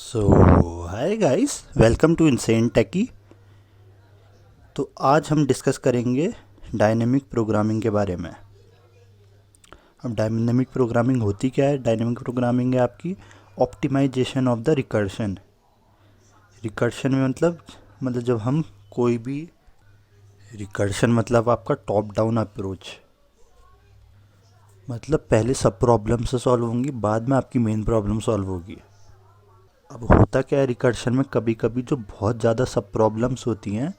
So hi guys, welcome to insane techie. तो आज हम डिस्कस करेंगे डायनेमिक प्रोग्रामिंग के बारे में। अब डायनेमिक प्रोग्रामिंग होती क्या है? डायनेमिक प्रोग्रामिंग है आपकी optimization of the recursion. Recursion में मतलब जब हम कोई भी रिकर्शन मतलब आपका टॉप डाउन अप्रोच, मतलब पहले सब प्रॉब्लम से सॉल्व होंगी, बाद में आपकी मेन प्रॉब्लम सॉल्व होगी। अब होता क्या है रिकर्शन में, कभी कभी जो बहुत ज़्यादा सब प्रॉब्लम्स होती हैं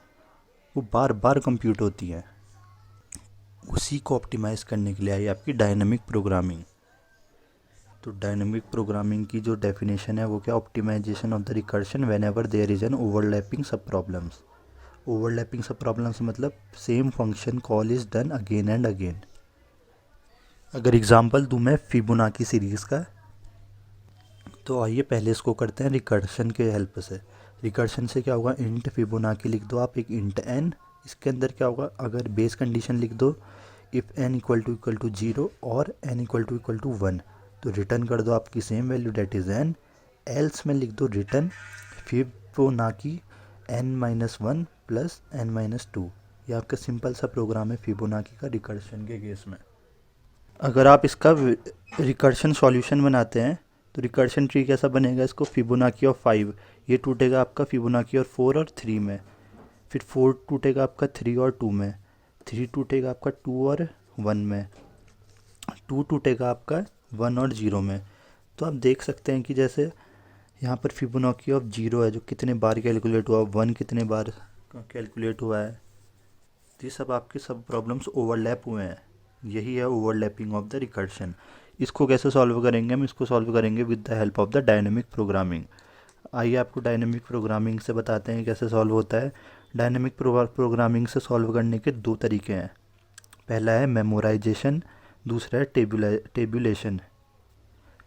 वो बार बार कंप्यूट होती हैं। उसी को ऑप्टिमाइज़ करने के लिए आई आपकी डायनेमिक प्रोग्रामिंग। तो डायनेमिक प्रोग्रामिंग की जो डेफिनेशन है वो क्या? Optimization of the recursion whenever there is an overlapping sub problems. Overlapping sub problems मतलब same function call is done again and again. अगर एग्जांपल दूं मैं फिबोनाची सीरीज़ का, तो आइए पहले इसको करते हैं रिकर्शन के हेल्प से। रिकर्शन से क्या होगा? इंट फिबोनाची लिख दो आप, एक इंट एन। इसके अंदर क्या होगा? अगर बेस कंडीशन लिख दो if N equal to zero और एन इक्वल टू वन, तो रिटर्न कर दो आपकी same value that is N. Else में लिख दो return Fibonacci N minus one plus N minus two. ये आपका सिंपल सा प्रोग्राम है फिबोनाची का रिकर्शन के केस में। अगर आप इसका रिकर्शन सॉल्यूशन बनाते हैं तो रिकर्शन ट्री कैसा बनेगा? इसको फिबोनाची ऑफ 5 ये टूटेगा आपका फिबोनाची और 4 और 3 में, फिर 4 टूटेगा आपका 3 और 2 में, 3 टूटेगा आपका 2 और 1 में, 2 टूटेगा आपका 1 और 0 में। तो आप देख सकते हैं कि जैसे यहाँ पर फिबोनाची ऑफ 0 है जो कितने बार कैलकुलेट हुआ, 1 कितने बार कैलकुलेट हुआ है। तो ये सब आपके सब प्रॉब्लम्स ओवरलैप हुए हैं। यही है ओवरलैपिंग ऑफ द रिकर्शन। इसको कैसे सॉल्व करेंगे? हम इसको सॉल्व करेंगे with the help of the dynamic programming. आइए आपको डायनेमिक प्रोग्रामिंग से बताते हैं कैसे सॉल्व होता है। डायनेमिक प्रोग्रामिंग से सॉल्व करने के दो तरीके हैं। पहला है मेमोराइजेशन, दूसरा है टेबुलेशन।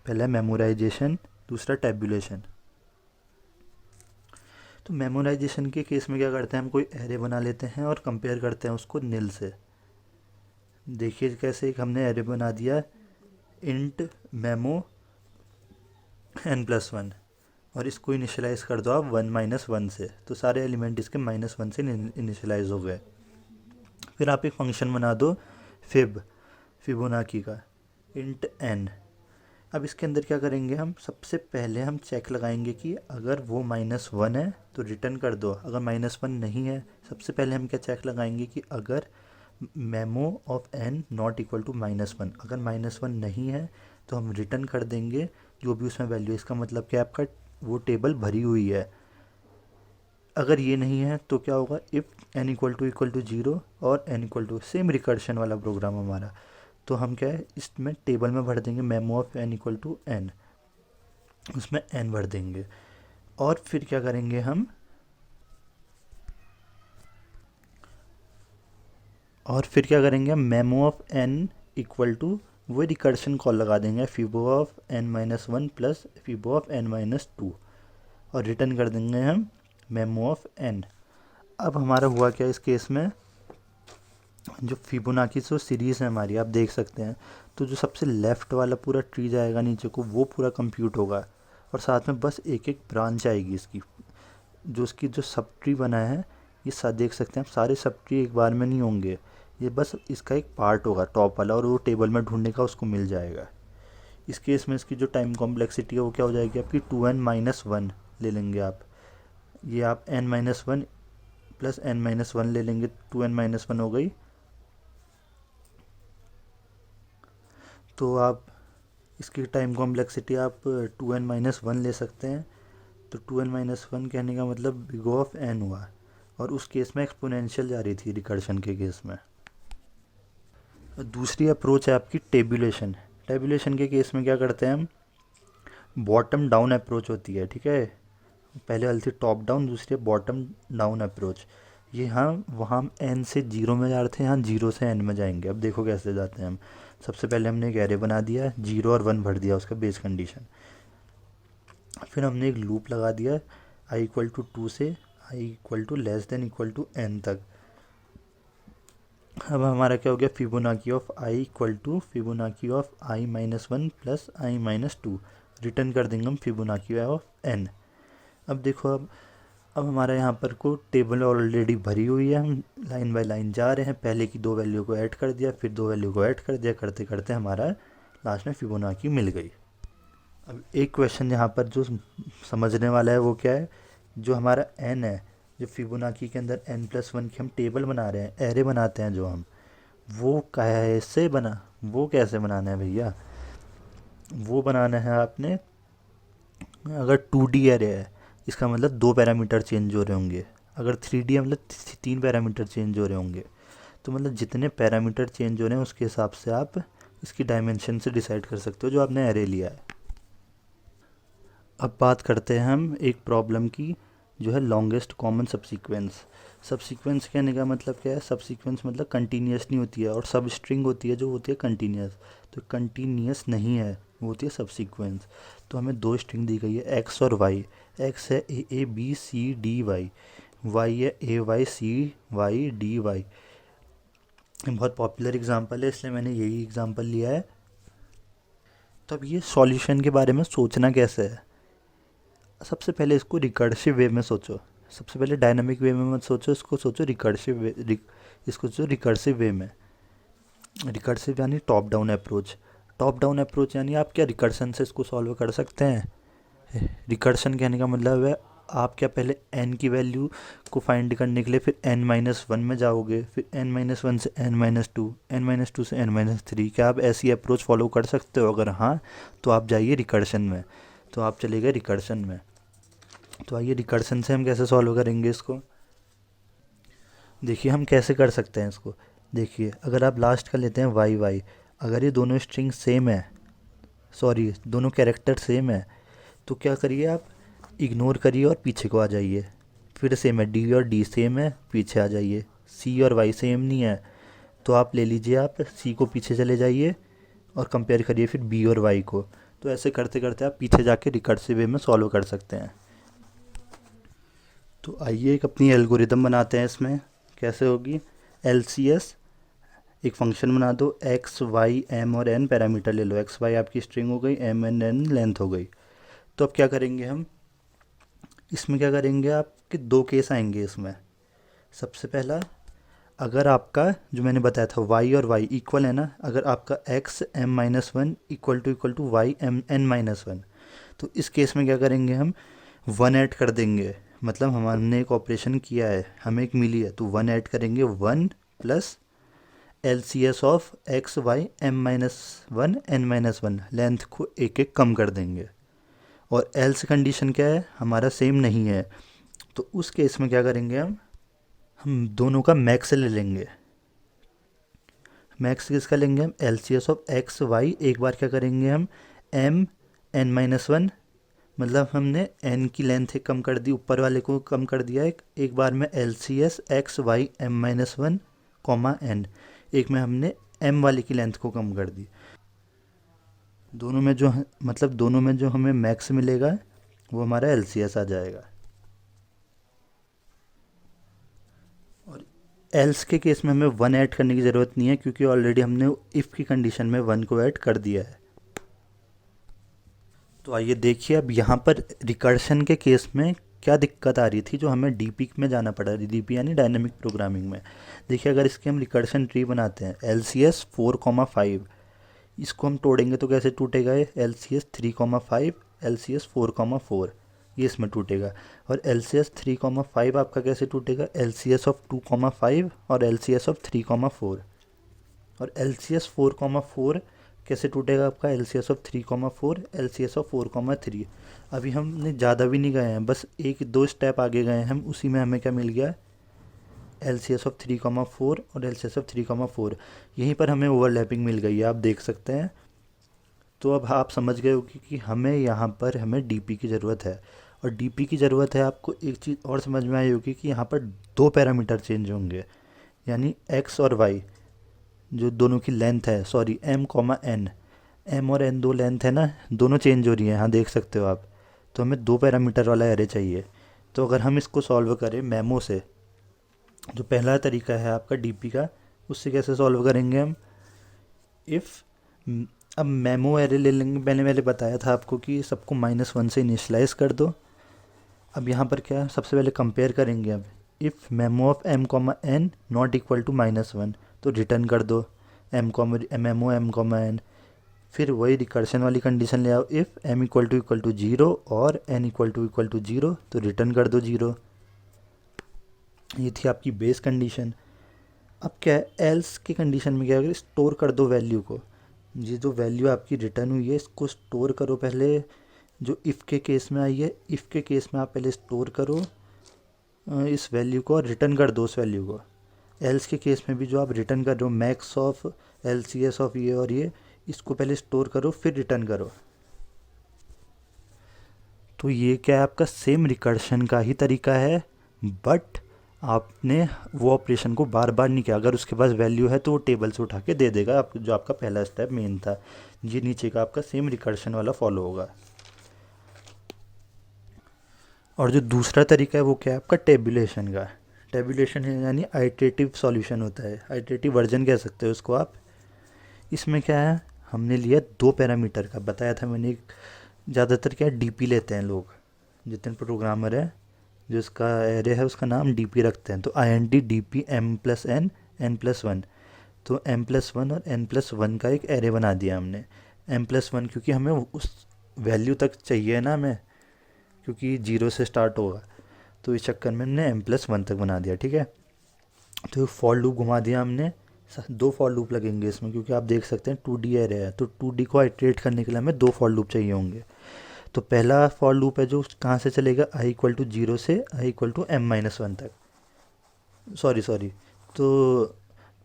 पहला है मेमोराइजेशन, दूसरा टेबुलेशन। तो मेमोराइजेशन के केस में क्या करते हैं? हम कोई एरे बना लेते हैं और कंपेयर करते हैं उसको निल से। देखिए कैसे, एक हमने एरे बना दिया int memo N plus one, और इसको इनिशियलाइज़ कर दो आप 1 - 1 से, तो सारे एलिमेंट इसके -1 से इनिशियलाइज हो गए। फिर आप एक फंक्शन बना दो फिबोनाची का इंट एन। अब इसके अंदर क्या करेंगे? हम सबसे पहले हम चेक लगाएंगे कि अगर वो -1 है तो रिटर्न कर दो, अगर -1 नहीं है सबसे पहले हम क्या चेक लगाएंगे कि अगर memo of N not equal to -1, अगर -1 नहीं है तो हम रिटर्न कर देंगे जो भी उसमें वैल्यू। इसका मतलब कि आपका वो टेबल भरी हुई है। अगर ये नहीं है तो क्या होगा? If N equal to zero और N equal to, same recursion वाला प्रोग्राम हमारा। तो हम क्या है इसमें टेबल में भर देंगे memo of N equal to N, उसमें एन भर देंगे। और फिर क्या करेंगे हम? Memo of N equal to वो रिकर्शन कॉल लगा देंगे fibo of N minus one plus fibo of N minus two, और रिटर्न कर देंगे हम मेमो ऑफ एन। अब हमारा हुआ क्या इस केस में? जो फिबोनाची जो सीरीज़ है हमारी, आप देख सकते हैं, तो जो सबसे लेफ़्ट वाला पूरा ट्री जाएगा नीचे को वो पूरा कंप्यूट होगा, और साथ में बस एक एक ब्रांच आएगी इसकी। जो इसकी जो सब ट्री बना है ये देख सकते हैं आप, सारे सब ट्री एक बार में नहीं होंगे, ये बस इसका एक पार्ट होगा टॉप वाला, और वो टेबल में ढूंढने का उसको मिल जाएगा। इस केस में इसकी जो टाइम कॉम्प्लेक्सिटी है वो क्या हो जाएगी आपकी? 2n - 1 ले लेंगे आप। ये आप n - 1 प्लस n - 1 ले लेंगे, 2n - 1 हो गई। तो आप इसकी टाइम कॉम्प्लेक्सिटी आप 2n - 1 ले सकते हैं। तो 2n - 1 कहने का मतलब बिग ऑफ n हुआ, और उस केस में एक्सपोनेंशियल जा रही थी रिकर्शन के केस में। दूसरी अप्रोच है आपकी टेबुलेशन। टेबुलेशन के केस में क्या करते हैं हम? बॉटम डाउन अप्रोच होती है, ठीक है। पहले वाली थी टॉप डाउन, दूसरी है बॉटम डाउन अप्रोच। ये हाँ, वहाँ हम एन से जीरो में जा रहे थे, यहाँ जीरो से एन में जाएंगे। अब देखो कैसे जाते हैं हम। सबसे पहले हमने एक एरे बना दिया, 0 और 1 भर दिया उसका बेस कंडीशन। फिर हमने एक लूप लगा दिया आई इक्वल टू 2 से I equal to less than equal to N तक। अब हमारा क्या हो गया? Fibonacci of I equal to Fibonacci of i - 1 plus i - 2। Return कर देंगे हम फिबोनाची ऑफ एन। अब देखो, अब हमारा यहाँ पर को टेबल ऑलरेडी भरी हुई है, हम लाइन बाय लाइन जा रहे हैं, पहले की दो वैल्यू को ऐड कर दिया, फिर दो वैल्यू को ऐड कर दिया, करते करते हमारा लास्ट में फिबोनाची मिल गई। अब एक क्वेश्चन यहाँ पर जो समझने वाला है वो क्या है, जो हमारा n है, जो फिबोनाची के अंदर n+1 की हम टेबल बना रहे हैं, एरे बनाते हैं जो हम, वो कैसे बना, वो कैसे बनाना है भैया, वो बनाना है आपने, अगर 2D एरे है इसका मतलब दो पैरामीटर चेंज हो रहे होंगे, अगर 3D है मतलब तीन पैरामीटर चेंज हो रहे होंगे, तो मतलब जितने पैरामीटर चेंज हो रहे हैं उसके हिसाब से आप इसकी डायमेंशन से डिसाइड कर सकते हो जो आपने एरे लिया है। अब बात करते हैं हम एक प्रॉब्लम की, जो है लॉन्गेस्ट कॉमन सबसीक्वेंस। सबसीक्वेंस कहने का मतलब क्या है, सबसीक्वेंस मतलब कंटिन्यूस नहीं होती है, और सब स्ट्रिंग होती है जो होती है कंटिन्यूस, तो कंटिन्यूस नहीं है वो होती है सबसीक्वेंस। तो हमें दो स्ट्रिंग दी गई है एक्स और वाई, एक्स है A B C D Y, Y है A Y C Y D Y. बहुत पॉपुलर एग्जांपल है इसलिए मैंने यही एग्जांपल लिया है। तो अब ये सॉल्यूशन के बारे में सोचना कैसे है, सबसे पहले इसको रिकर्सिव वे में सोचो, सबसे पहले डायनामिक वे में मत सोचो, इसको सोचो रिकर्सिव वे, इसको सोचो रिकर्सिव वे में। रिकर्सिव यानी top down approach, top down approach यानी आप क्या रिकर्सन से इसको सॉल्व कर सकते हैं। रिकर्सन कहने का मतलब है आप क्या पहले n की वैल्यू को फाइंड करने के लिए फिर n-1 में जाओगे, फिर n-1 से n-2, n-2 से n-3, क्या आप ऐसी अप्रोच फॉलो कर सकते हो, अगर हाँ तो आप जाइए रिकर्सन में, तो आप चले गए रिकर्सन में। तो आइए रिकर्सन से हम कैसे सॉल्व करेंगे इसको, देखिए हम कैसे कर सकते हैं इसको। देखिए अगर आप लास्ट का लेते हैं वाई वाई, अगर ये दोनों स्ट्रिंग सेम है, सॉरी दोनों कैरेक्टर सेम है, तो क्या करिए आप इग्नोर करिए और पीछे को आ जाइए, फिर सेम है डी और डी सेम है, पीछे आ जाइए, सी और वाई सेम नहीं है, तो आप ले लीजिए, आप सी को पीछे चले जाइए और कंपेयर करिए फिर बी और वाई को। तो ऐसे करते करते आप पीछे जाके रिकर्सिव वे में सॉल्व कर सकते हैं। तो आइए एक अपनी एल्गोरिदम बनाते हैं, इसमें कैसे होगी। LCS एक फंक्शन बना दो, एक्स वाई एम और एन पैरामीटर ले लो, एक्स वाई आपकी स्ट्रिंग हो गई, एम एन एन लेंथ हो गई। तो अब क्या करेंगे हम इसमें, क्या करेंगे आपके दो केस आएंगे इसमें। सबसे पहला, अगर आपका जो मैंने बताया था y और y इक्वल है ना, अगर आपका x m-1 equal to y m n-1, तो इस केस में क्या करेंगे हम 1 ऐड कर देंगे, मतलब हमने एक ऑपरेशन किया है, हमें एक मिली है, तो 1 ऐड करेंगे, 1 plus LCS of x y m-1 n-1, length को एक एक कम कर देंगे। और एल्स कंडीशन क्या है, हमारा सेम नहीं है, तो उस केस में क्या करेंगे हम दोनों का मैक्स ले लेंगे। मैक्स किसका लेंगे हम, LCS ऑफ एक्स वाई, एक बार क्या करेंगे हम m n-1, मतलब हमने n की लेंथ एक कम कर दी, ऊपर वाले को कम कर दिया, एक बार में LCS X Y m-1 comma n, एक में हमने m वाले की लेंथ को कम कर दी। दोनों में जो मतलब दोनों में जो हमें मैक्स मिलेगा वो हमारा LCS आ जाएगा। और एल्स के केस में हमें 1 ऐड करने की ज़रूरत नहीं है, क्योंकि ऑलरेडी हमने इफ़ की कंडीशन में 1 को ऐड कर दिया है। तो आइए देखिए अब यहाँ पर रिकर्शन के केस में क्या दिक्कत आ रही थी, जो हमें डीपी में जाना पड़ा, डीपी यानी डायनेमिक प्रोग्रामिंग में। देखिए अगर इसके हम रिकर्शन ट्री बनाते हैं, LCS 4,5, इसको हम तोड़ेंगे तो कैसे टूटेगा ये, LCS 3,5 LCS 4,4, ये इसमें टूटेगा। और LCS 3,5 आपका कैसे टूटेगा, LCS ऑफ 2,5 और LCS ऑफ 3,4। और LCS 4,4 कैसे टूटेगा आपका, LCS ऑफ 3,4 LCS ऑफ 4,3। अभी हमने ज़्यादा भी नहीं गए हैं, बस एक दो स्टेप आगे गए हैं हम, उसी में हमें क्या मिल गया, LCS ऑफ 3,4 और LCS ऑफ 3,4, यहीं पर हमें ओवरलैपिंग मिल गई है, आप देख सकते हैं। तो अब आप समझ गए हो कि हमें यहाँ पर हमें डीपी की ज़रूरत है, और डीपी की ज़रूरत है आपको एक चीज़ और समझ में आई होगी कि यहाँ पर दो पैरामीटर चेंज होंगे, यानी एक्स और वाई जो दोनों की लेंथ है, sorry m comma n, m और n दो लेंथ है ना, दोनों चेंज हो रही हैं, हाँ देख सकते हो आप। तो हमें दो पैरामीटर वाला एरे चाहिए। तो अगर हम इसको सॉल्व करें मेमो से, जो पहला तरीका है आपका डीपी का, उससे कैसे सॉल्व करेंगे हम, इफ़, अब मेमो एरे ले लेंगे, मैंने पहले बताया था आपको कि सबको -1 से इनिशलाइज कर दो, अब यहाँ पर क्या है, सबसे पहले कंपेयर करेंगे। अब if memo of M comma N not equal to -1, तो रिटर्न कर दो मेमो एम कॉमा एन। फिर वही रिकर्शन वाली कंडीशन ले आओ, इफ़ एम इक्वल टू 0 और एन इक्वल टू 0, तो रिटर्न कर दो 0। ये थी आपकी बेस कंडीशन। अब क्या है, एल्स की कंडीशन में क्या है, स्टोर कर दो वैल्यू को। ये जो वैल्यू आपकी रिटर्न हुई है इसको स्टोर करो पहले। जो इफ़ के केस में आई है, इफ़ के केस में आप पहले स्टोर करो इस वैल्यू को और रिटर्न कर दो उस वैल्यू को। एल्स के केस में भी जो आप रिटर्न कर रहे हो max of L C S of ये और ये, इसको पहले स्टोर करो फिर रिटर्न करो। तो ये क्या है, आपका सेम रिकर्शन का ही तरीका है, बट आपने वो ऑपरेशन को बार बार नहीं किया। अगर उसके पास वैल्यू है तो वो टेबल से उठा के दे देगा आप, जो आपका पहला स्टेप मेन था। ये नीचे का आपका सेम रिकर्शन वाला फॉलो होगा। और जो दूसरा तरीका है वो क्या है, आपका टेबुलेशन का। टेबुलेशन है यानी आइटरेटिव सॉल्यूशन होता है, आइटरेटिव वर्जन कह सकते हो उसको आप। इसमें क्या है, हमने लिया 2 पैरामीटर का, बताया था मैंने। ज़्यादातर क्या है, डीपी लेते हैं लोग, जितने प्रोग्रामर है जो इसका एरे है उसका नाम डीपी रखते हैं। तो I N D D P M plus N plus one. तो एम प्लस वन और एन प्लस वन का एक एरे बना दिया हमने। एम प्लस वन क्योंकि हमें उस वैल्यू तक चाहिए ना हमें, क्योंकि 0 से स्टार्ट होगा, तो इस चक्कर में हमने एम प्लस वन तक बना दिया। ठीक है, तो फॉर लूप घुमा दिया हमने। 2 फॉर लूप लगेंगे इसमें, क्योंकि आप देख सकते हैं 2D एरे है, तो 2D को आइटरेट करने के लिए हमें 2 फॉर लूप चाहिए होंगे। तो पहला फॉर लूप है जो कहाँ से चलेगा, आई इक्वल टू 0 से आई इक्वल टू M-1 तक। सॉरी, तो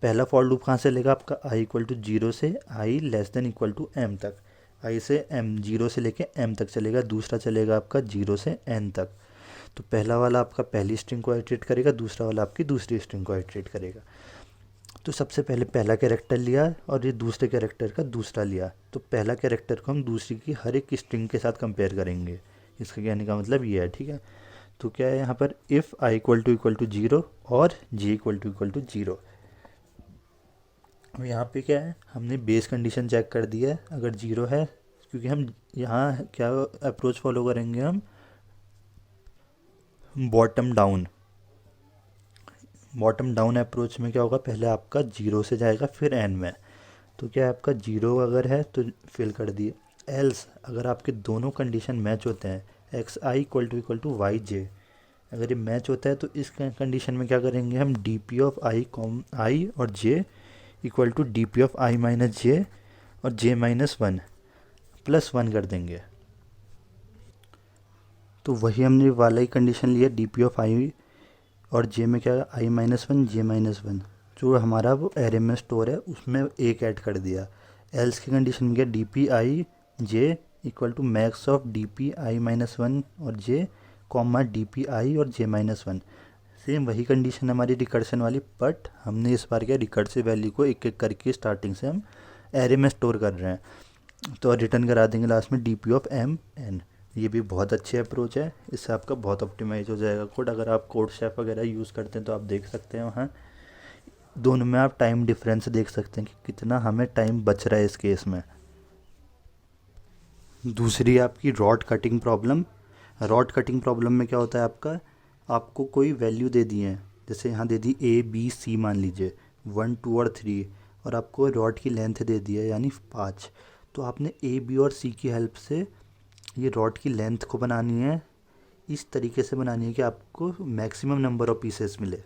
पहला फॉर लूप कहाँ से लेगा आपका, आई इक्वल टू 0 से I less than equal to M तक। आई से M, 0 से लेके M तक चलेगा। दूसरा चलेगा आपका 0 से N तक। तो पहला वाला आपका पहली स्ट्रिंग को आइटरेट करेगा, दूसरा वाला आपकी दूसरी स्ट्रिंग को आइटरेट करेगा। तो सबसे पहले पहला कैरेक्टर लिया और ये दूसरे कैरेक्टर का दूसरा लिया। तो पहला कैरेक्टर को हम दूसरी की हर एक स्ट्रिंग के साथ कंपेयर करेंगे। इसका कहने का मतलब ये है। ठीक है, तो क्या है यहाँ पर, इफ़ आई इक्वल टू 0 और जे इक्वल टू 0। अब यहाँ पे क्या है, हमने बेस कंडीशन चेक कर दी है अगर 0 है, क्योंकि हम यहाँ क्या अप्रोच फॉलो करेंगे, हम bottom down. Bottom down approach में क्या होगा, पहले आपका 0 से जाएगा फिर एन में। तो क्या है, आपका 0 अगर है तो फिल कर दिए। एल्स अगर आपके दोनों कंडीशन मैच होते हैं, X I equal to Y J, अगर ये मैच होता है तो इस कंडीशन में क्या करेंगे, हम डी पी ऑफ आई और J equal to D P of I minus J और J minus one plus one कर देंगे। तो वही हमने वाला ही कंडीशन लिया, डी पी ऑफ आई और जे में क्या है, I-1 J-1, जो हमारा वो एरे में स्टोर है उसमें एक ऐड कर दिया। एल्स की कंडीशन में क्या, D P I J equal to max of D P I-1 और J comma D P I और J-1। सेम वही कंडीशन हमारी रिकर्शन वाली, बट हमने इस बार क्या, रिकर्सिव वैल्यू को एक एक करके स्टार्टिंग से हम एरे में स्टोर कर रहे हैं। तो रिटर्न करा देंगे लास्ट में D P of M N. ये भी बहुत अच्छी अप्रोच है, इससे आपका बहुत ऑप्टिमाइज हो जाएगा कोड। अगर आप कोड शेफ वगैरह यूज़ करते हैं तो आप देख सकते हैं वहाँ दोनों में आप टाइम डिफरेंस देख सकते हैं कि कितना हमें टाइम बच रहा है इस केस में। दूसरी आपकी rod cutting problem. Rod cutting problem में क्या होता है, आपको कोई वैल्यू दे दी है, जैसे यहाँ दे दी A B C मान लीजिए 1 2 और 3, और आपको रॉड की लेंथ दे दी है यानी 5। तो आपने A B और C की हेल्प से ये रॉड की लेंथ को बनानी है, इस तरीके से बनानी है कि आपको मैक्सिमम नंबर ऑफ पीसेस मिले।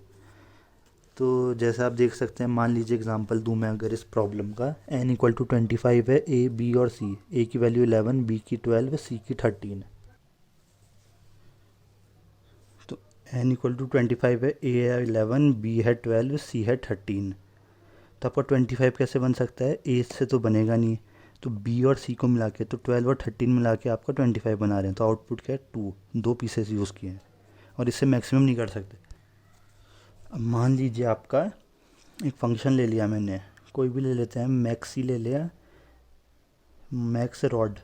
तो जैसे आप देख सकते हैं, मान लीजिए एग्जांपल दूं मैं अगर इस प्रॉब्लम का, n इक्वल टू 25 है, A B और C। A की वैल्यू 11, B की 12, C की 13। तो n इक्वल टू 25 है, A है 11, B है 12, C है 13। तो आपका 25 कैसे बन सकता है, A से तो बनेगा नहीं, तो B और C को मिला के, तो 12 और 13 मिला के आपका 25 बना रहे हैं। तो आउटपुट क्या है, 2 पीसेस यूज़ किए हैं, और इससे मैक्सिमम नहीं कर सकते। अब मान लीजिए आपका एक फंक्शन ले लिया मैंने, कोई भी ले लेते हैं, मैक्सी ले लिया, मैक्स रॉड,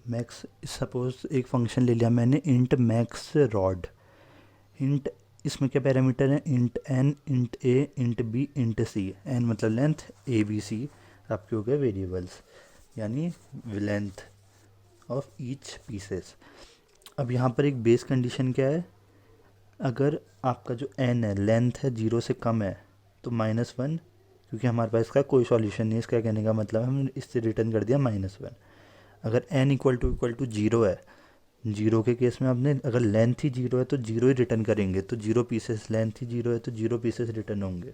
मैक्स सपोज एक फंक्शन ले लिया मैंने, इंट मैक्स रॉड। इंट इसमें क्या पैरामीटर है, इंट एन, इंट ए, इंट बी, इंट सी। एन मतलब लेंथ, ए बी सी आपके हो गए वेरिएबल्स, यानी लेंथ ऑफ ईच पीसेस। अब यहाँ पर एक बेस कंडीशन क्या है, अगर आपका जो n है, लेंथ है, 0 से कम है तो -1, क्योंकि हमारे पास इसका कोई सॉल्यूशन नहीं है, इसका कहने का मतलब हमने इससे रिटर्न कर दिया -1। अगर n इक्वल टू 0 है, 0 के केस में आपने अगर लेंथ ही 0 है तो 0 ही रिटर्न करेंगे, तो 0 पीसेस, लेंथ ही 0 है तो 0 पीसेस रिटर्न होंगे।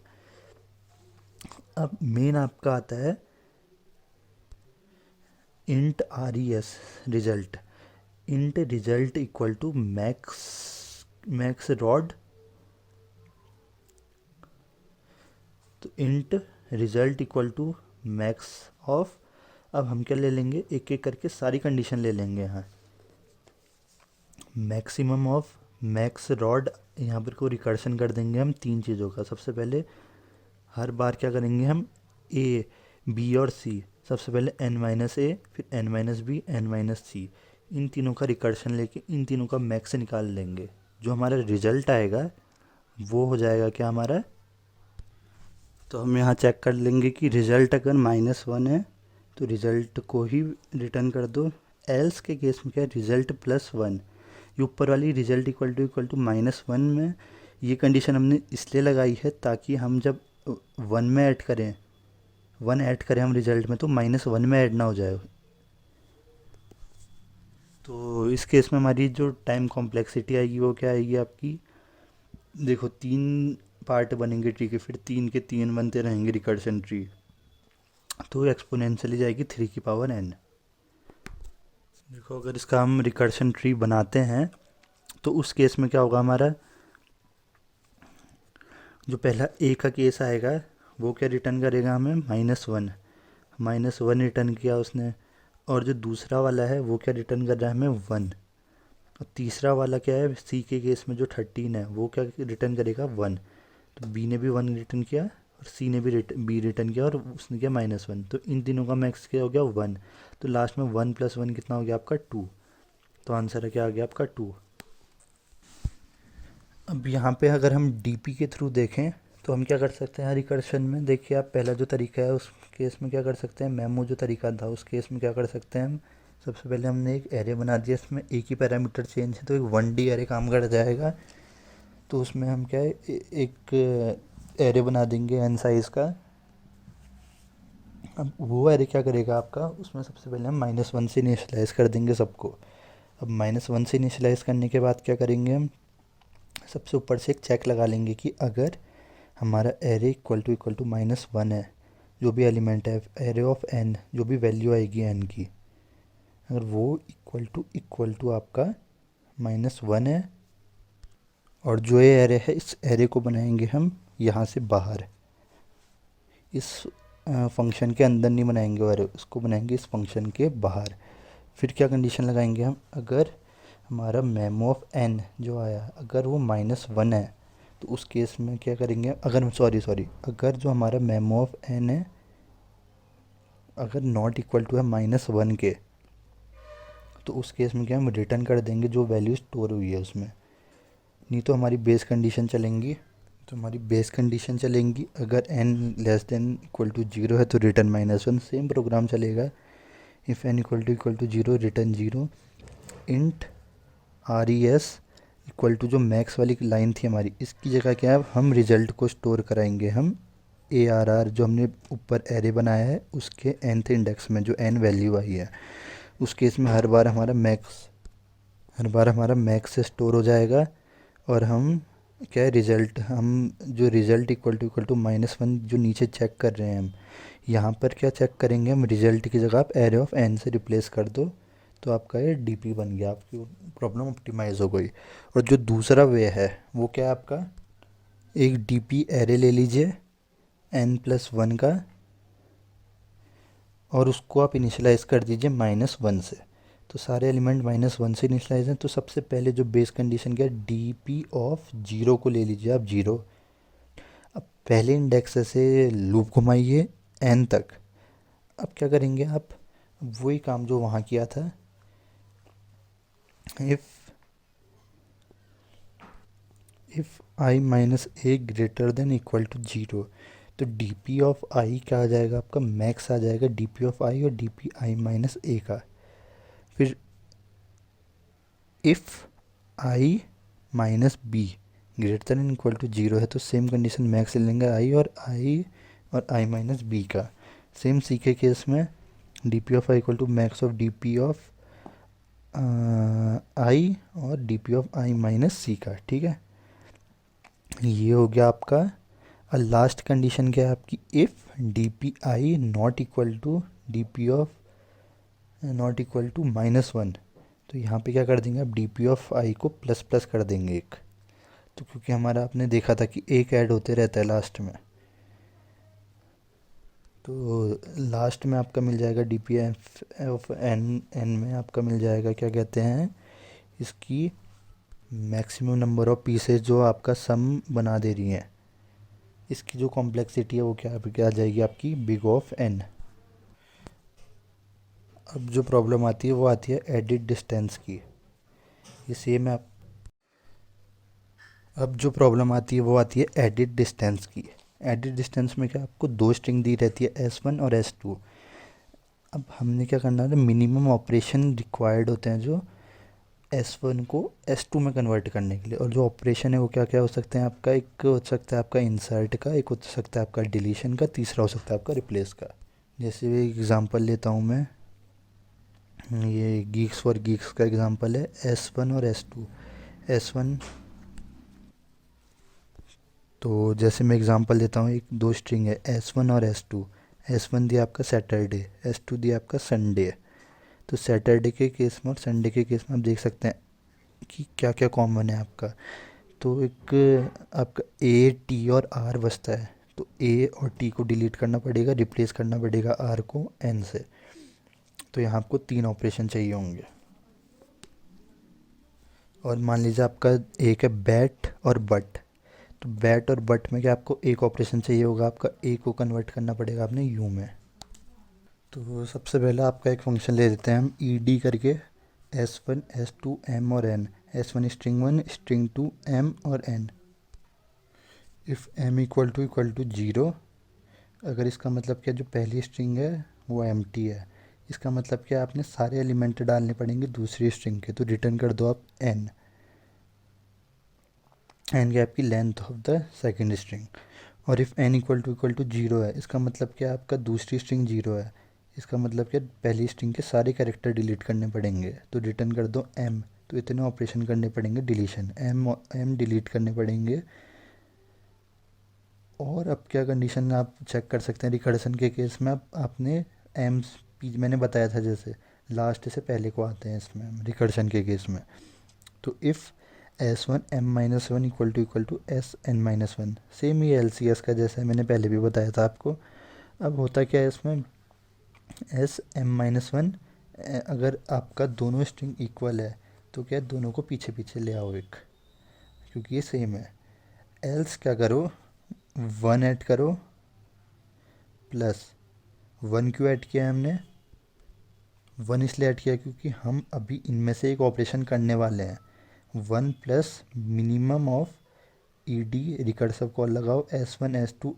अब मेन आपका आता है int res result. Int result equal to max rod, तो int result equal to max of, अब हम क्या ले लेंगे, एक एक करके सारी कंडीशन ले लेंगे यहाँ। मैक्सिमम ऑफ मैक्स रॉड, यहाँ पर को रिकर्शन कर देंगे हम तीन चीज़ों का। सबसे पहले हर बार क्या करेंगे हम, ए, बी और सी, सबसे पहले n-a, फिर n-b, n-c, इन तीनों का रिकर्शन लेके इन तीनों का मैक्स निकाल लेंगे। जो हमारा रिजल्ट आएगा वो हो जाएगा क्या हमारा, तो हम यहाँ चेक कर लेंगे कि रिज़ल्ट अगर -1 है तो रिज़ल्ट को ही रिटर्न कर दो, एल्स के केस में क्या है, रिज़ल्ट +1। ये ऊपर वाली रिज़ल्ट इक्वल टू -1 में ये कंडीशन हमने इसलिए लगाई है ताकि हम जब 1 में ऐड करें, 1 ऐड करें हम रिज़ल्ट में, तो -1 में ऐड ना हो जाए। तो इस केस में हमारी जो टाइम कॉम्प्लेक्सिटी आएगी वो क्या आएगी आपकी, देखो 3 पार्ट बनेंगे ट्री के, फिर 3 के 3 बनते रहेंगे रिकर्शन ट्री, तो एक्सपोनेंशियली जाएगी 3n। देखो अगर इसका हम रिकर्शन ट्री बनाते हैं तो उस केस में क्या होगा, हमारा जो पहला ए का केस आएगा वो क्या रिटर्न करेगा हमें, -1, -1 रिटर्न किया उसने। और जो दूसरा वाला है वो क्या रिटर्न कर रहा है हमें, 1। और तीसरा वाला क्या है, सी के केस में जो 13 है वो क्या रिटर्न करेगा, 1। तो बी ने भी 1 रिटर्न किया और सी ने भी बी रिटर्न किया और उसने किया -1, तो इन तीनों का मैक्स क्या हो गया, 1। तो लास्ट में 1 + 1 कितना हो गया आपका, 2। तो आंसर है क्या आ गया आपका, 2। अब यहाँ पे अगर हम डीपी के थ्रू देखें तो हम क्या कर सकते हैं रिकर्शन में, देखिए आप पहला जो तरीका है उस केस में क्या कर सकते हैं, मेमो जो तरीका था उस केस में क्या कर सकते हैं हम, सबसे पहले हमने एक एरे बना दिया, इसमें एक ही पैरामीटर चेंज है तो एक 1D एरे काम कर जाएगा। तो उसमें हम क्या है एक एरे बना देंगे n साइज़ का। अब वो एरे क्या करेगा आपका, उसमें सबसे पहले हम -1 से इनिशलाइज़ कर देंगे सबको। अब -1 से इनिशलाइज़ करने के बाद क्या करेंगे हम, सबसे ऊपर से एक चेक लगा लेंगे कि अगर हमारा एरे इक्वल टू -1 है, जो भी एलिमेंट है एरे ऑफ n, जो भी वैल्यू आएगी n की, अगर वो इक्वल टू आपका -1 है, और जो ये एरे है इस एरे को बनाएंगे हम यहाँ से बाहर, इस फंक्शन के अंदर नहीं बनाएंगे और उसको बनाएंगे इस फंक्शन के बाहर। फिर क्या कंडीशन लगाएंगे हम, अगर हमारा मेमो ऑफ n जो आया अगर वो -1 है तो उस केस में क्या करेंगे, अगर सॉरी अगर जो हमारा मेमो ऑफ n है अगर नॉट इक्वल टू है -1 के, तो उस केस में क्या हम रिटर्न कर देंगे जो वैल्यू स्टोर हुई है उसमें। नहीं तो हमारी बेस कंडीशन चलेंगी, तो हमारी बेस कंडीशन चलेंगी अगर n < 0 है तो रिटर्न -1, सेम प्रोग्राम चलेगा। If n = 0 return 0, int res equal to जो मैक्स वाली लाइन थी हमारी, इसकी जगह क्या है हम रिज़ल्ट को स्टोर कराएंगे हम arr, जो हमने ऊपर एरे बनाया है उसके nth इंडेक्स में जो n वैल्यू आई है उस केस में हर बार हमारा मैक्स से स्टोर हो जाएगा। और हम क्या है रिज़ल्ट, हम जो रिज़ल्ट इक्वल टू -1 जो नीचे चेक कर रहे हैं हम, यहाँ पर क्या चेक करेंगे हम, रिज़ल्ट की जगह आप एरे ऑफ n से रिप्लेस कर दो, तो आपका ये डीपी बन गया, आपकी प्रॉब्लम ऑप्टिमाइज़ हो गई। और जो दूसरा वे है वो क्या है आपका, एक डीपी एरे ले लीजिए n+1 का और उसको आप इनिशलाइज़ कर दीजिए -1 से, तो सारे एलिमेंट -1 से इनिशलाइज हैं। तो सबसे पहले जो बेस कंडीशन क्या है, डीपी ऑफ 0 को ले लीजिए आप 0। अब पहले इंडेक्स से लूप घुमाइए n तक। अब क्या करेंगे आप, वही काम जो वहाँ किया था, if i - a greater than equal to 0, तो dp ऑफ i क्या आ जाएगा आपका, मैक्स आ जाएगा dp ऑफ i और dp i - a का। फिर if I minus B greater than equal to zero है तो सेम कंडीशन मैक्स ले लेंगे आई और आई माइनस बी का। सेम सी के केस में D P of I equal to max of D P of I और D P of I minus C का। ठीक है, ये हो गया आपका। और लास्ट कंडीशन क्या है आपकी, if D P I not equal to D P of not equal to -1, तो यहाँ पे क्या कर देंगे आप, डी पी ऑफ आई को प्लस प्लस कर देंगे एक। तो क्योंकि हमारा आपने देखा था कि एक ऐड होते रहता है लास्ट में, तो लास्ट में आपका मिल जाएगा D P F of N N में आपका मिल जाएगा क्या कहते हैं इसकी मैक्सिमम नंबर ऑफ पीसेज जो आपका सम बना दे रही हैं। इसकी जो कॉम्प्लेक्सिटी है वो क्या आ जाएगी आपकी, बिग ऑफ एन। अब जो प्रॉब्लम आती है वो आती है एडिट डिस्टेंस की। ये सेम है आप। अब जो प्रॉब्लम आती है वो आती है एडिट डिस्टेंस की। एडिट डिस्टेंस में क्या आपको दो स्ट्रिंग दी रहती है S1 और S2। अब हमने क्या करना है, मिनिमम ऑपरेशन रिक्वायर्ड होते हैं जो S1 को S2 में कन्वर्ट करने के लिए। और जो ऑपरेशन है वो क्या क्या हो सकते हैं आपका, एक हो सकता है आपका इंसर्ट का, एक हो सकता है आपका डिलीशन का, तीसरा हो सकता है आपका रिप्लेस का। जैसे एग्ज़ाम्पल लेता हूँ मैं, ये गीक्स फॉर गीक्स का एग्ज़ाम्पल है S1 और S2। S1 तो जैसे मैं एग्ज़ाम्पल देता हूँ, एक दो स्ट्रिंग है S1 और S2। S1 दिया आपका सैटरडे, S2 दिया आपका संडे। तो सैटरडे के केस में और संडे के केस में आप देख सकते हैं कि क्या क्या कॉमन है आपका। तो एक आपका A T और R बचता है, तो A और T को डिलीट करना पड़ेगा, रिप्लेस करना पड़ेगा R को N से। तो यहाँ आपको 3 ऑपरेशन चाहिए होंगे। और मान लीजिए आपका एक है बैट और बट, तो बैट और बट में क्या आपको एक ऑपरेशन चाहिए होगा, आपका ए को कन्वर्ट करना पड़ेगा आपने यू में। तो सबसे पहले आपका एक फंक्शन ले लेते हैं हम ed करके, S1 S2 M और N। S1 string 1 string 2 M और N। If M equal to 0, अगर इसका मतलब क्या, जो पहली स्ट्रिंग है वो एम्प्टी है, इसका मतलब क्या, आपने सारे एलिमेंट डालने पड़ेंगे दूसरी स्ट्रिंग के। तो रिटर्न कर दो आप N की आपकी length of the second string. और इफ़ N इक्वल टू 0 है, इसका मतलब क्या, आपका दूसरी स्ट्रिंग 0 है, इसका मतलब क्या, पहली स्ट्रिंग के सारे कैरेक्टर डिलीट करने पड़ेंगे। तो रिटर्न कर दो M। तो इतने ऑपरेशन करने पड़ेंगे डिलीशन, M डिलीट करने पड़ेंगे। और अब क्या कंडीशन आप चेक कर सकते हैं रिकर्सन के केस में, आपने एम मैंने बताया था जैसे लास्ट से पहले को आते हैं इसमें रिकर्सन के केस में। तो if S1 M-1 equal to SN-1, same ही LCS का जैसा मैंने पहले भी बताया था आपको। अब होता क्या है इसमें, SM-1 अगर आपका दोनों स्ट्रिंग इक्वल है तो क्या, दोनों को पीछे पीछे ले आओ एक, क्योंकि ये सेम है। एल्स क्या करो, 1 ऐड करो प्लस 1 क्यों ऐड किया है हमने, 1 इसलिए ऐड किया क्योंकि हम अभी इनमें से एक ऑपरेशन करने वाले हैं। 1 plus minimum of ed recursive call लगाओ S1 S2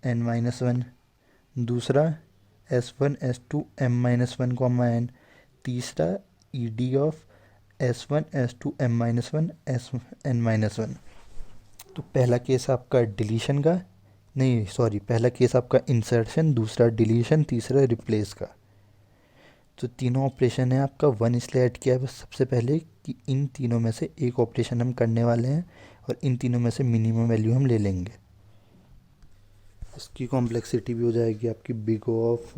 M-1। दूसरा S1 S2 M-1 को M। तीसरा ed of S1 S2 M-1 N-1। तो पहला केस आपका डिलीशन का, नहीं सॉरी, पहला केस आपका इंसर्शन, दूसरा डिलीशन, तीसरा रिप्लेस का। तो तीनों ऑपरेशन है आपका। 1 इसलिए ऐड किया है बस सबसे पहले कि इन तीनों में से एक ऑपरेशन हम करने वाले हैं और इन तीनों में से मिनिमम वैल्यू हम ले लेंगे। इसकी कॉम्प्लेक्सिटी भी हो जाएगी आपकी बिग ऑफ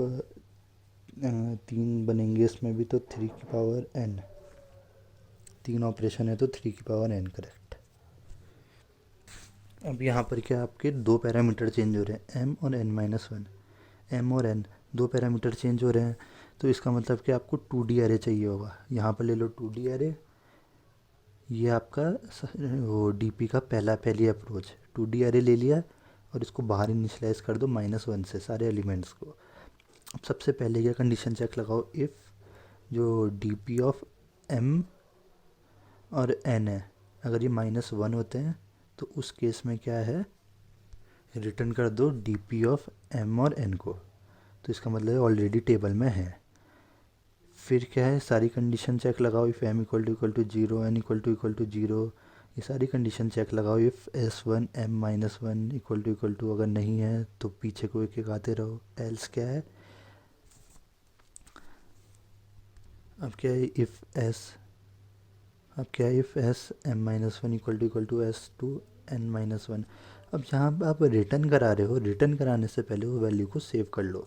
3 बनेंगे इसमें भी, तो 3 की पावर n। 3 ऑपरेशन है तो 3 की पावर n करेक्ट। अब यहाँ पर क्या आपके दो पैरामीटर चेंज हो रहे हैं, m और n-1। m और n दो पैरामीटर चेंज हो रहे हैं, तो इसका मतलब कि आपको 2D एरे चाहिए होगा। यहाँ पर ले लो 2D एरे, ये आपका वो डीपी का पहली अप्रोच। 2D एरे ले लिया और इसको बाहर इनिशियलाइज कर दो -1 से सारे एलिमेंट्स को। अब सबसे पहले क्या कंडीशन चेक लगाओ, इफ़ जो डीपी ऑफ m और n है, अगर ये -1 होते हैं तो उस केस में क्या है, रिटर्न कर दो डीपी ऑफ m और n को। तो इसका मतलब ऑलरेडी टेबल में है। फिर क्या है, सारी कंडीशन चेक लगाओ। If M equal to zero, N equal to zero, ये सारी कंडीशन चेक लगाओ। If S one M minus one equal to अगर नहीं है तो पीछे को एक एक आते रहो। एल्स क्या है, अब क्या है, if S M minus one equal to S two N minus one. अब यहाँ पे आप रिटर्न करा रहे हो, रिटर्न कराने से पहले वो वैल्यू को सेव कर लो।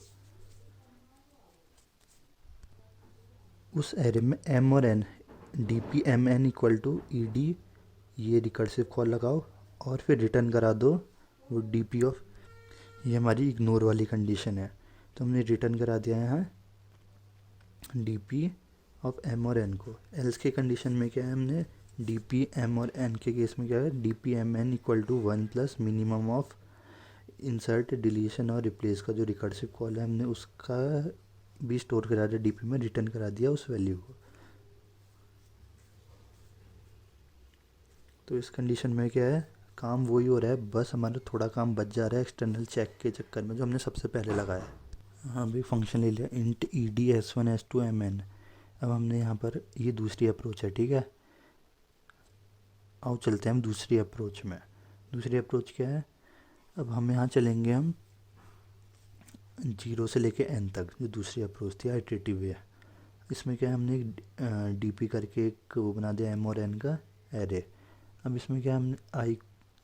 उस एरे में एम और N, D P M N equal to E D, ये रिकर्सिव कॉल लगाओ और फिर रिटर्न करा दो वो डी पी ऑफ, ये हमारी इग्नोर वाली कंडीशन है। तो हमने रिटर्न करा दिया यहाँ डी पी ऑफ एम और एन को। एल्स के कंडीशन में क्या है, हमने डी पी एम और एन के केस में क्या है, D P M N equal to one plus minimum of insert deletion और रिप्लेस का जो रिकर्सिव कॉल है, हमने उसका भी स्टोर करा दिया डीपी में, रिटर्न करा दिया उस वैल्यू को। तो इस कंडीशन में क्या है, काम वही हो रहा है, बस हमारा थोड़ा काम बच जा रहा है एक्सटर्नल चेक के चक्कर में जो हमने सबसे पहले लगाया है। हाँ भी फंक्शन ले लिया int E D S one S two M N. अब हमने यहाँ पर, ये दूसरी अप्रोच है, ठीक है। आओ चलते हैं हम दूसरी अप्रोच में। दूसरी अप्रोच क्या है, अब हम यहाँ चलेंगे, हम जीरो से लेके एन तक, जो दूसरी अप्रोच थी आइटरेटिव वे। इसमें क्या है, हमने एक डी पी करके एक वो बना दिया एम और एन का एरे। अब इसमें क्या, हम आई,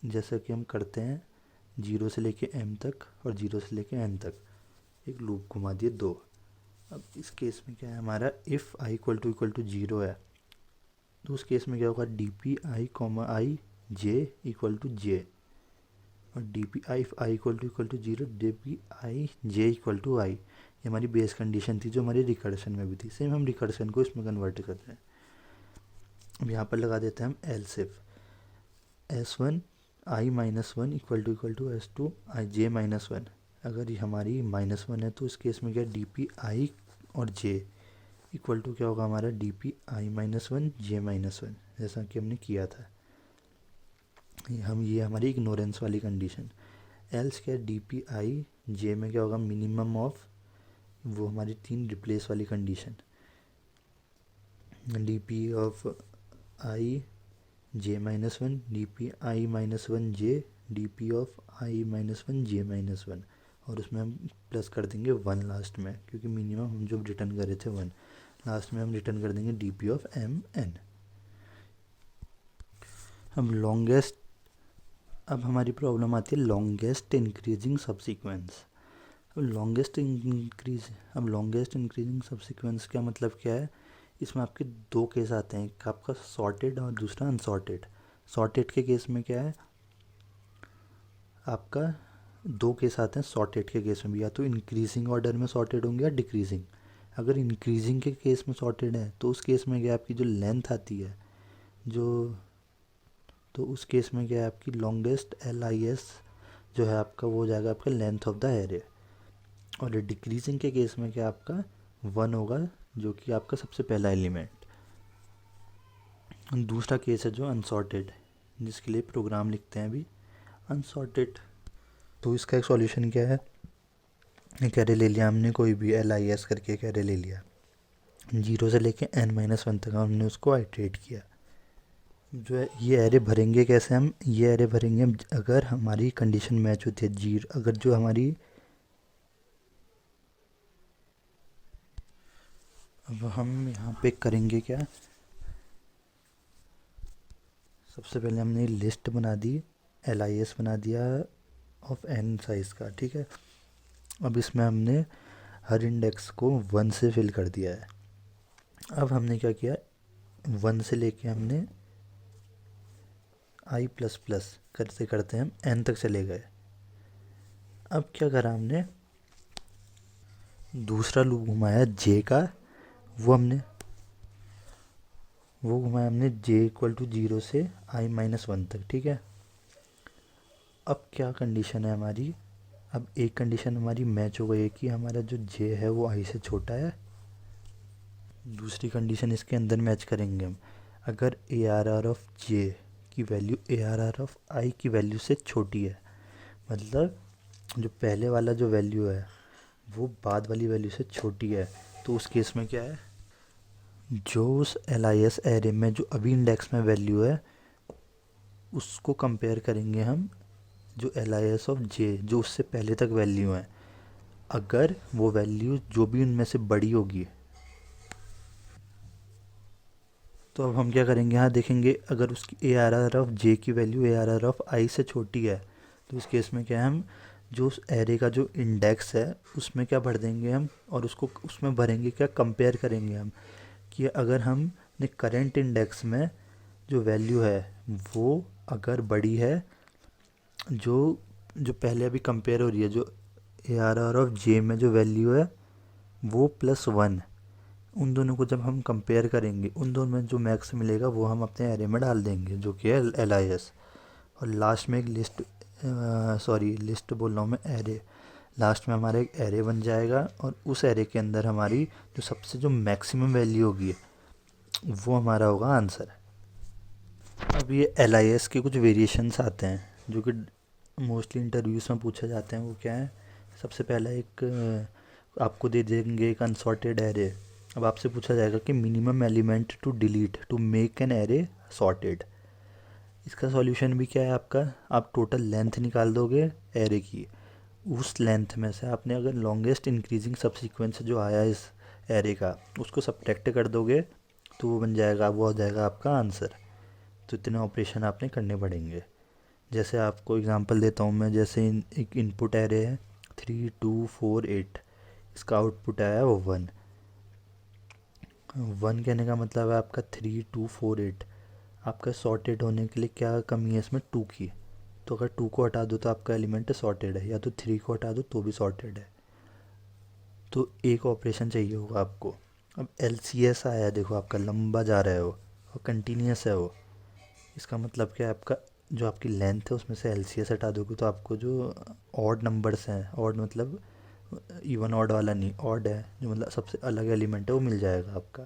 जैसा कि हम करते हैं जीरो से लेके एम तक और जीरो से लेके एन तक, एक लूप घुमा दिए दो। अब इस केस में क्या है हमारा, if I equal to zero है तो उस केस में क्या होगा, D P I comma I J equal to J, और D P I equal to zero, D P I J equal to I. ये हमारी बेस कंडीशन थी जो हमारी रिकर्सन में भी थी। सेम हम रिकर्सन को इसमें कन्वर्ट कर रहे हैं। अब यहाँ पर लगा देते हैं हम else if S one I minus one equal to S two I J minus one. अगर ये हमारी माइनस वन है तो इस केस में क्या, डी पी आई और जे इक्वल टू क्या होगा हमारा, डी पी आई माइनस वन जे माइनस वन, जैसा कि हमने किया था। ये हमारी इग्नोरेंस वाली कंडीशन। एल्स क्या, डी पी आई जे में क्या होगा, मिनिमम ऑफ वो हमारी तीन रिप्लेस वाली condition, D P of I J minus one, D P I minus one J, D P of I minus one J minus one, और उसमें हम प्लस कर देंगे वन लास्ट में, क्योंकि मिनिमम हम जो रिटर्न कर रहे थे वन, लास्ट में हम रिटर्न कर देंगे D P of M N. अब हमारी प्रॉब्लम आती है लॉन्गेस्ट इंक्रीजिंग सबसीक्वेंस। अब लॉन्गेस्ट इंक्रीजिंग सबसीक्वेंस का मतलब क्या है, इसमें आपके दो केस आते हैं, एक आपका सॉर्टेड और दूसरा अनसॉर्टेड। सॉर्टेड के केस में क्या है, आपका दो केस आते हैं सॉर्टेड के केस में भी, या तो इंक्रीजिंग ऑर्डर में सॉर्टेड होंगे या डिक्रीजिंग। अगर इंक्रीजिंग के केस में सॉर्टेड है तो उस केस में क्या, आपकी जो लेंथ आती है तो उस केस में क्या है, आपकी लॉन्गेस्ट एल आई एस जो है आपका, वो हो जाएगा आपका लेंथ ऑफ द एरे। और डिक्रीजिंग के केस में क्या, आपका वन होगा जो कि आपका सबसे पहला एलिमेंट। दूसरा केस है जो अनसॉर्टेड, जिसके लिए प्रोग्राम लिखते हैं अभी अनसॉर्टेड। तो इसका एक सॉल्यूशन क्या है, एक एरे ले लिया हमने, कोई भी एल आई एस करके एक एरे ले लिया, जीरो से लेके एन माइनस वन तक हमने उसको आइट्रेट किया। जो है ये एरे भरेंगे कैसे, हम ये एरे भरेंगे अगर हमारी कंडीशन मैच होती है जीरो, अगर जो हमारी, अब हम यहाँ पे करेंगे क्या, सबसे पहले हमने लिस्ट बना दी, एल आई एस बना दिया ऑफ एन साइज़ का, ठीक है। अब इसमें हमने हर इंडेक्स को वन से फिल कर दिया है। अब हमने क्या किया, वन से लेके हमने आई प्लस प्लस करते करते हम एन तक चले गए। अब क्या करा हमने, दूसरा लूप घुमाया जे का, वो घुमाया हमने जे इक्वल टू जीरो से आई माइनस वन तक, ठीक है। अब क्या कंडीशन है हमारी, अब एक कंडीशन हमारी मैच हो गई है कि हमारा जो जे है वो आई से छोटा है। दूसरी कंडीशन इसके अंदर मैच करेंगे हम, अगर A R R of J की value A R R of I की वैल्यू से छोटी है, मतलब जो पहले वाला जो वैल्यू है वो बाद वाली वैल्यू से छोटी है, तो उस केस में क्या है, जो उस एल आई एस एरे में जो अभी इंडेक्स में वैल्यू है उसको कंपेयर करेंगे हम जो एल आई एस ऑफ जे जो उससे पहले तक वैल्यू है। अगर वो वैल्यू जो भी उनमें से बड़ी होगी तो अब हम क्या करेंगे, यहाँ देखेंगे अगर उसकी A R R of J की value A R R of I से छोटी है तो इस केस में क्या है, हम जो उस एरे का जो इंडेक्स है उसमें क्या भर देंगे हम, और उसको उसमें भरेंगे क्या, कंपेयर करेंगे हम कि अगर हमने करंट इंडेक्स में जो वैल्यू है वो अगर बड़ी है, जो जो पहले अभी कंपेयर हो रही है जो ए आर आर ऑफ जे में जो वैल्यू है वो +1, उन दोनों को जब हम कंपेयर करेंगे उन दोनों में जो मैक्स मिलेगा वो हम अपने एरे में डाल देंगे जो कि है एल आई एस। और लास्ट में एक लिस्ट, सॉरी लिस्ट बोल रहा हूँ मैं, एरे, लास्ट में हमारा एक एरे बन जाएगा और उस एरे के अंदर हमारी जो सबसे जो मैक्सिमम वैल्यू होगी वो हमारा होगा आंसर। अब ये एल आई एस के कुछ वेरिएशंस आते हैं जो कि मोस्टली इंटरव्यूज में पूछे जाते हैं। वो क्या है, सबसे पहला एक आपको दे देंगे एक अनसॉर्टेड एरे। अब आपसे पूछा जाएगा कि minimum element to delete to make an array sorted. इसका सॉल्यूशन भी क्या है आपका, आप टोटल लेंथ निकाल दोगे एरे की, उस लेंथ में से आपने अगर लॉन्गेस्ट इंक्रीजिंग सबसीक्वेंस जो आया इस एरे का उसको सब्ट्रैक्ट कर दोगे तो वो बन जाएगा, वो हो जाएगा आपका आंसर। तो इतने ऑपरेशन आपने करने पड़ेंगे। जैसे आपको एग्जांपल देता हूँ मैं, जैसे एक इनपुट एरे है 3 2 4 8, इसका आउटपुट आया है वो 1। 1 कहने का मतलब है आपका 3 2 4 8। आपका सॉर्टेड होने के लिए क्या कमी है इसमें, 2 की। तो अगर 2 को हटा दो तो आपका एलिमेंट सॉर्टेड है, या तो 3 को हटा दो तो भी सॉर्टेड है। तो एक ऑपरेशन चाहिए होगा आपको। अब एल सी एस आया है, देखो आपका लंबा जा रहा है वो और कंटिन्यूस है वो। इसका मतलब क्या है, आपका जो आपकी लेंथ है उसमें से एल सी एस हटा दोगे तो आपको जो ऑड नंबर्स हैं, ऑड मतलब इवन ऑड वाला नहीं, ऑड है जो मतलब सबसे अलग एलिमेंट है वो मिल जाएगा आपका।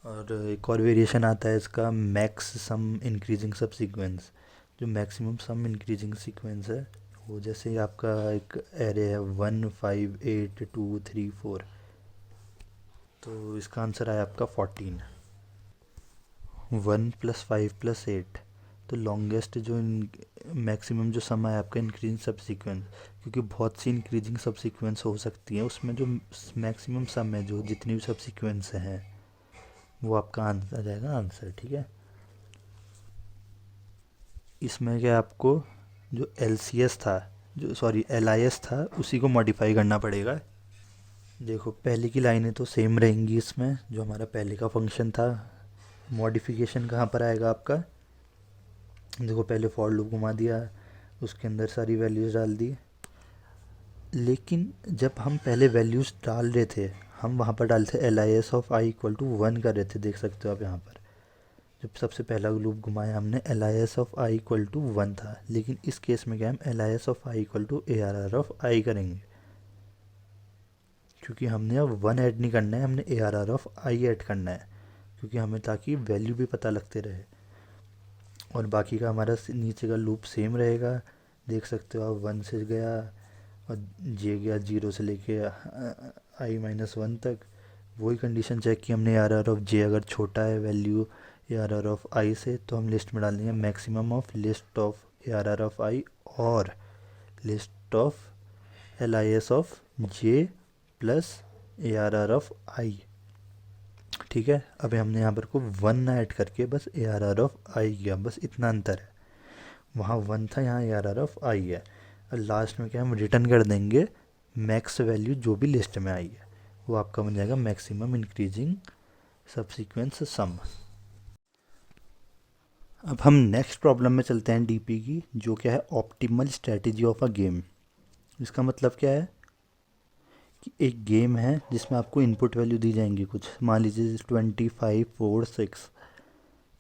और एक और वेरिएशन आता है इसका, मैक्स सम इंक्रीजिंग सब सीक्वेंस। जो मैक्सिमम सम इंक्रीजिंग सीक्वेंस है वो, जैसे आपका एक एरे है 1 5 8 2 3 4, तो इसका आंसर आया आपका 14। 1 + 5 + 8, तो लॉन्गेस्ट जो मैक्सिमम जो सम है आपका इंक्रीजिंग सब सीक्वेंस, क्योंकि बहुत सी इंक्रीजिंग सब सीक्वेंस हो सकती हैं, उसमें जो मैक्सिमम सम है जो जितनी भी सब सीक्वेंस हैं वो आपका आंसर आ जाएगा आंसर। ठीक है, इसमें क्या आपको जो एल सी एस था, जो सॉरी एल आई एस था, उसी को मॉडिफाई करना पड़ेगा। देखो पहले की लाइनें तो सेम रहेंगी, इसमें जो हमारा पहले का फंक्शन था। मॉडिफिकेशन कहाँ पर आएगा आपका, देखो पहले फॉर लूप घुमा दिया, उसके अंदर सारी वैल्यूज़ डाल दी। लेकिन जब हम पहले वैल्यूज़ डाल रहे थे, हम वहाँ पर डालते L I S of I equal to 1 कर रहे थे, देख सकते हो आप यहाँ पर। जब सबसे पहला लूप घुमाया हमने L I S of I equal to 1 था, लेकिन इस केस में क्या हम L I S of I equal to A R R of I करेंगे, क्योंकि हमने अब 1 ऐड नहीं करना है, हमने A R R of I add करना है, क्योंकि हमें ताकि वैल्यू भी पता लगते रहे। और बाकी का हमारा नीचे का लूप सेम रहेगा, देख सकते हो आप, 1 से गया और जे गया 0 से लेके i-1 तक। वही कंडीशन चेक की हमने, आर आर ऑफ जे अगर छोटा है value A R R of I से तो हम लिस्ट में डाल देंगे maximum of list of A R R of I और list of L I S of J plus A R R of I. ठीक है, अभी हमने यहाँ पर को 1 ऐड करके बस ए आर आर ऑफ आई किया, बस इतना अंतर है। वहाँ 1 था, यहाँ ए आर आर ऑफ आई है। और लास्ट में क्या हम रिटर्न कर देंगे मैक्स वैल्यू जो भी लिस्ट में आई है, वो आपका बन जाएगा मैक्सिमम इंक्रीजिंग सबसीक्वेंस सम। अब हम नेक्स्ट प्रॉब्लम में चलते हैं डीपी की, जो क्या है optimal strategy of a game. इसका मतलब क्या है कि एक गेम है जिसमें आपको इनपुट वैल्यू दी जाएंगी कुछ, मान लीजिए 25 4 6।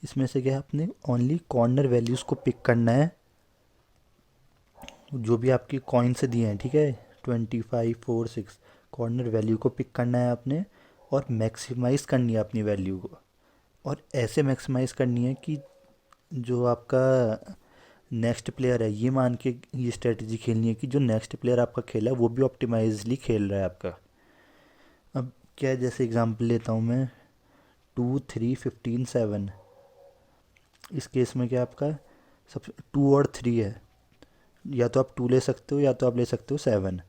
इसमें से क्या है, अपने ओनली कॉर्नर वैल्यूज़ को पिक करना है जो भी आपकी कॉइन से दिए हैं। ठीक है, 25 4 6 कॉर्नर वैल्यू को पिक करना है आपने और मैक्सिमाइज़ करनी है अपनी वैल्यू को। और ऐसे मैक्सिमाइज़ करनी है कि जो आपका नेक्स्ट प्लेयर है, ये मान के ये स्ट्रेटजी खेलनी है कि जो नेक्स्ट प्लेयर आपका खेला है वो भी ऑप्टिमाइजली खेल रहा है आपका। अब क्या है, जैसे एग्जांपल लेता हूँ मैं, 2 3 15 7। इस केस में क्या आपका सब 2 और 3 है, या तो आप 2 ले सकते हो या तो आप ले सकते हो 7।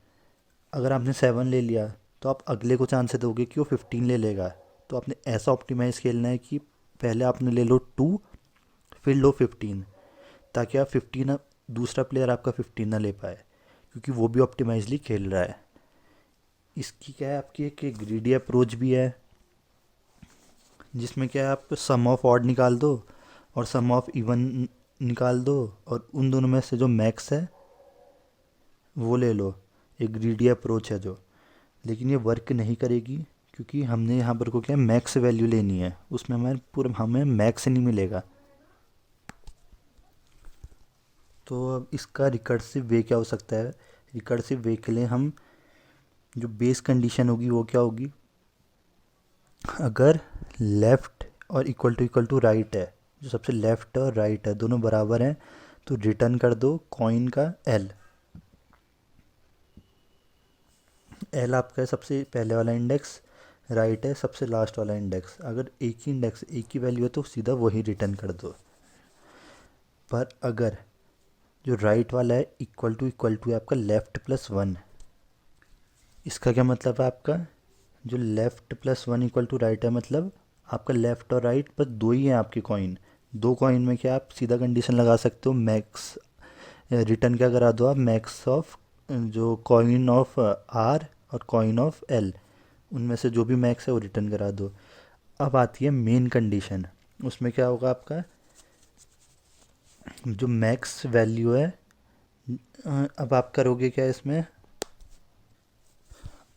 अगर आपने 7 ले लिया तो आप अगले को चांस दोगे कि वो 15 ले लेगा। तो आपने ऐसा ऑप्टिमाइज़ खेलना है कि पहले आपने ले लो 2, फिर लो 15, ताकि आप 15 दूसरा प्लेयर आपका 15 ना ले पाए, क्योंकि वो भी ऑप्टिमाइजली खेल रहा है। इसकी क्या है, आपकी एक ग्रीडी अप्रोच भी है, जिसमें क्या है, आप सम ऑफ ऑड निकाल दो और सम ऑफ इवन निकाल दो, और उन दोनों में से जो मैक्स है वो ले लो। एक ग्रीडी अप्रोच है जो, लेकिन ये वर्क नहीं करेगी, क्योंकि हमने यहाँ पर को क्या है, मैक्स वैल्यू लेनी है, उसमें हमें पूरा हमें मैक्स नहीं मिलेगा। तो अब इसका रिकर्सिव वे क्या हो सकता है? रिकर्सिव वे के लिए हम, जो बेस कंडीशन होगी वो क्या होगी, अगर लेफ़्ट और इक्वल टू राइट है, जो सबसे लेफ़्ट और राइट है दोनों बराबर हैं, तो रिटर्न कर दो कॉइन का एल। एल आपका है सबसे पहले वाला इंडेक्स, राइट है सबसे लास्ट वाला इंडेक्स। अगर एक ही इंडेक्स एक ही वैल्यू है तो सीधा वही रिटर्न कर दो। पर अगर जो राइट वाला है इक्वल टू है आपका लेफ़्ट+1, इसका क्या मतलब है, आपका जो लेफ़्ट+1 इक्वल टू राइट है, मतलब आपका लेफ़्ट और राइट बस दो ही हैं आपके कॉइन। दो कॉइन में क्या आप सीधा कंडीशन लगा सकते हो, मैक्स रिटर्न क्या करा दो आप, मैक्स ऑफ जो कॉइन ऑफ आर और कॉइन ऑफ एल, उनमें से जो भी मैक्स है वो रिटर्न करा दो। अब आती है मेन कंडीशन, उसमें क्या होगा आपका, जो मैक्स वैल्यू है, अब आप करोगे क्या इसमें,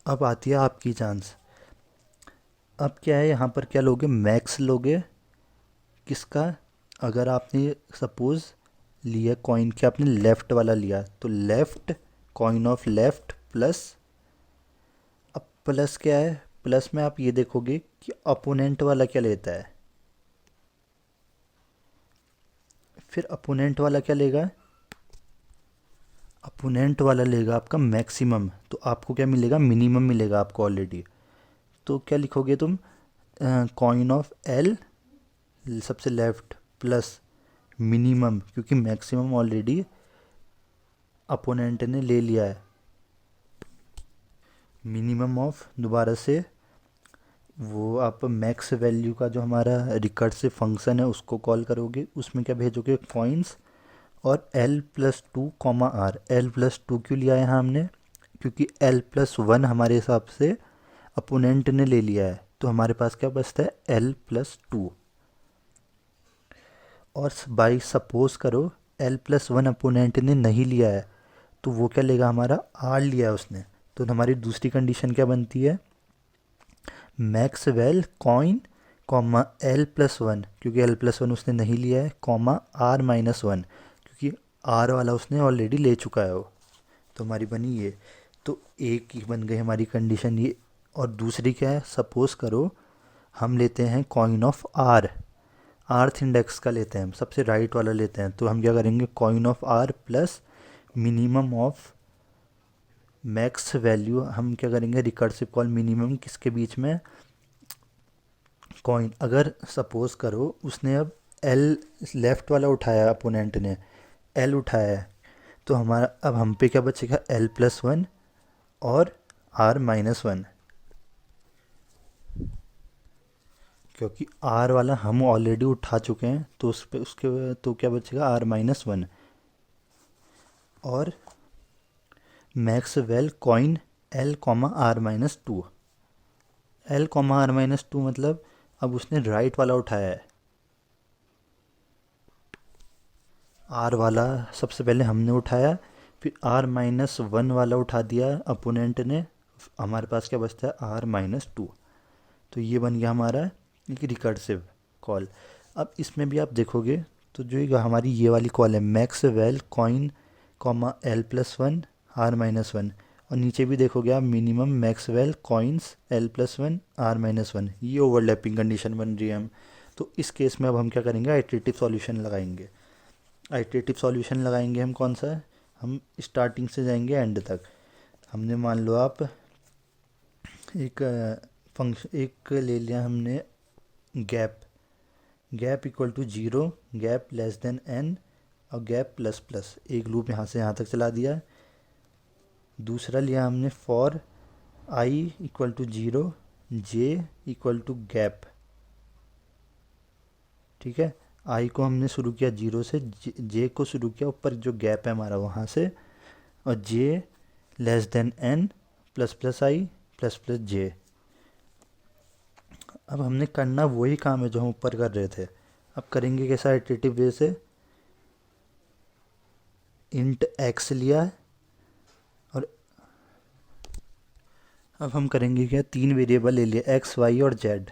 अब आती है आपकी चांस। अब क्या है, यहाँ पर क्या लोगे, मैक्स लोगे किसका, अगर आपने सपोज़ लिया कॉइन के आपने लेफ़्ट वाला लिया, तो left coin of left plus, अब प्लस क्या है, प्लस में आप ये देखोगे कि अपोनेंट वाला क्या लेता है, फिर अपोनेंट वाला क्या लेगा, अपोनेंट वाला लेगा आपका मैक्सिमम, तो आपको क्या मिलेगा, मिनिमम मिलेगा आपको ऑलरेडी। तो क्या लिखोगे तुम, कॉइन ऑफ एल सबसे लेफ्ट प्लस मिनिमम, क्योंकि मैक्सिमम ऑलरेडी अपोनेंट ने ले लिया है, मिनिमम ऑफ दोबारा से वो आप मैक्स वैल्यू का जो हमारा रिकर्सिव फंक्शन है उसको कॉल करोगे, उसमें क्या भेजोगे, कॉइन्स और L+2, L+2 क्यों लिया है यहाँ हमने, क्योंकि L+1 हमारे हिसाब से अपोनेंट ने ले लिया है, तो हमारे पास क्या बचता है, L+2। और बाई सपोज करो L+1 अपोनेंट ने नहीं लिया है, तो वो क्या लेगा, हमारा R लिया है उसने, तो हमारी दूसरी कंडीशन क्या बनती है, मैक्सवेल कॉइन कॉमा L+1, क्योंकि L+1 उसने नहीं लिया है, कॉमा R-1, क्योंकि R वाला उसने ऑलरेडी ले चुका है वो, तो हमारी बनी ये। तो एक ही बन गई हमारी कंडीशन ये। और दूसरी क्या है, सपोज़ करो हम लेते हैं कॉइन ऑफ आर, आर्थ इंडेक्स का लेते हैं हम, सबसे राइट वाला लेते हैं, तो हम क्या करेंगे, coin of R plus minimum of max value, हम क्या करेंगे, रिकर्सिव कॉल मिनिमम किसके बीच में, कॉइन, अगर सपोज करो उसने अब एल लेफ़्ट वाला उठाया, अपोनेंट ने एल उठाया है, तो हमारा अब हम पे क्या बचेगा, L+1 और R-1, क्योंकि R वाला हम ऑलरेडी उठा चुके हैं, तो उस पे उसके तो क्या बचेगा, R-1 और Maxwell coin L, R-2, L, R-2 मतलब अब उसने राइट वाला उठाया है, आर वाला सबसे पहले हमने उठाया, फिर R-1 वाला उठा दिया अपोनेंट ने, हमारे पास क्या बचता है, R-2। तो ये बन गया हमारा एक रिकर्सिव कॉल। अब इसमें भी आप देखोगे तो जो ये हमारी ये वाली कॉल है, Maxwell coin comma L+1 R-1, और नीचे भी देखोगे आप, minimum Maxwell coins L+1 R-1, ये ओवरलैपिंग कंडीशन बन रही है हम। तो इस केस में अब हम क्या करेंगे, आइटरेटिव सॉल्यूशन लगाएंगे। आइटरेटिव सॉल्यूशन लगाएंगे हम कौन सा, हम स्टार्टिंग से जाएंगे एंड तक। हमने मान लो आप एक फंक्शन एक ले लिया हमने gap, gap equal to 0, gap less than n और गैप प्लस प्लस, एक लूप यहाँ से यहाँ तक चला दिया। दूसरा लिया हमने for i equal to 0, j equal to gap, ठीक है। i को हमने शुरू किया 0 से, j को शुरू किया ऊपर जो गैप है हमारा वहाँ से, और j less than n plus plus i plus plus j। अब हमने करना वही काम है जो हम ऊपर कर रहे थे। अब करेंगे कैसा, इटरेटिव वे से। इंट x लिया है और अब हम करेंगे क्या, 3 वेरिएबल ले लिया x y और z।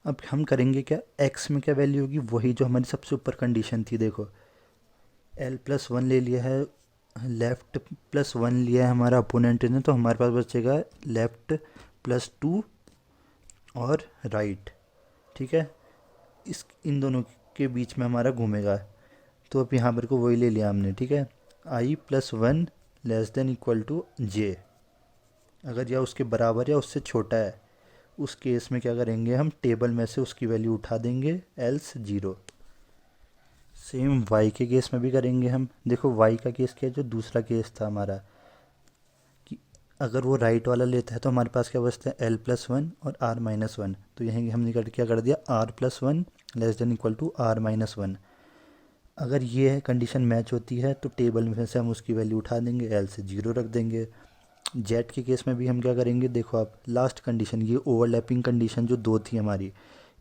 अब हम करेंगे क्या, x में क्या वैल्यू होगी, वही जो हमारी सबसे ऊपर कंडीशन थी। देखो l+1 ले लिया है, लेफ्ट +1 लिया है हमारा अपोनेंट ने, तो हमारे पास बचेगा लेफ्ट +2 और राइट, ठीक है। इन दोनों के बीच में हमारा घूमेगा, तो अब यहाँ पर को वही ले लिया हमने, ठीक है। i+1 less than equal to j, अगर या उसके बराबर या उससे छोटा है, उस केस में क्या करेंगे, हम टेबल में से उसकी वैल्यू उठा देंगे, एल्स 0। सेम y के केस में भी करेंगे हम। देखो y का केस क्या है, जो दूसरा केस था हमारा, कि अगर वो राइट वाला लेता है तो हमारे पास क्या बचता है, l+1 और r-1। तो यहीं हमने क्या कर दिया, r+1 less than equal to r-1। अगर ये है कंडीशन मैच होती है तो टेबल में से हम उसकी वैल्यू उठा देंगे, एल से 0 रख देंगे। जेट के केस में भी हम क्या करेंगे, देखो आप लास्ट कंडीशन, ये ओवरलैपिंग कंडीशन जो 2 थी हमारी,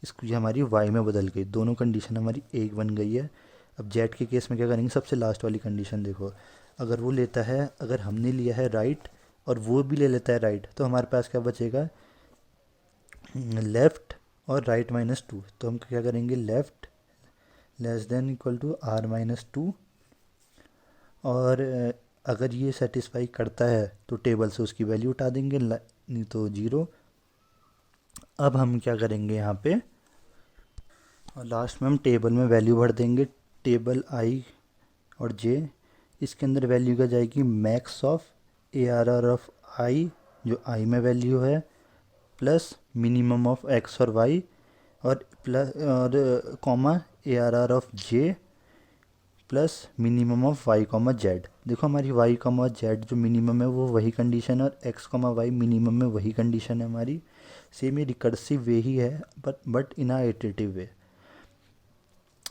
इसको ये हमारी वाई में बदल गई, दोनों कंडीशन हमारी एक बन गई है। अब जेट के केस में क्या करेंगे, सबसे लास्ट वाली कंडीशन देखो, अगर वो लेता है, अगर हमने लिया है राइट और वो भी ले लेता है राइट, तो हमारे पास क्या बचेगा, लेफ़्ट और राइट-2। तो हम क्या करेंगे, left less than equal to r-2, और अगर ये सेटिस्फाई करता है तो टेबल से उसकी वैल्यू उठा देंगे, नहीं तो 0। अब हम क्या करेंगे यहाँ पे, और लास्ट में हम टेबल में वैल्यू भर देंगे, टेबल i और j। इसके अंदर वैल्यू क्या जाएगी, max of ARR of i, जो i में वैल्यू है, प्लस मिनिमम ऑफ x और y, और प्लस और comma ARR of j plus minimum of y comma Z. देखो हमारी y कॉमा जेड जो मिनिमम है वो वही कंडीशन है, और x कॉमा वाई मिनिमम में वही कंडीशन है हमारी। सेम ये रिकर्सिव वे ही है, बट इन आ इटरेटिव वे।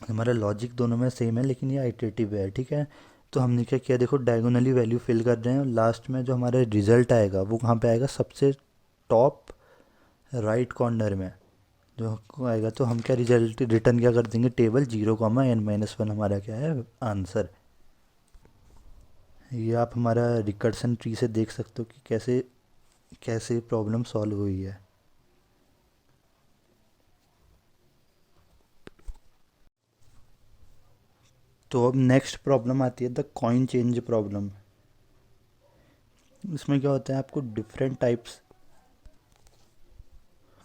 हमारा लॉजिक दोनों में सेम है, लेकिन ये इटरेटिव वे है, ठीक है। तो हमने क्या किया, देखो डायगोनली वैल्यू फिल कर रहे हैं, और लास्ट में जो हमारा रिजल्ट आएगा वो कहाँ पे आएगा, सबसे टॉप राइट कॉर्नर में जो आएगा। तो हम क्या रिजल्ट रिटर्न क्या कर देंगे, टेबल 0,n-1 हमारा क्या है आंसर। ये आप हमारा रिकर्सन ट्री से देख सकते हो कि कैसे कैसे प्रॉब्लम सॉल्व हुई है। तो अब नेक्स्ट प्रॉब्लम आती है द कॉइन चेंज प्रॉब्लम। इसमें क्या होता है, आपको डिफरेंट टाइप्स,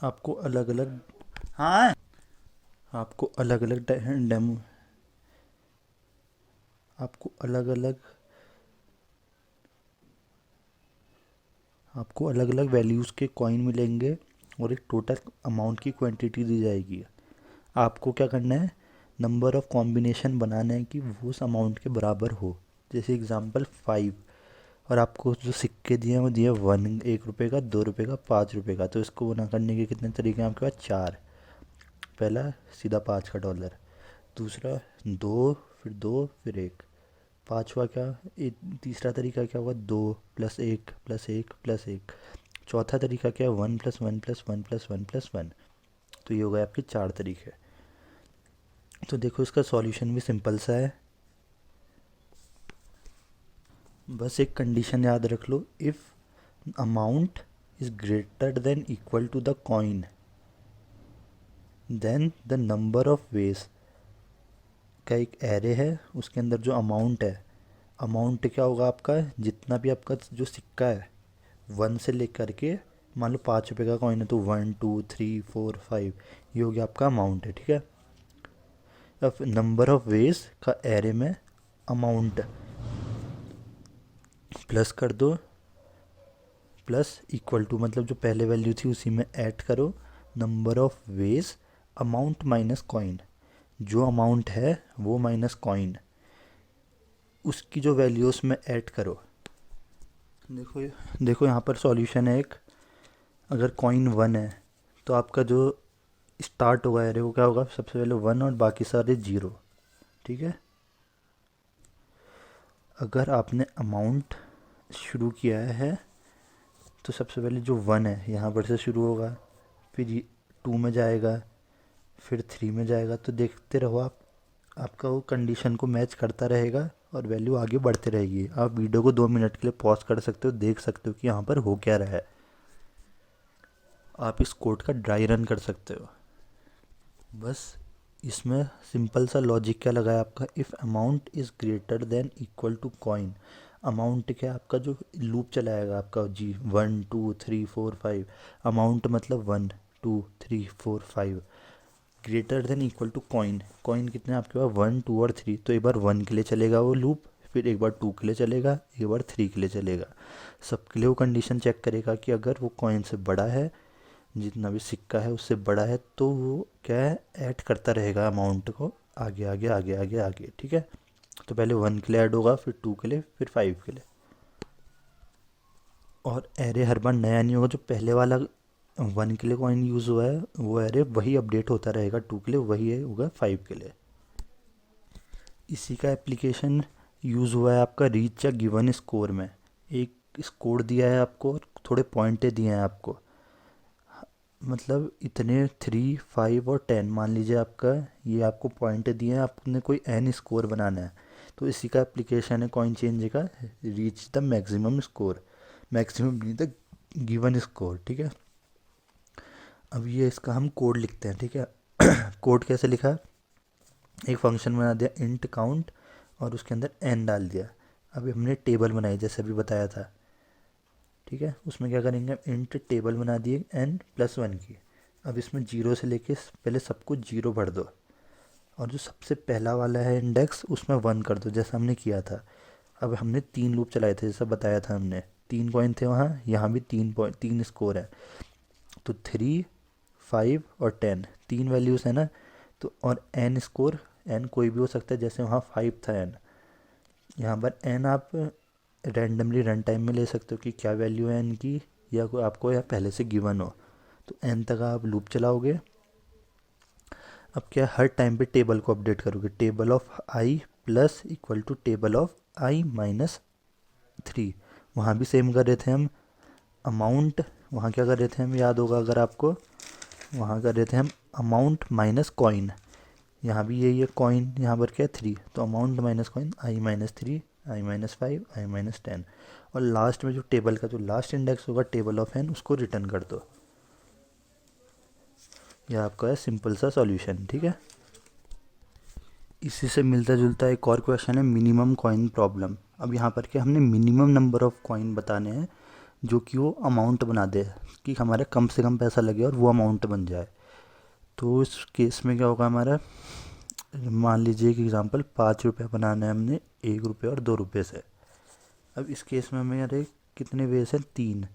आपको अलग अलग, हाँ आपको अलग अलग डेमो, आपको अलग अलग आपको अलग अलग वैल्यूज़ के कॉइन मिलेंगे और एक टोटल अमाउंट की क्वांटिटी दी जाएगी। आपको क्या करना है, नंबर ऑफ़ कॉम्बिनेशन बनाना है कि वो उस अमाउंट के बराबर हो। जैसे एग्जांपल 5, और आपको जो सिक्के दिए हैं वो दिए 1, 1 रुपये का, 2 रुपये का, 5 रुपये का। तो इसको बना करने के कितने तरीके हैं आपके पास, 4। पहला सीधा 5 का डॉलर, दूसरा 2, फिर 2, फिर 1, पाँचवा क्या, तीसरा तरीका क्या होगा, 2 + 1 + 1 + 1। चौथा तरीका क्या है, 1 + 1 + 1 + 1 + 1। तो ये हो गए आपके 4 तरीके। तो देखो इसका सॉल्यूशन भी सिंपल सा है, बस एक कंडीशन याद रख लो, if amount is greater than equal to the coin, then the number of ways का एक एरे है, उसके अंदर जो अमाउंट है, अमाउंट क्या होगा आपका, जितना भी आपका जो सिक्का है 1 से लेकर के, मान लो 5 रुपये का कॉइन है तो 1 2 3 4 5, ये हो गया आपका अमाउंट है, ठीक है। अब नंबर ऑफ वेज का एरे में अमाउंट प्लस कर दो प्लस इक्वल टू मतलब जो पहले वैल्यू थी उसी में ऐड करो, number of veg, amount minus coin, जो अमाउंट है वो माइनस कॉइन, उसकी जो वैल्यू उसमें ऐड करो। देखो देखो यहाँ पर सॉल्यूशन है एक। अगर कॉइन 1 है तो आपका जो स्टार्ट होगा एरे वो क्या होगा, सबसे पहले 1 और बाकी सारे 0, ठीक है। अगर आपने अमाउंट शुरू किया है तो सबसे पहले जो 1 है यहाँ पर से शुरू होगा, फिर 2 में जाएगा, फिर 3 में जाएगा। तो देखते रहो आप, आपका वो कंडीशन को मैच करता रहेगा और वैल्यू आगे बढ़ते रहेगी। आप वीडियो को 2 मिनट के लिए पॉज कर सकते हो, देख सकते हो कि यहाँ पर हो क्या रहा है। आप इस कोड का ड्राई रन कर सकते हो। बस इसमें सिंपल सा लॉजिक क्या लगा है आपका, if amount is greater than equal to coin. Amount क्या आपका जो लूप चलाएगा आपका जी 1 2 3 4 5, अमाउंट मतलब 1 2 3 4 5, greater than equal to coin. Coin कितने आपके पास 1 2 और 3, तो एक बार 1 के लिए चलेगा वो लूप, फिर एक बार 2 के लिए चलेगा, एक बार 3 के लिए चलेगा। सबके लिए वो कंडीशन चेक करेगा कि अगर वो कॉइन से बड़ा है, जितना भी सिक्का है उससे बड़ा है, तो वो क्या है ऐड करता रहेगा अमाउंट को आगे आगे आगे आगे आगे, ठीक है। तो पहले 1 के लिए ऐड होगा, फिर 2 के लिए, फिर 5 के लिए। और एरे हर बार नया नहीं होगा, जो पहले वाला 1 के लिए कॉइन यूज़ हुआ है वो एरे वही अपडेट होता रहेगा, 2 के लिए वही है होगा, 5 के लिए। इसी का एप्लीकेशन यूज़ हुआ है आपका रीच या गिवन स्कोर में। एक स्कोर दिया है आपको और थोड़े पॉइंटें दिए हैं आपको, मतलब इतने 3 5 और 10 मान लीजिए आपका, ये आपको पॉइंट दिए हैं, आपने कोई एन स्कोर बनाना है। तो इसी का एप्लीकेशन है कॉइन चेंज का, reach the maximum score, maximum नहीं द गिवन स्कोर, ठीक है। अब ये इसका हम कोड लिखते हैं, ठीक है। कोड कैसे लिखा है, एक फंक्शन बना दिया इंट काउंट और उसके अंदर एन डाल दिया। अभी हमने टेबल बनाई जैसे अभी बताया था, ठीक है। उसमें क्या करेंगे, इंट टेबल बना दिए एन प्लस 1 की। अब इसमें 0 से लेके पहले सब कुछ 0 भर दो, और जो सबसे पहला वाला है इंडेक्स उसमें 1 कर दो, जैसा हमने किया था। अब हमने 3 लूप चलाए थे जैसा बताया था हमने, 3 कॉइन थे वहाँ, यहाँ भी 3 स्कोर है। तो 3 5 और 10 3 वैल्यूज़ है ना। तो और एन स्कोर, एन कोई भी हो सकता है, जैसे वहाँ 5 था एन, यहाँ पर एन आप रैंडमली रन टाइम में ले सकते हो कि क्या वैल्यू है एन की, या कोई आपको या पहले से गिवन हो। तो एन तक आप लूप चलाओगे। अब क्या, हर टाइम पे टेबल को अपडेट करोगे, table of I plus equal to table of I minus 3। वहाँ भी सेम कर रहे थे हम। अमाउंट, वहाँ क्या कर रहे थे हम, याद होगा अगर आपको, वहाँ कर रहे थे हम अमाउंट माइनस कॉइन। यहाँ भी यही है, कॉइन यहाँ पर क्या है 3, तो अमाउंट माइनस कॉइन आई माइनस 3 आई माइनस 5 आई माइनस 10। और लास्ट में जो टेबल का जो लास्ट इंडेक्स होगा टेबल ऑफ एन, उसको रिटर्न कर दो। यह आपका है सिंपल सा सॉल्यूशन, ठीक है। इसी से मिलता जुलता एक और क्वेश्चन है मिनिमम कॉइन प्रॉब्लम। अब यहाँ पर क्या, हमने मिनिमम नंबर ऑफ कॉइन बताने हैं जो कि वो अमाउंट बना दे, कि हमारे कम से कम पैसा लगे और वो अमाउंट बन जाए। तो इस केस में क्या होगा हमारा, मान लीजिए कि एग्जांपल 5 रुपये बनाना है हमने 1 रुपये और 2 रुपये से। अब इस केस में हमारे कितने वेज हैं, 3।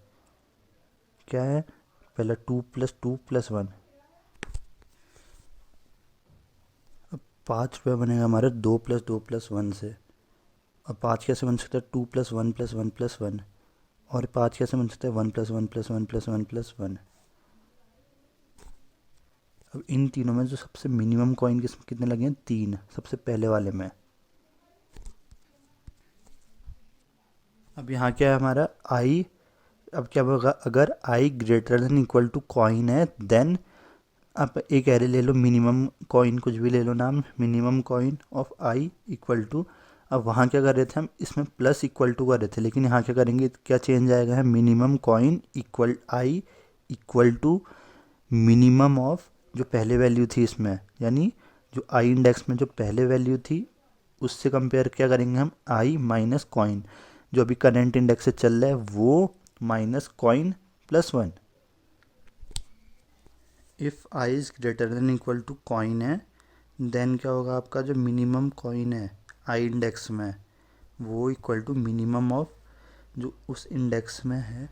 क्या है, पहला 2 + 2 + 1। अब 5 रुपये बनेगा हमारे 2 + 2 + 1 से। अब 5 कैसे बन सकता है, 2 + 1 + 1 + 1। और 5 कैसे बन सकता है, 1 + 1 + 1 + 1 + 1। अब इन तीनों में जो सबसे मिनिमम कॉइन कितने लगे हैं, 3, सबसे पहले वाले में। अब यहाँ क्या है हमारा आई, अब क्या होगा, अगर I greater than equal to coin है देन आप एक एरे ले लो, मिनिमम कॉइन कुछ भी ले लो नाम, minimum coin of I equal to. अब वहाँ क्या कर रहे थे हम, इसमें प्लस इक्वल टू कर रहे थे, लेकिन यहाँ क्या करेंगे, क्या चेंज आएगा है, minimum coin equal I equal to minimum of जो पहले वैल्यू थी इसमें, यानी जो आई इंडेक्स में जो पहले वैल्यू थी उससे कंपेयर क्या करेंगे हम, आई माइनस कॉइन, जो अभी करेंट इंडेक्स से चल रहा है वो, minus coin plus 1। If I is greater than equal to coin है, देन क्या होगा, आपका जो मिनिमम कॉइन है आई इंडेक्स में वो इक्वल टू मिनिमम ऑफ जो उस इंडेक्स में है,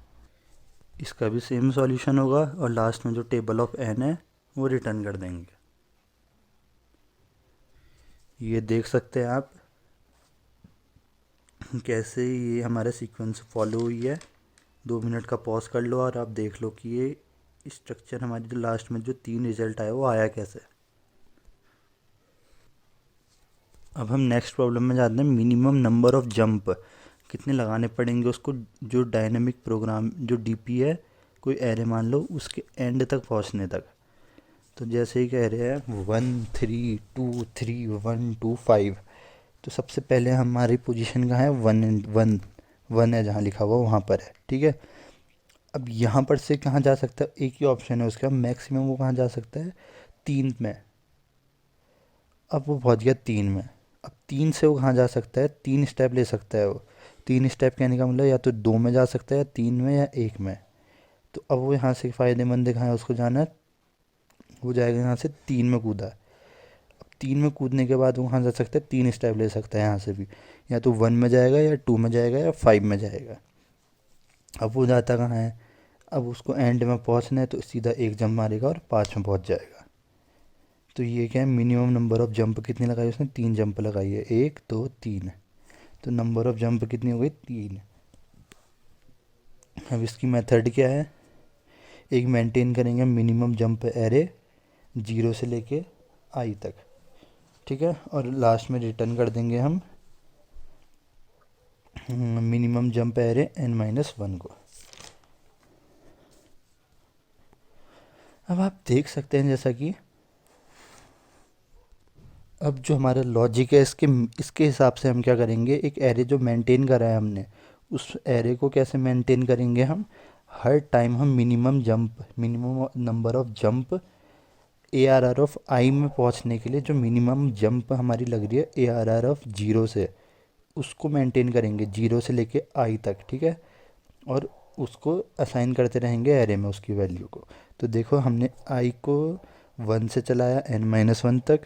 इसका भी सेम सॉल्यूशन होगा और लास्ट में जो टेबल ऑफ एन है वो रिटर्न कर देंगे। ये देख सकते हैं आप कैसे ये हमारा सीक्वेंस फॉलो हुई है। 2 मिनट का पॉज कर लो और आप देख लो कि ये स्ट्रक्चर हमारी जो लास्ट में जो 3 रिजल्ट आया वो आया कैसे। अब हम नेक्स्ट प्रॉब्लम में जाते हैं। मिनिमम नंबर ऑफ जंप कितने लगाने पड़ेंगे उसको, जो डायनेमिक प्रोग्राम जो डीपी है, कोई एरे मान लो, उसके एंड तक पहुंचने तक। तो जैसे ही कह रहे हैं 1 3 2 3 1 2 5, तो सबसे पहले हमारी पोजीशन कहाँ है, 1 है, जहाँ लिखा हुआ वहाँ पर है, ठीक है। अब यहाँ पर से कहाँ जा सकता है, एक ही ऑप्शन है उसका मैक्सिमम, वो कहाँ जा सकता है, 3 में। अब वो पहुँच गया 3 में। अब 3 से वो कहाँ जा सकता है, 3 स्टेप ले सकता है वो। 3 स्टेप कहने का मतलब या तो 2 में जा सकता है, 3 में, या 1 में। तो अब वो यहाँ से फ़ायदेमंद है, कहाँ है उसको जाना है, वो जाएगा यहाँ से 3 में कूदा। अब 3 में कूदने के बाद वो कहाँ जा सकता है, 3 स्टेप ले सकता है यहाँ से भी, या तो 1 में जाएगा, या 2 में जाएगा, या 5 में जाएगा। अब वो जाता कहाँ है, अब उसको एंड में पहुँचना है तो सीधा एक जंप मारेगा और 5 में पहुँच जाएगा। तो ये क्या है, मिनिमम नंबर ऑफ जंप कितनी लगाई उसने, 3 जंप लगाई है, 1 2 3। तो नंबर ऑफ जंप कितनी हो गई, 3। अब इसकी मेथड क्या है, एक मेंटेन करेंगे मिनिमम जंप एरे 0 से लेके आई तक, ठीक है, और लास्ट में रिटर्न कर देंगे हम मिनिमम जंप एरे n-1 को। अब आप देख सकते हैं जैसा कि अब जो हमारा लॉजिक है इसके इसके हिसाब से हम क्या करेंगे, एक एरे जो मेंटेन करा है हमने, उस एरे को कैसे मेंटेन करेंगे हम, हर टाइम हम minimum number of jump ARR of I में पहुंचने के लिए जो मिनिमम जंप हमारी लग रही है ARR ऑफ 0 से, उसको मेंटेन करेंगे 0 से लेके आई तक, ठीक है। और उसको असाइन करते रहेंगे एरे में उसकी वैल्यू को। तो देखो हमने आई को 1 से चलाया n-1 तक,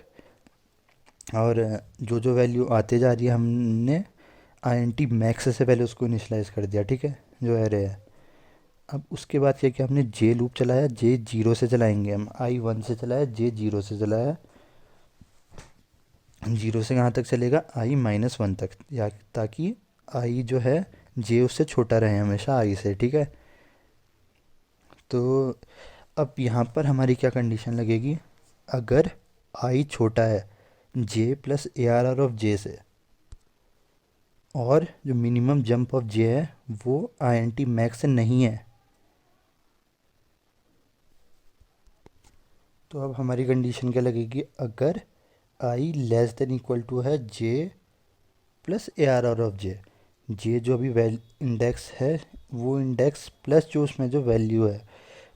और जो जो वैल्यू आते जा रही है हमने INT मैक्स से पहले उसको इनिशलाइज कर दिया, ठीक है, जो एरे है। अब उसके बाद क्या किया हमने, जे लूप चलाया, जे 0 से चलाएंगे हम, आई 1 से चलाया, जे 0 से चलाया, 0 से कहाँ तक चलेगा, i-1 तक, या ताकि आई जो है जे उससे छोटा रहे हमेशा आई से, ठीक है। तो अब यहाँ पर हमारी क्या कंडीशन लगेगी, अगर आई छोटा है जे प्लस ARR ऑफ जे से, और जो मिनिमम जंप ऑफ जे है वो INT मैक्स से नहीं है, तो अब हमारी कंडीशन क्या लगेगी, अगर आई लेस देन इक्वल टू है जे प्लस ARR ऑफ जे, जे जो अभी इंडेक्स है वो इंडेक्स प्लस जो उसमें जो वैल्यू है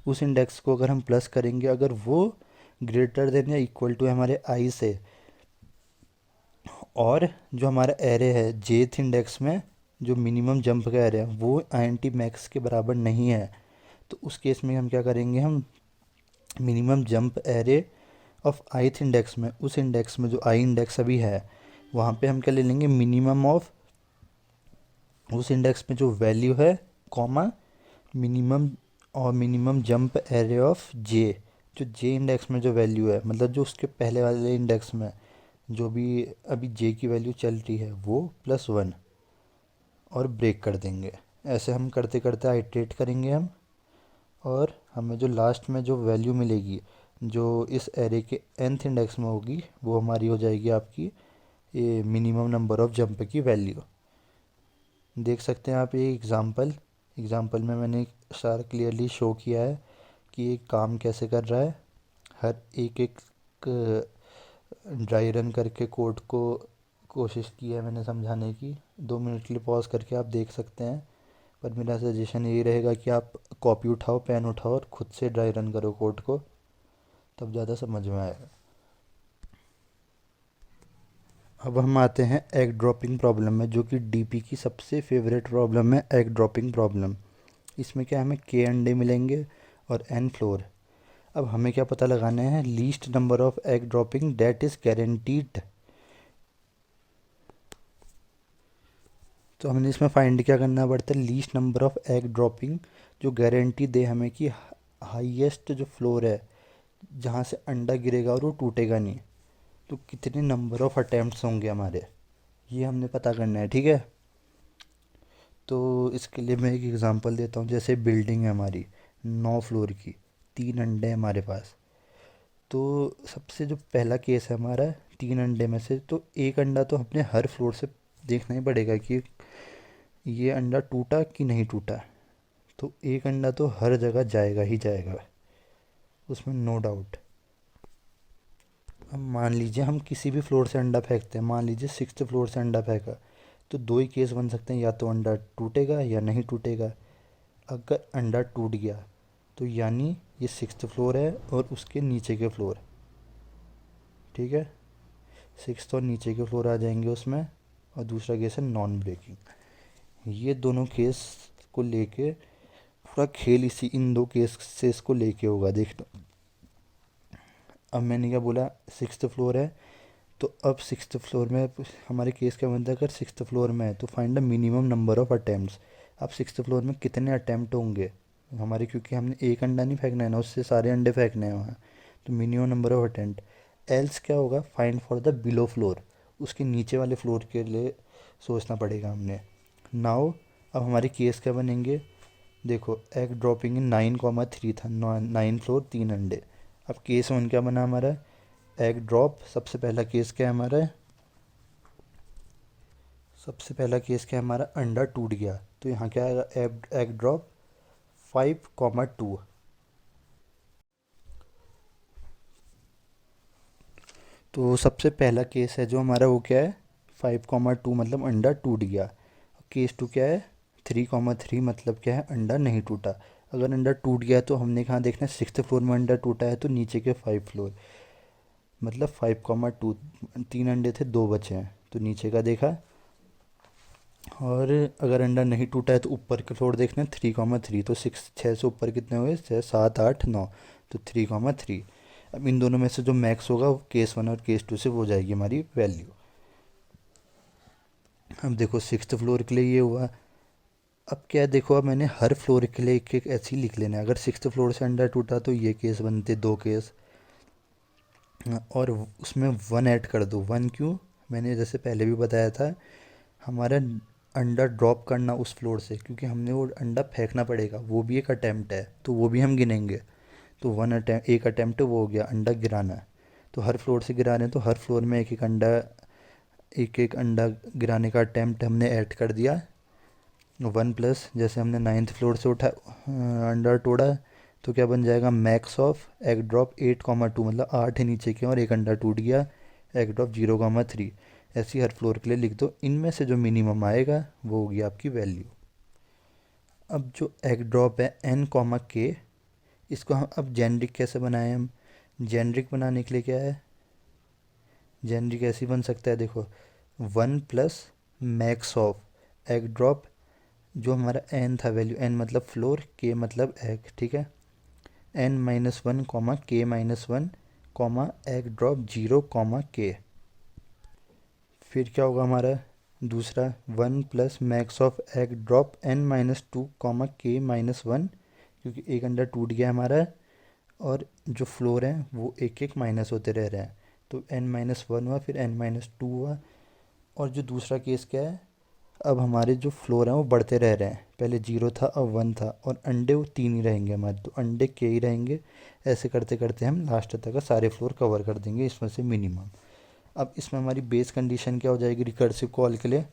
उस इंडेक्स को अगर हम प्लस करेंगे, अगर वो ग्रेटर देन या इक्वल टू है हमारे आई से, और जो हमारा एरे है जेथ इंडेक्स में जो मिनिमम जंप का एरे है वो INT मैक्स के बराबर नहीं है, तो उस केस में हम क्या करेंगे, हम minimum jump array of ith index में, उस इंडेक्स में जो आई इंडेक्स अभी है वहाँ पे हम क्या ले लेंगे, मिनिमम ऑफ उस इंडेक्स में जो वैल्यू है, कॉमा मिनिमम, और मिनिमम जंप एरे ऑफ जे, जो जे इंडेक्स में जो वैल्यू है, मतलब जो उसके पहले वाले इंडेक्स में जो भी अभी जे की वैल्यू चल रही है वो +1, और ब्रेक कर देंगे। ऐसे हम करते करते आइट्रेट करेंगे हम, और हमें जो लास्ट में जो वैल्यू मिलेगी जो इस एरे के nth इंडेक्स में होगी वो हमारी हो जाएगी आपकी ये मिनिमम नंबर ऑफ जंप की वैल्यू। देख सकते हैं आप ये एग्ज़ाम्पल में मैंने सारा क्लियरली शो किया है कि ये काम कैसे कर रहा है। हर एक एक ड्राई रन करके कोड को कोशिश की है मैंने समझाने की। 2 मिनट के लिए पॉज करके आप देख सकते हैं, पर मेरा सजेशन यही रहेगा कि आप कॉपी उठाओ, पेन उठाओ और खुद से ड्राई रन करो कोड को, तब ज़्यादा समझ में आएगा। अब हम आते हैं एग ड्रॉपिंग प्रॉब्लम में, जो कि डीपी की सबसे फेवरेट प्रॉब्लम है, एग ड्रॉपिंग प्रॉब्लम। इसमें क्या हमें के अंडे मिलेंगे और n फ्लोर। अब हमें क्या पता लगाना है, least number of egg dropping that is guaranteed. तो हमने इसमें फाइंड क्या करना पड़ता है, least number of egg dropping, जो गारंटी दे हमें कि हाईएस्ट जो फ्लोर है जहाँ से अंडा गिरेगा और वो टूटेगा नहीं, तो कितने नंबर ऑफ अटेम्प्ट्स होंगे हमारे, ये हमने पता करना है। ठीक है, तो इसके लिए मैं एक एग्ज़ाम्पल देता हूँ। जैसे बिल्डिंग है हमारी 9 फ्लोर की, 3 अंडे हैं हमारे पास। तो सबसे जो पहला केस है हमारा, 3 अंडे में से तो एक अंडा तो हमने हर फ्लोर से देखना ही पड़ेगा कि ये अंडा टूटा कि नहीं टूटा। तो एक अंडा तो हर जगह जाएगा ही जाएगा, उसमें नो डाउट। अब मान लीजिए हम किसी भी फ्लोर से अंडा फेंकते हैं, मान लीजिए 6th फ्लोर से अंडा फेंका, तो दो ही केस बन सकते हैं, या तो अंडा टूटेगा या नहीं टूटेगा। अगर अंडा टूट गया तो यानी ये 6th फ्लोर है और उसके नीचे के फ्लोर, ठीक है, 6th और नीचे के फ्लोर आ जाएंगे उसमें। और दूसरा केस है नॉन ब्रेकिंग। ये दोनों केस को लेके पूरा खेल इसी इन दो केसेस को लेके होगा, देख लो। अब मैंने क्या बोला, 6th फ्लोर है, तो अब 6th फ्लोर में हमारे केस क्या बनता है, अगर 6th फ्लोर में है तो find the minimum number of attempts. अब 6th फ्लोर में कितने अटैम्प्ट होंगे हमारे, क्योंकि हमने एक अंडा नहीं फेंकना है ना, उससे सारे अंडे फेंकने हैं वहाँ। तो minimum number of attempt. Else क्या होगा, find for the below floor, उसके नीचे वाले फ्लोर के लिए सोचना पड़ेगा हमने। नाउ अब हमारे केस क्या बनेंगे, देखो एग ड्रॉपिंग इन 9,3 था, 9 फ्लोर 3 अंडे। अब केस 1 क्या बना हमारा, एग ड्रॉप। सबसे पहला केस क्या है हमारा, सबसे पहला केस क्या है हमारा, अंडा टूट गया। तो यहाँ क्या आएगा, एग ड्रॉप 5,2। तो सबसे पहला केस है जो हमारा वो क्या है, 5,2 मतलब अंडा टूट गया। केस 2 क्या है, 3,3 मतलब क्या है, अंडा नहीं टूटा। अगर अंडा टूट गया तो हमने कहाँ देखना है, 6th फ्लोर में अंडा टूटा है तो नीचे के 5 फ्लोर, मतलब 5,2। 3 अंडे थे, 2 बचे हैं, तो नीचे का देखा। और अगर अंडा नहीं टूटा है तो ऊपर के फ्लोर देखना है, 3,3। तो 6 से ऊपर कितने हुए, 6, 7, 8, 9, तो 3,3। अब इन दोनों में से जो मैक्स होगा वो केस 1 और केस 2 से वो हो जाएगी हमारी वैल्यू। अब देखो 6th फ्लोर के लिए ये हुआ। अब क्या है, देखो अब मैंने हर फ्लोर के लिए एक एक ऐसे ही लिख लेना है। अगर 6th फ्लोर से अंडा टूटा तो ये केस बनते, 2 केस। और उसमें 1 ऐड कर दो। 1 क्यों, मैंने जैसे पहले भी बताया था, हमारा अंडा ड्रॉप करना उस फ्लोर से, क्योंकि हमने वो अंडा फेंकना पड़ेगा, वो भी एक अटैम्प्ट है, तो वो भी हम गिनेंगे। तो एक अटैम्प्ट वो हो गया अंडा गिराना। तो हर फ्लोर से गिरा रहे हैं तो हर फ्लोर में एक एक अंडा गिराने का अटैम्प्ट हमने ऐड कर दिया। 1 प्लस, जैसे हमने 9th फ्लोर से उठा अंडा तोड़ा, तो क्या बन जाएगा, मैक्स ऑफ एग ड्रॉप 8,2 मतलब 8 है नीचे के और एक अंडा टूट गया, एग ड्रॉप 0,3। ऐसे ही हर फ्लोर के लिए लिख दो। इनमें से जो मिनिमम आएगा वो होगी आपकी वैल्यू। अब जो एग ड्रॉप है n, इसको हम अब जेनरिक कैसे बनाएं हम, जेनरिक बनाने के लिए क्या है, जेनरिक ऐसे ही बन सकता है, देखो 1 plus max of egg drop, जो हमारा n था वैल्यू, n मतलब फ्लोर, k मतलब एग, ठीक है, n-1, k-1, एग ड्रॉप 0, फिर क्या होगा हमारा दूसरा, 1 plus max of egg drop n-2, k-1, क्योंकि एक अंडा टूट गया हमारा और जो फ्लोर हैं वो एक एक माइनस होते रह रहे हैं, तो n-1 हुआ, फिर n-2 हुआ। और जो दूसरा केस क्या है, अब हमारे जो फ्लोर हैं वो बढ़ते रह रहे हैं, पहले 0 था अब 1 था, और अंडे वो 3 ही रहेंगे हमारे, तो अंडे के ही रहेंगे। ऐसे करते करते हम लास्ट तक का सारे फ्लोर कवर कर देंगे इसमें से मिनिमम। अब इसमें हमारी बेस कंडीशन क्या हो जाएगी रिकर्सिव कॉल के लिए,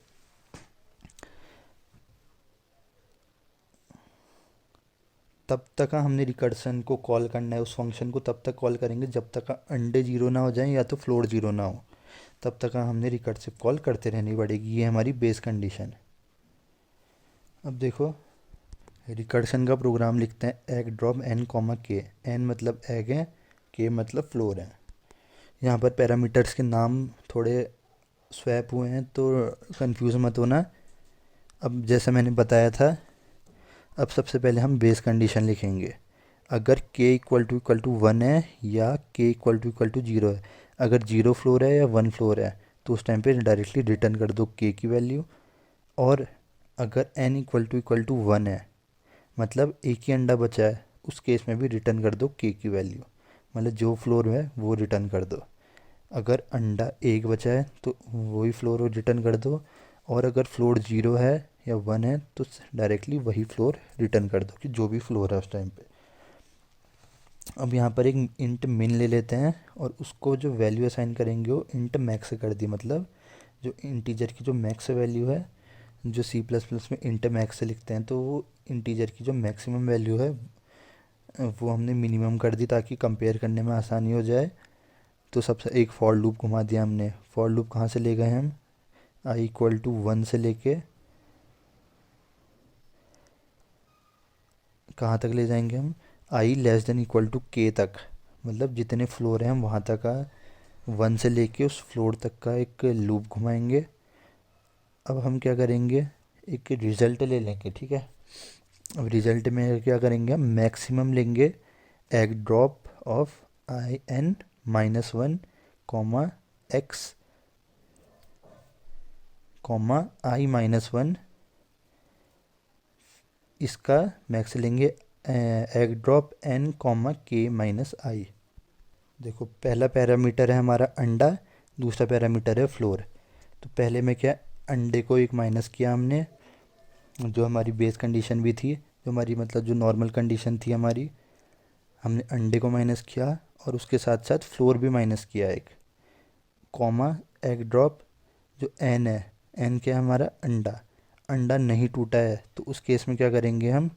तब तक का हमने रिकर्सन को कॉल करना है, उस फंक्शन को तब तक कॉल करेंगे जब तक का अंडे 0 ना हो जाएं या तो फ्लोर 0 ना हो, तब तक का हमने रिकर्सिव कॉल करते रहनी पड़ेगी। ये हमारी बेस कंडीशन है। अब देखो रिकर्सन का प्रोग्राम लिखते हैं, एग ड्रॉप n, एन मतलब एग है, के मतलब फ्लोर है। यहाँ पर पैरामीटर्स के नाम थोड़े स्वैप हुए हैं तो कंफ्यूज मत होना। अब जैसे मैंने बताया था, अब सबसे पहले हम बेस कंडीशन लिखेंगे। अगर k== 1 है या k== 0 है, अगर 0 फ्लोर है या 1 फ्लोर है तो उस टाइम पे डायरेक्टली रिटर्न कर दो k की वैल्यू। और अगर n इक्वल टू 1 है, मतलब एक ही अंडा बचा है, उस केस में भी रिटर्न कर दो k की वैल्यू, मतलब जो फ्लोर है वो रिटर्न कर दो। अगर अंडा एक बचा है तो वही फ्लोर रिटर्न कर दो, और अगर फ्लोर 0 है या 1 है तो डायरेक्टली वही फ्लोर रिटर्न कर दो कि जो भी फ्लोर है उस टाइम पे। अब यहाँ पर एक इंट मिन ले लेते हैं और उसको जो वैल्यू असाइन करेंगे वो इंट मैक्स से कर दी, मतलब जो इंटीजर की जो मैक्स वैल्यू है, जो सी प्लस प्लस में इंट मैक्स से लिखते हैं, तो वो इंटीजर की जो मैक्सिमम वैल्यू है वो हमने मिनिमम कर दी ताकि कंपेयर करने में आसानी हो जाए। तो सबसे एक फॉर लूप घुमा दिया हमने। फॉर लूप कहाँ से ले गए हम, i = 1 से लेके कहाँ तक ले जाएंगे हम, i < k तक, मतलब जितने फ्लोर हैं हम वहाँ तक का 1 से लेके उस फ्लोर तक का एक लूप घुमाएंगे। अब हम क्या करेंगे, एक रिज़ल्ट ले लेंगे, ठीक है। अब रिज़ल्ट में क्या करेंगे, हम मैक्सिमम लेंगे egg drop of in-1 comma x comma i-1, इसका मैक्स लेंगे egg drop n comma k-i। देखो पहला पैरामीटर है हमारा अंडा, दूसरा पैरामीटर है फ्लोर। तो पहले में क्या, अंडे को एक माइनस किया हमने, जो हमारी बेस कंडीशन भी थी, जो हमारी मतलब जो नॉर्मल कंडीशन थी हमारी, हमने अंडे को माइनस किया और उसके साथ साथ फ्लोर भी माइनस किया एक, कॉमा एग ड्रॉप जो एन है, एन क्या है हमारा अंडा, अंडा नहीं टूटा है तो उस केस में क्या करेंगे हम,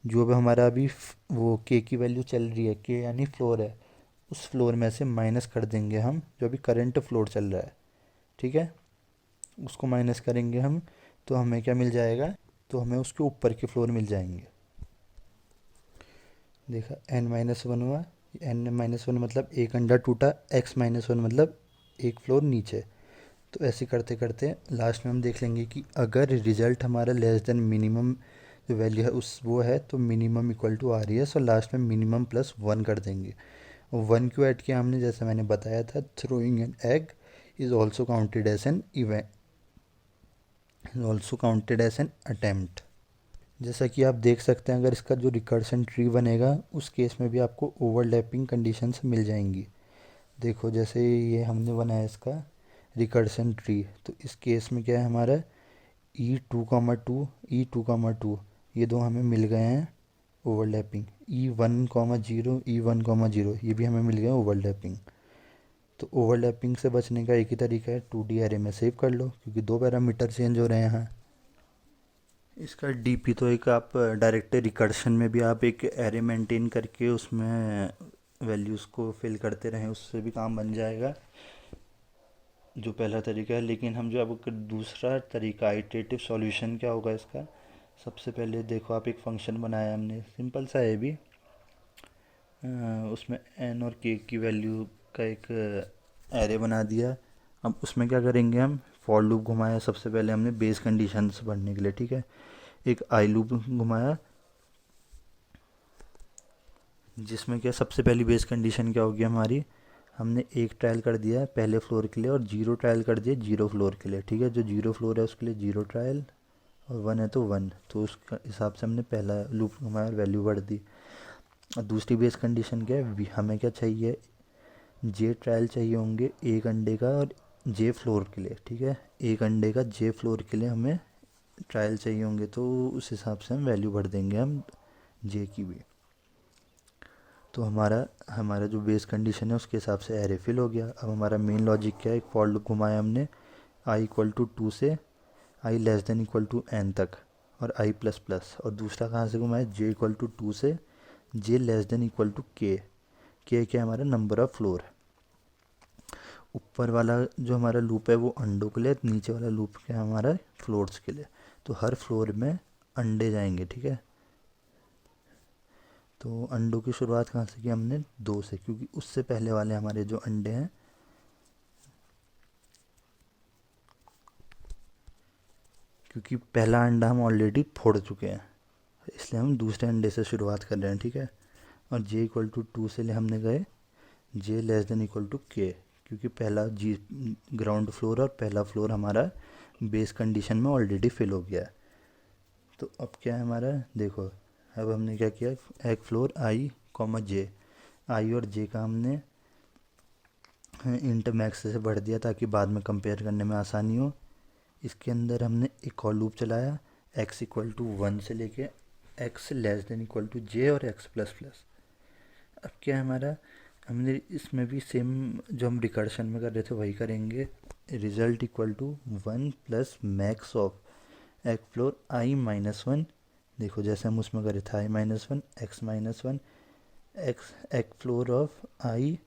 जो भी हमारा अभी वो के की वैल्यू चल रही है, के यानी फ्लोर है, उस फ्लोर में से माइनस कर देंगे हम जो अभी करंट फ्लोर चल रहा है, ठीक है। उसको माइनस करेंगे हम तो हमें क्या मिल जाएगा, तो हमें उसके ऊपर के फ्लोर मिल जाएंगे। देखा n-1 हुआ, n-1 मतलब एक अंडा टूटा, x-1 मतलब एक फ्लोर नीचे। तो ऐसे करते करते लास्ट में हम देख लेंगे कि अगर रिजल्ट हमारा लेस देन मिनिमम जो वैल्यू है उस वो है तो मिनिमम इक्वल टू आ रही है, सो लास्ट में मिनिमम प्लस 1 कर देंगे। और 1 क्यों ऐड किया हमने, जैसे मैंने बताया था, throwing an egg is also counted as an event, also counted as an attempt. जैसा कि आप देख सकते हैं अगर इसका जो रिकर्सन ट्री बनेगा उस केस में भी आपको ओवरलैपिंग कंडीशंस मिल जाएंगी। देखो जैसे ये हमने बनाया इसका रिकर्सन ट्री, तो इस केस में क्या है हमारा e2, e2, ये दो हमें मिल गए हैं ओवरलैपिंग, e1, 0, e1, 0 ये भी हमें मिल गए ओवरलैपिंग। तो ओवरलैपिंग से बचने का एक ही तरीका है, 2D एरे में सेव कर लो क्योंकि दो पैरामीटर चेंज हो रहे हैं यहाँ। इसका डीपी तो एक आप डायरेक्ट रिकर्शन में भी आप एक एरे मेंटेन करके उसमें वैल्यूज़ को फिल करते रहें, उससे भी काम बन जाएगा, जो पहला तरीका है। लेकिन हम जो अब दूसरा तरीका आइटरेटिव सॉल्यूशन क्या होगा इसका, सबसे पहले देखो आप एक फंक्शन बनाया हमने, सिंपल सा है भी, उसमें एन और के की वैल्यू का एक एरे बना दिया। अब उसमें क्या करेंगे, हम फॉर लूप घुमाया सबसे पहले हमने बेस कंडीशंस पढ़ने के लिए, ठीक है। एक आई लूप घुमाया जिसमें क्या सबसे पहली बेस कंडीशन क्या होगी हमारी, हमने एक ट्रायल कर दिया है पहले फ्लोर के लिए और 0 ट्रायल कर दिया 0 फ्लोर के लिए, ठीक है। जो 0 फ्लोर है उसके लिए 0 ट्रायल और 1 है तो 1, तो उस हिसाब से हमने पहला लूप घुमाया और वैल्यू बढ़ दी। और दूसरी बेस कंडीशन क्या है, हमें क्या चाहिए, जे ट्रायल चाहिए होंगे एक अंडे का और जे फ्लोर के लिए, ठीक है। एक अंडे का जे फ्लोर के लिए हमें ट्रायल चाहिए होंगे, तो उस हिसाब से हम वैल्यू भर देंगे हम जे की भी। तो हमारा हमारा जो बेस कंडीशन है उसके हिसाब से एरे फिल हो गया। अब हमारा मेन लॉजिक क्या है, एक फॉर लूप घुमाया हमने i = 2 से i <= n तक और i++, और दूसरा कहाँ से घुमाया, j = 2 से j <= k क्या है हमारा नंबर ऑफ फ्लोर। ऊपर वाला जो हमारा लूप है वो अंडों के लिए, नीचे वाला लूप क्या है हमारा फ्लोर्स के लिए। तो हर फ्लोर में अंडे जाएंगे, ठीक है। तो अंडों की शुरुआत कहाँ से की हमने, 2 से, क्योंकि उससे पहले वाले हमारे जो अंडे हैं, क्योंकि पहला अंडा हम ऑलरेडी फोड़ चुके हैं इसलिए हम दूसरे अंडे से शुरुआत कर रहे हैं, ठीक है। और j = 2 से ले हमने गए j <= k, क्योंकि पहला जी ग्राउंड फ्लोर और पहला फ्लोर हमारा बेस कंडीशन में ऑलरेडी फिल हो गया है। तो अब क्या है हमारा, देखो अब हमने क्या किया, एक फ्लोर आई कॉमा जे, आई और जे का हमने इंट मैक्स से बढ़ दिया ताकि बाद में कंपेयर करने में आसानी हो। इसके अंदर हमने एक और लूप चलाया, x इक्वल टू 1 से लेके x less than equal to J और x प्लस प्लस। अब क्या है हमारा, हमने इसमें भी सेम जो हम रिकर्शन में कर रहे थे वही करेंगे। Result equal to 1 plus max of एक फ्लोर आई माइनस वन, देखो जैसे हम उसमें करे थे I minus one X minus one, X एक फ्लोर ऑफ आई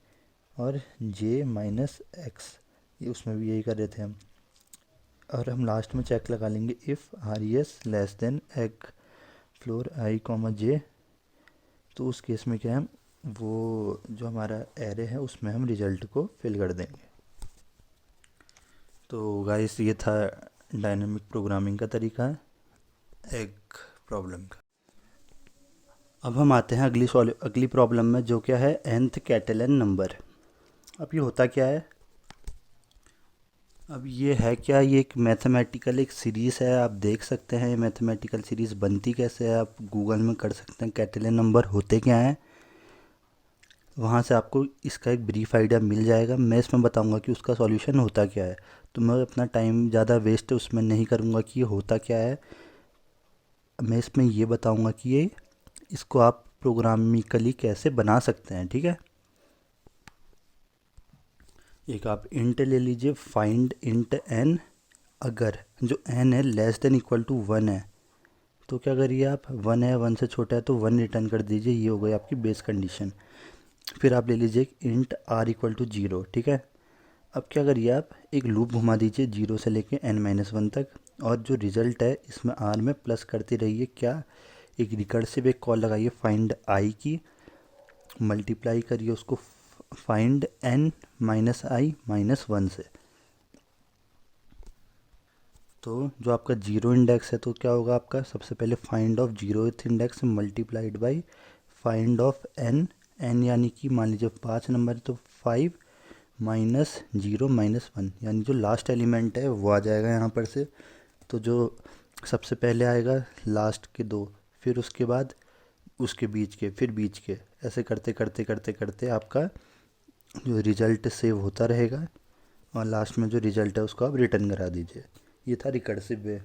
और जे माइनस एक्स, ये उसमें भी यही कर रहे थे हम। और हम लास्ट में चेक लगा लेंगे if are e S less than एक फ्लोर आई कॉमा जे, तो उस केस में क्या है, वो जो हमारा एरे है उसमें हम रिजल्ट को फिल कर देंगे। तो गाइस ये था डायनामिक प्रोग्रामिंग का तरीका एक प्रॉब्लम का। अब हम आते हैं अगली प्रॉब्लम में, जो क्या है nth कैटेलन नंबर। अब ये होता क्या है, अब ये है क्या, ये एक मैथमेटिकल एक सीरीज़ है, आप देख सकते हैं ये मैथमेटिकल सीरीज़ बनती कैसे है, आप गूगल में कर सकते हैं कैटेलन नंबर होते क्या हैं, वहाँ से आपको इसका एक ब्रीफ आइडिया मिल जाएगा। मैं इसमें बताऊंगा कि उसका सॉल्यूशन होता क्या है, तो मैं अपना टाइम ज़्यादा वेस्ट उसमें नहीं करूँगा कि ये होता क्या है। मैं इसमें ये बताऊंगा कि ये इसको आप प्रोग्रामिकली कैसे बना सकते हैं, ठीक है। एक आप इंट ले लीजिए, फाइंड इंट एन, अगर जो एन है लेस देन इक्वल टू 1 है तो क्या करिए आप, 1 है 1 से छोटा है तो 1 रिटर्न कर दीजिए, ये हो गई आपकी बेस कंडीशन। फिर आप ले लीजिए इंट आर इक्वल टू 0, ठीक है। अब क्या करिए आप एक लूप घुमा दीजिए 0 से लेके n माइनस वन तक, और जो रिज़ल्ट है इसमें आर में प्लस करते रहिए, क्या एक रिकर्सिव एक कॉल लगाइए फाइंड आई की, मल्टीप्लाई करिए उसको फाइंड n माइनस आई माइनस वन से। तो जो आपका जीरो इंडेक्स है तो क्या होगा आपका, सबसे पहले find of zeroth index multiplied by find of n, n यानी कि मान लीजिए 5 नंबर है तो 5 माइनस जीरो माइनस वन, यानी जो लास्ट एलिमेंट है वो आ जाएगा यहाँ पर से। तो जो सबसे पहले आएगा लास्ट के दो, फिर उसके बाद उसके बीच के, फिर बीच के, ऐसे करते करते करते करते आपका जो रिज़ल्ट सेव होता रहेगा, और लास्ट में जो रिज़ल्ट है उसको आप रिटर्न करा दीजिए। ये था रिकर्सिव वे।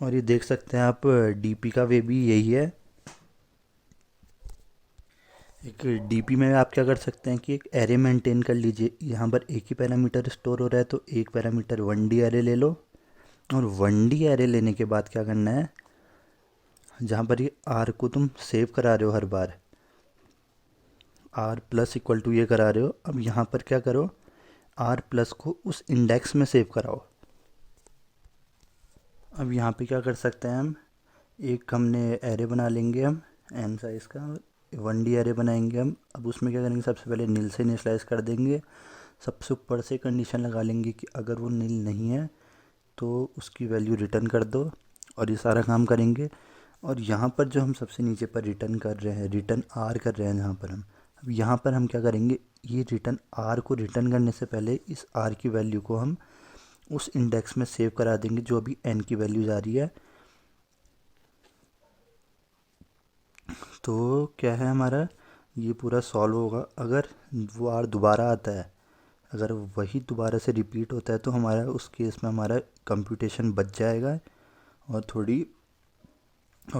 और ये देख सकते हैं आप डीपी का वे भी यही है। एक डीपी में आप क्या कर सकते हैं कि एक एरे मेंटेन कर लीजिए, यहाँ पर एक ही पैरामीटर स्टोर हो रहा है तो एक पैरामीटर 1D एरे ले लो, और 1D एरे लेने के बाद क्या करना है, जहाँ पर ये आर को तुम सेव करा रहे हो हर बार, आर प्लस इक्वल टू ये करा रहे हो, अब यहाँ पर क्या करो, आर प्लस को उस इंडेक्स में सेव कराओ। अब यहाँ पे क्या कर सकते हैं हम, एक हमने एरे बना लेंगे हम एन साइज़ का, 1D एरे बनाएंगे हम। अब उसमें क्या करेंगे, सबसे पहले नील से इनिशियलाइज़ कर देंगे, सबसे ऊपर से कंडीशन लगा लेंगे कि अगर वो नील नहीं है तो उसकी वैल्यू रिटर्न कर दो, और ये सारा काम करेंगे। और यहाँ पर जो हम सबसे नीचे पर रिटर्न कर रहे हैं, रिटर्न आर कर रहे हैं जहाँ पर हम, अब यहाँ पर हम क्या करेंगे, ये रिटर्न आर को रिटर्न करने से पहले इस आर की वैल्यू को हम उस इंडेक्स में सेव करा देंगे जो अभी एन की वैल्यू जा रही है। तो क्या है हमारा, ये पूरा सॉल्व होगा। अगर वो आर दोबारा आता है, अगर वही दोबारा से रिपीट होता है तो हमारा उस केस में हमारा कंप्यूटेशन बच जाएगा, और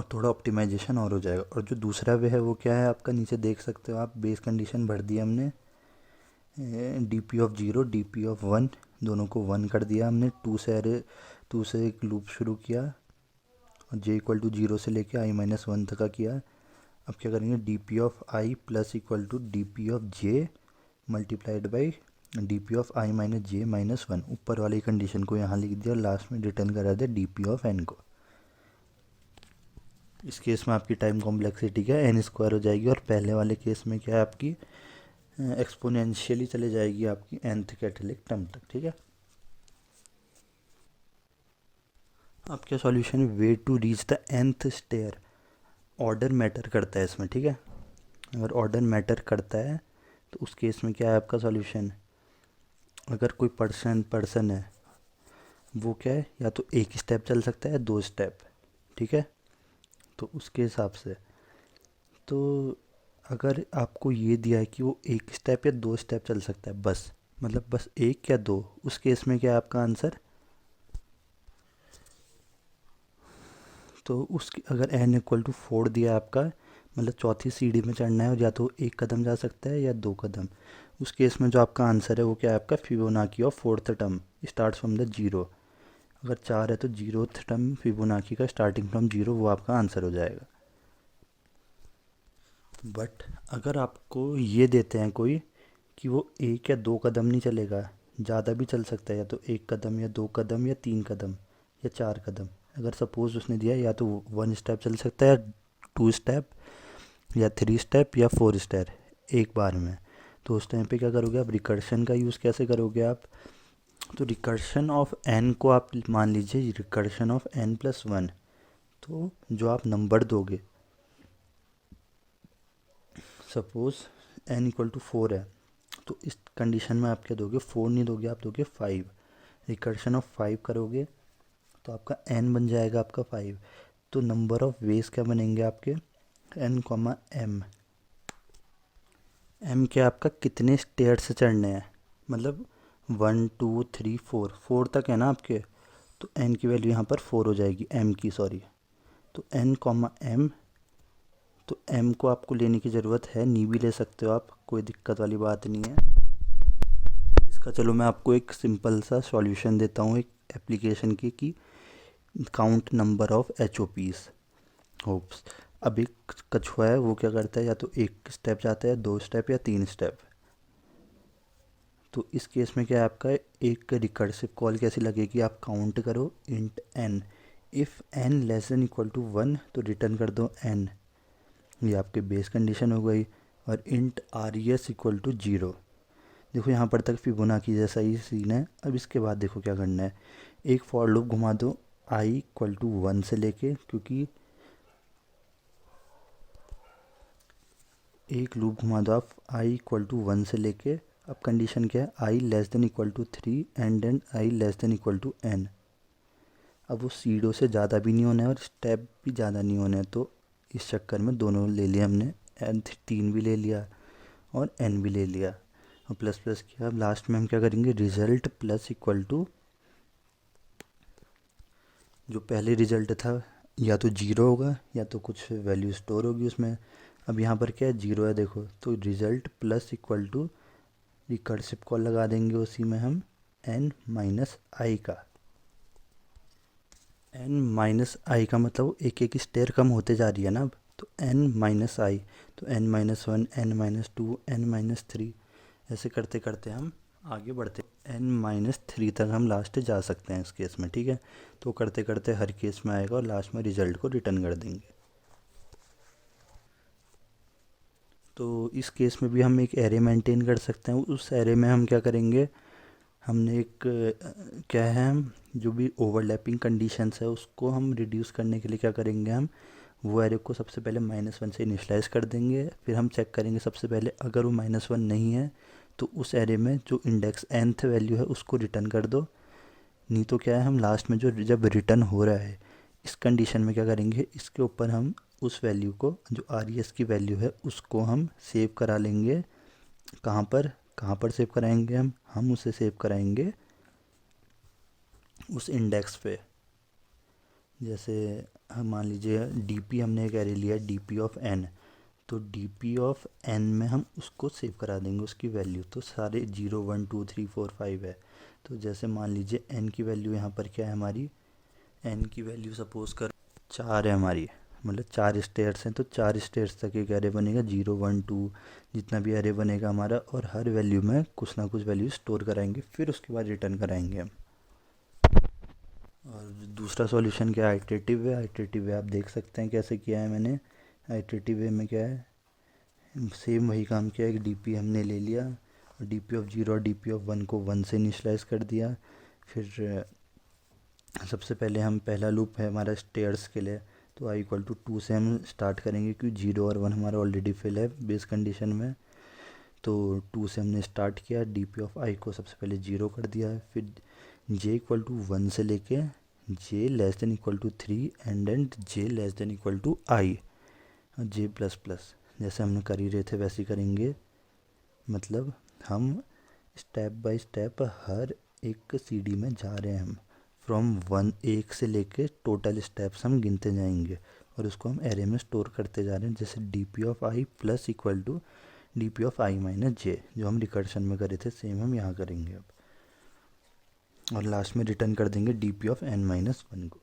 थोड़ा ऑप्टिमाइजेशन और हो जाएगा। और जो दूसरा वे है वो क्या है आपका, नीचे देख सकते हो आप, बेस कंडीशन भर दी हमने, D P of zero D P of one, दोनों को वन कर दिया हमने, टू से एक लूप शुरू किया, और जे इक्वल टू जीरो से लेके आई माइनस वन तक का किया। अब क्या करेंगे, D P of I plus equal to D P of J multiplied by D P of I minus J minus one, ऊपर वाली कंडीशन को यहाँ लिख दिया और लास्ट में रिटर्न करा दिया डी पी ऑफ एन को। इस केस में आपकी टाइम कॉम्प्लेक्सिटी क्या है, एन स्क्वायर हो जाएगी, और पहले वाले केस में क्या है आपकी एक्सपोनेंशियली चले जाएगी आपकी nth कैटेलिक टर्म तक, ठीक है। अब क्या सॉल्यूशन है, way to reach the nth stair, order matter करता है इसमें, ठीक है। अगर ऑर्डर मैटर करता है तो उस केस में क्या है आपका सॉल्यूशन, अगर कोई पर्सन है, वो क्या है, या तो एक स्टेप चल सकता है या दो स्टेप, ठीक है। तो उसके हिसाब से, तो अगर आपको ये दिया है कि वो एक स्टेप या दो स्टेप चल सकता है बस, मतलब बस एक या दो, उस केस में क्या है आपका आंसर। तो उसकी अगर n इक्वल टू 4 दिया है आपका, मतलब चौथी सीढ़ी में चढ़ना है और या तो एक कदम जा सकता है या दो कदम, उस केस में जो आपका आंसर है वो क्या है आपका, Fibonacci of fourth term start from the zero. अगर 4 है तो जीरोथ टर्म फिबोनाची का स्टार्टिंग फ्रॉम जीरो, वो आपका आंसर हो जाएगा। बट अगर आपको ये देते हैं कोई कि वो एक या दो कदम नहीं चलेगा, ज़्यादा भी चल सकता है, या तो एक कदम या दो कदम या तीन कदम या चार कदम, अगर सपोज़ उसने दिया या तो वन स्टेप चल सकता है या टू स्टेप या थ्री स्टेप या फोर स्टेप एक बार में, तो उस टाइम पे क्या करोगे आप, रिकर्शन का यूज़ कैसे करोगे आप। तो रिकर्शन ऑफ एन को आप मान लीजिए recursion of N plus one, तो जो आप नंबर दोगे, suppose N equal to four है, तो इस कंडीशन में आप क्या दोगे, फोर नहीं दोगे, आप दोगे फाइव। रिकर्शन ऑफ फाइव करोगे तो आपका एन बन जाएगा आपका फाइव। तो नंबर ऑफ वेज क्या बनेंगे आपके, एन कॉमा एम। एम क्या आपका कितने स्टेयर से चढ़ने हैं, मतलब one two three four, four तक है ना आपके, तो एन की वैल्यू यहाँ पर फोर हो जाएगी, एम की सॉरी। तो एन कॉमा एम, तो एम को आपको लेने की ज़रूरत है, नहीं भी ले सकते हो आप, कोई दिक्कत वाली बात नहीं है। इसका चलो मैं आपको एक सिंपल सा सॉल्यूशन देता हूँ एक एप्लीकेशन की, कि count number of H O piece hops. अब एक कछुआ है, वो क्या करता है, या तो एक स्टेप जाता है, दो स्टेप या तीन स्टेप। तो इस केस में क्या है आपका, एक रिकर्सिव कॉल कैसी लगेगी, आप काउंट करो int n, if n less than equal to one तो रिटर्न कर दो एन, ये आपकी बेस कंडीशन हो गई। और int r e s equal to zero. देखो यहाँ पर तक फिबोनाची जैसा ही सीन है। अब इसके बाद देखो क्या करना है, एक फॉर लूप घुमा दो आई इक्वल टू वन से लेके, क्योंकि एक लूप घुमा दो आप आई इक्वल टू वन से लेके। अब कंडीशन क्या है, I less than equal to three and then I less than equal to N. अब वो सीडो से ज़्यादा भी नहीं होना है और स्टेप भी ज़्यादा नहीं होना है, तो इस चक्कर में दोनों ले लिया हमने, एन तीन भी ले लिया और एन भी ले लिया, और प्लस प्लस किया। अब लास्ट में हम क्या करेंगे, रिजल्ट प्लस इक्वल टू, जो पहले रिजल्ट था या तो जीरो होगा या तो कुछ वैल्यू स्टोर होगी उसमें। अब यहाँ पर क्या है, जीरो है देखो, तो result plus equal to recursive call लगा देंगे उसी में हम, एन माइनस आई का। एन माइनस आई का मतलब एक एक स्टेयर कम होते जा रही है ना अब, तो एन माइनस आई, तो n minus one, n minus two, N minus three, ऐसे करते करते हम आगे बढ़ते, एन माइनस थ्री तक हम लास्ट जा सकते हैं इस केस में, ठीक है। तो करते करते हर केस में आएगा और लास्ट में रिजल्ट को रिटर्न कर देंगे। तो इस केस में भी हम एक एरे मेंटेन कर सकते हैं। उस एरे में हम क्या करेंगे, हमने एक क्या है, हम जो भी ओवरलैपिंग कंडीशंस है उसको हम रिड्यूस करने के लिए क्या करेंगे, हम वो एरे को सबसे पहले माइनस वन से इनिशलाइज कर देंगे। फिर हम चेक करेंगे सबसे पहले, अगर वो माइनस वन नहीं है तो उस एरे में जो इंडेक्स nth वैल्यू है उसको रिटर्न कर दो। नहीं तो क्या है, हम लास्ट में जो जब रिटर्न हो रहा है इस कंडीशन में क्या करेंगे, इसके ऊपर हम उस वैल्यू को, जो आर ई एस की वैल्यू है उसको हम सेव करा लेंगे। कहाँ पर सेव कराएंगे, हम उसे सेव कराएंगे उस इंडेक्स पे। जैसे हम मान लीजिए डी पी, हमने एक एरे लिया डी पी ऑफ एन, तो डी पी ऑफ एन में हम उसको सेव करा देंगे उसकी वैल्यू। तो सारे zero one two three four five है, तो जैसे मान लीजिए एन की वैल्यू यहाँ पर क्या है हमारी, एन की वैल्यू सपोज कर चार है हमारी, मतलब चार स्टेयर्स हैं, तो चार स्टेयर्स तक एक एरे बनेगा, जीरो वन टू जितना भी एरे बनेगा हमारा, और हर वैल्यू में कुछ ना कुछ वैल्यू स्टोर कराएंगे, फिर उसके बाद रिटर्न कराएंगे हम। और दूसरा सॉल्यूशन क्या है, आइटरेटिव वे। आइटरेटिव वे आप देख सकते हैं कैसे किया है मैंने। आइटरेटिव वे में क्या है, सेम वही काम किया, एक डीपी हमने ले लिया, डीपी ऑफ जीरो और डीपी ऑफ वन को वन से इनिशलाइज कर दिया। फिर सबसे पहले हम, पहला लूप है हमारा स्टेयर्स के लिए, तो आई इक्वल टू टू से हम स्टार्ट करेंगे, क्योंकि जीरो और वन हमारा ऑलरेडी फिल है बेस कंडीशन में। तो 2 से हमने स्टार्ट किया, डी पी ऑफ आई को सबसे पहले 0 कर दिया है, फिर जे इक्वल टू 1 से लेके J less than equal to 3 and J less than equal to I J plus plus, जैसे हमने कर ही रहे थे वैसे ही करेंगे। मतलब हम स्टेप बाय स्टेप हर एक सीडी में जा रहे हैं, हम फ्रॉम 1 से लेके टोटल स्टेप्स हम गिनते जाएंगे और उसको हम एरे में स्टोर करते जा रहे हैं। जैसे D P of I plus equal to D P of I minus J, जो हम रिकर्शन में करे थे सेम हम यहाँ करेंगे अब, और लास्ट में रिटर्न कर देंगे D P of N minus 1 को।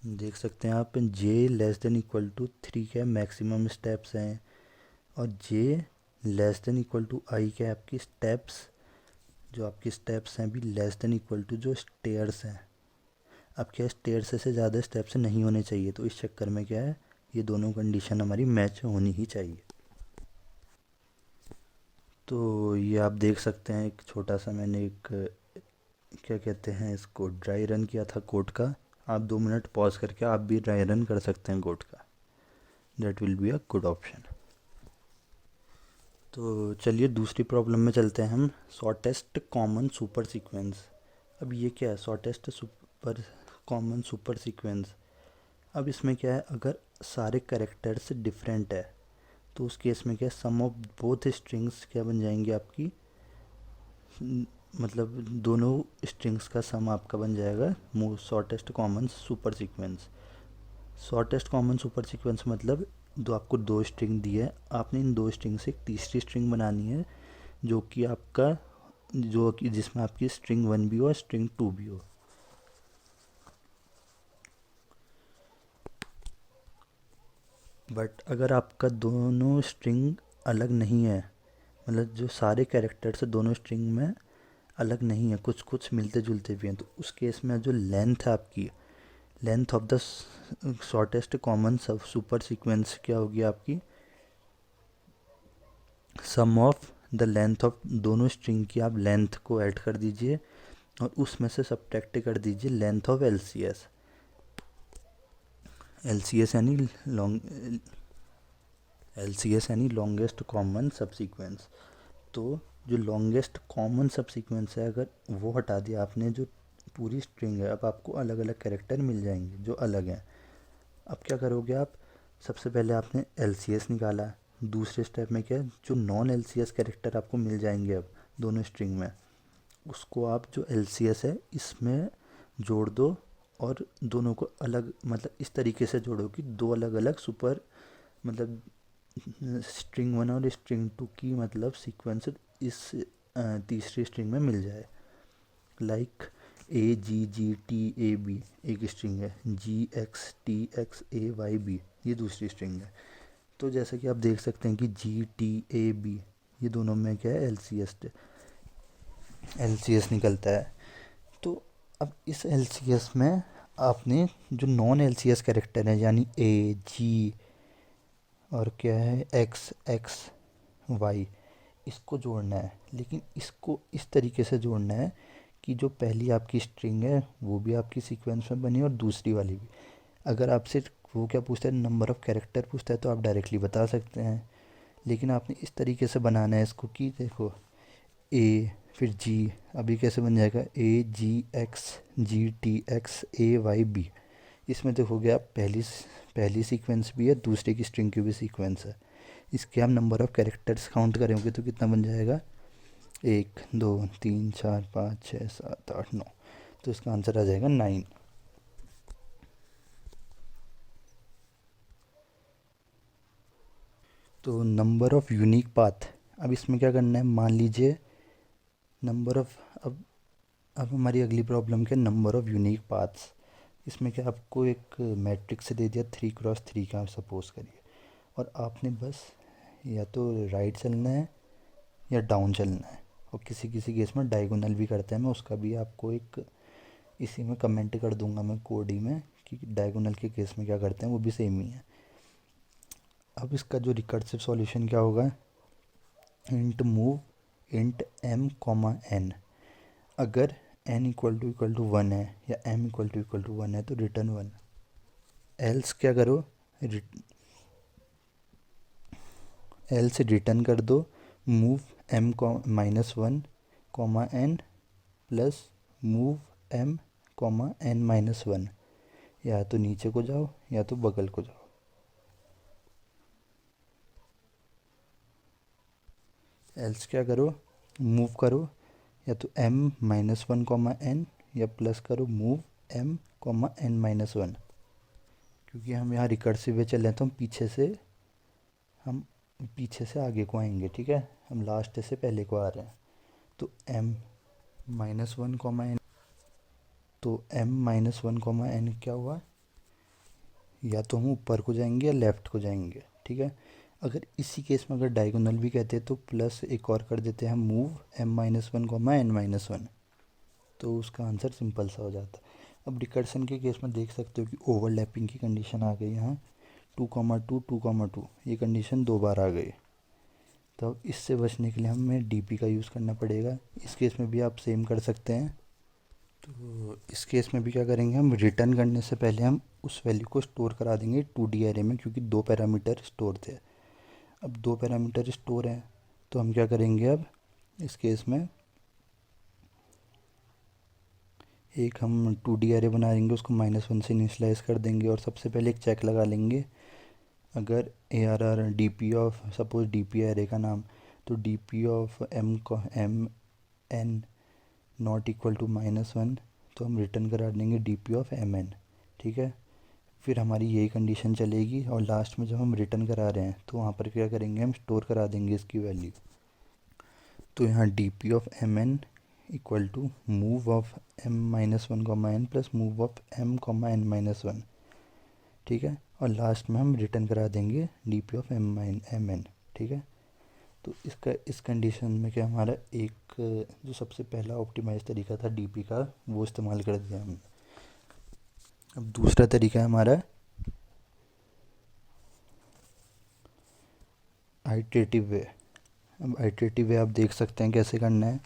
देख सकते हैं आप j less than equal to 3 के मैक्सिमम स्टेप्स हैं और j less than equal to i के आपकी स्टेप्स, जो आपकी स्टेप्स हैं भी लेस देन इक्वल टू जो स्टेयर्स हैं। अब क्या स्टेयर्स से ज़्यादा स्टेप्स नहीं होने चाहिए, तो इस चक्कर में क्या है, ये दोनों कंडीशन हमारी मैच होनी ही चाहिए। तो ये आप देख सकते हैं, एक छोटा सा मैंने एक क्या कहते हैं इसको ड्राई रन किया था कोड का। आप 2 मिनट पॉज करके आप भी ड्राई रन कर सकते हैं कोड का, that will be a good option. तो चलिए दूसरी प्रॉब्लम में चलते हैं हम, शॉर्टेस्ट कॉमन सुपर सीक्वेंस। अब ये क्या है, shortest super common super sequence. अब इसमें क्या है, अगर सारे कैरेक्टर्स डिफरेंट है तो उस केस में क्या है, सम ऑफ बोथ स्ट्रिंग्स क्या बन जाएंगी आपकी, मतलब दोनों स्ट्रिंग्स का सम आपका बन जाएगा shortest common super sequence. Shortest common super sequence मतलब दो, आपको 2 स्ट्रिंग दी है, आपने इन 2 स्ट्रिंग से एक तीसरी स्ट्रिंग बनानी है जो कि आपका, जो कि जिसमें आपकी स्ट्रिंग 1 भी हो और स्ट्रिंग 2 भी हो। बट अगर आपका दोनों स्ट्रिंग अलग नहीं है, मतलब जो सारे कैरेक्टर्स दोनों स्ट्रिंग में अलग नहीं है, कुछ कुछ मिलते जुलते भी हैं, तो उस केस में जो लेंथ है आपकी, length of the shortest common sub super sequence क्या होगी आपकी, सम ऑफ द लेंथ ऑफ दोनों स्ट्रिंग की आप लेंथ को ऐड कर दीजिए और उसमें से सब्ट्रैक्ट कर दीजिए length of L C S. L C S यानी लॉन्ग, एल सी एस यानी लॉन्गेस्ट कॉमन सब सीक्वेंस। तो जो लॉन्गेस्ट कॉमन सब सीक्वेंस है, अगर वो हटा दिया आपने, जो पूरी स्ट्रिंग है, अब आपको अलग अलग कैरेक्टर मिल जाएंगे जो अलग हैं। अब क्या करोगे आप, सबसे पहले आपने एल सी एस निकाला, दूसरे स्टेप में क्या है, जो non L C S character आपको मिल जाएंगे अब दोनों स्ट्रिंग में, उसको आप जो एल सी एस है इसमें जोड़ दो और दोनों को अलग, मतलब इस तरीके से जोड़ो कि 2 अलग अलग सुपर, मतलब स्ट्रिंग 1 और स्ट्रिंग 2 की मतलब सीक्वेंस इस तीसरी स्ट्रिंग में मिल जाए। Like A G G T A B एक स्ट्रिंग है, G X T X A Y B ये दूसरी स्ट्रिंग है। तो जैसा कि आप देख सकते हैं कि जी टी ए बी ये दोनों में क्या है, एल सी एस निकलता है। तो अब इस एल सी एस में आपने जो non L C S character है, यानी ए जी और क्या है एक्स एक्स वाई, इसको जोड़ना है, लेकिन इसको इस तरीके से जोड़ना है कि जो पहली आपकी स्ट्रिंग है वो भी आपकी सीक्वेंस में बनी और दूसरी वाली भी। अगर आपसे वो क्या पूछता है, नंबर ऑफ़ कैरेक्टर पूछता है, तो आप डायरेक्टली बता सकते हैं, लेकिन आपने इस तरीके से बनाना है इसको कि देखो ए फिर जी, अभी कैसे बन जाएगा, ए जी x G T X A Y B. इसमें देखोगे आप पहली सीक्वेंस भी है, दूसरे की स्ट्रिंग की भी सीक्वेंस है। इसके हम नंबर ऑफ़ कैरेक्टर्स काउंट करेंगे तो कितना बन जाएगा, 1 2 3 4 5 6 7 8 9, तो इसका आंसर आ जाएगा 9। तो नंबर ऑफ़ यूनिक पाथ, अब इसमें क्या करना है, मान लीजिए नंबर ऑफ़, अब हमारी अगली प्रॉब्लम क्या है, नंबर ऑफ़ यूनिक पाथ्स। इसमें क्या आपको एक मैट्रिक्स दे दिया 3x3 का सपोज करिए, और आपने बस या तो राइट चलना है या डाउन चलना है, और किसी किसी केस में डायगोनल भी करते हैं, मैं उसका भी आपको एक इसी में कमेंट कर दूंगा मैं कोड ही में कि डायगोनल के केस में क्या करते हैं, वो भी सेम ही है। अब इसका जो रिकर्सिव सॉल्यूशन क्या होगा, int move int m comma n, अगर n इक्वल टू 1 है या m इक्वल टू 1 है तो रिटर्न 1, एल्स क्या करो, एल से रिटर्न कर दो move m minus one comma n plus move m comma n minus one. या तो नीचे को जाओ या तो बगल को जाओ। एल्स क्या करो, मूव करो या तो M minus one comma n या प्लस करो move m comma n minus one. क्योंकि हम यहाँ रिकर्सिव वे चल रहे हैं तो हम पीछे से आगे को आएंगे, ठीक है, हम लास्ट से पहले को आ रहे हैं। तो M minus one comma N, तो M minus one comma N क्या हुआ, या तो हम ऊपर को जाएंगे या लेफ़्ट को जाएंगे, ठीक है। अगर इसी केस में अगर डायगोनल भी कहते हैं तो प्लस एक और कर देते हैं move m minus one comma n minus one, तो उसका आंसर सिंपल सा हो जाता है। अब रिकर्सन के केस में देख सकते हो कि ओवरलैपिंग की कंडीशन आ गई यहाँ, 2,2 ये कंडीशन दो बार आ गई। तो अब इससे बचने के लिए हमें डीपी का यूज़ करना पड़ेगा। इस केस में भी आप सेम कर सकते हैं। तो इस केस में भी क्या करेंगे, हम रिटर्न करने से पहले हम उस वैल्यू को स्टोर करा देंगे 2D एरे में, क्योंकि दो पैरामीटर स्टोर थे। अब दो पैरामीटर स्टोर हैं तो हम क्या करेंगे, अब इस केस में एक हम 2D एरे बना देंगे, उसको -1 से इनिशलाइज कर देंगे और सबसे पहले एक चेक लगा लेंगे। अगर ARR DP of suppose DP array का नाम, तो DP of M n not equal to -1, तो हम रिटर्न करा देंगे DP ऑफ MN, ठीक है। फिर हमारी यही कंडीशन चलेगी और लास्ट में जब हम रिटर्न करा रहे हैं तो वहाँ पर क्या करेंगे, हम स्टोर करा देंगे इसकी वैल्यू। तो यहाँ DP of MN equal to move of M minus one comma n plus move of M comma n minus one, ठीक है। और लास्ट में हम रिटर्न करा देंगे DP ऑफ MN, ठीक है। तो इस कंडीशन में क्या हमारा एक जो सबसे पहला ऑप्टिमाइज तरीका था DP का, वो इस्तेमाल कर दिया हमने। अब दूसरा तरीका है हमारा आइटरेटिव वे। अब आइटरेटिव वे आप देख सकते हैं कैसे करना है।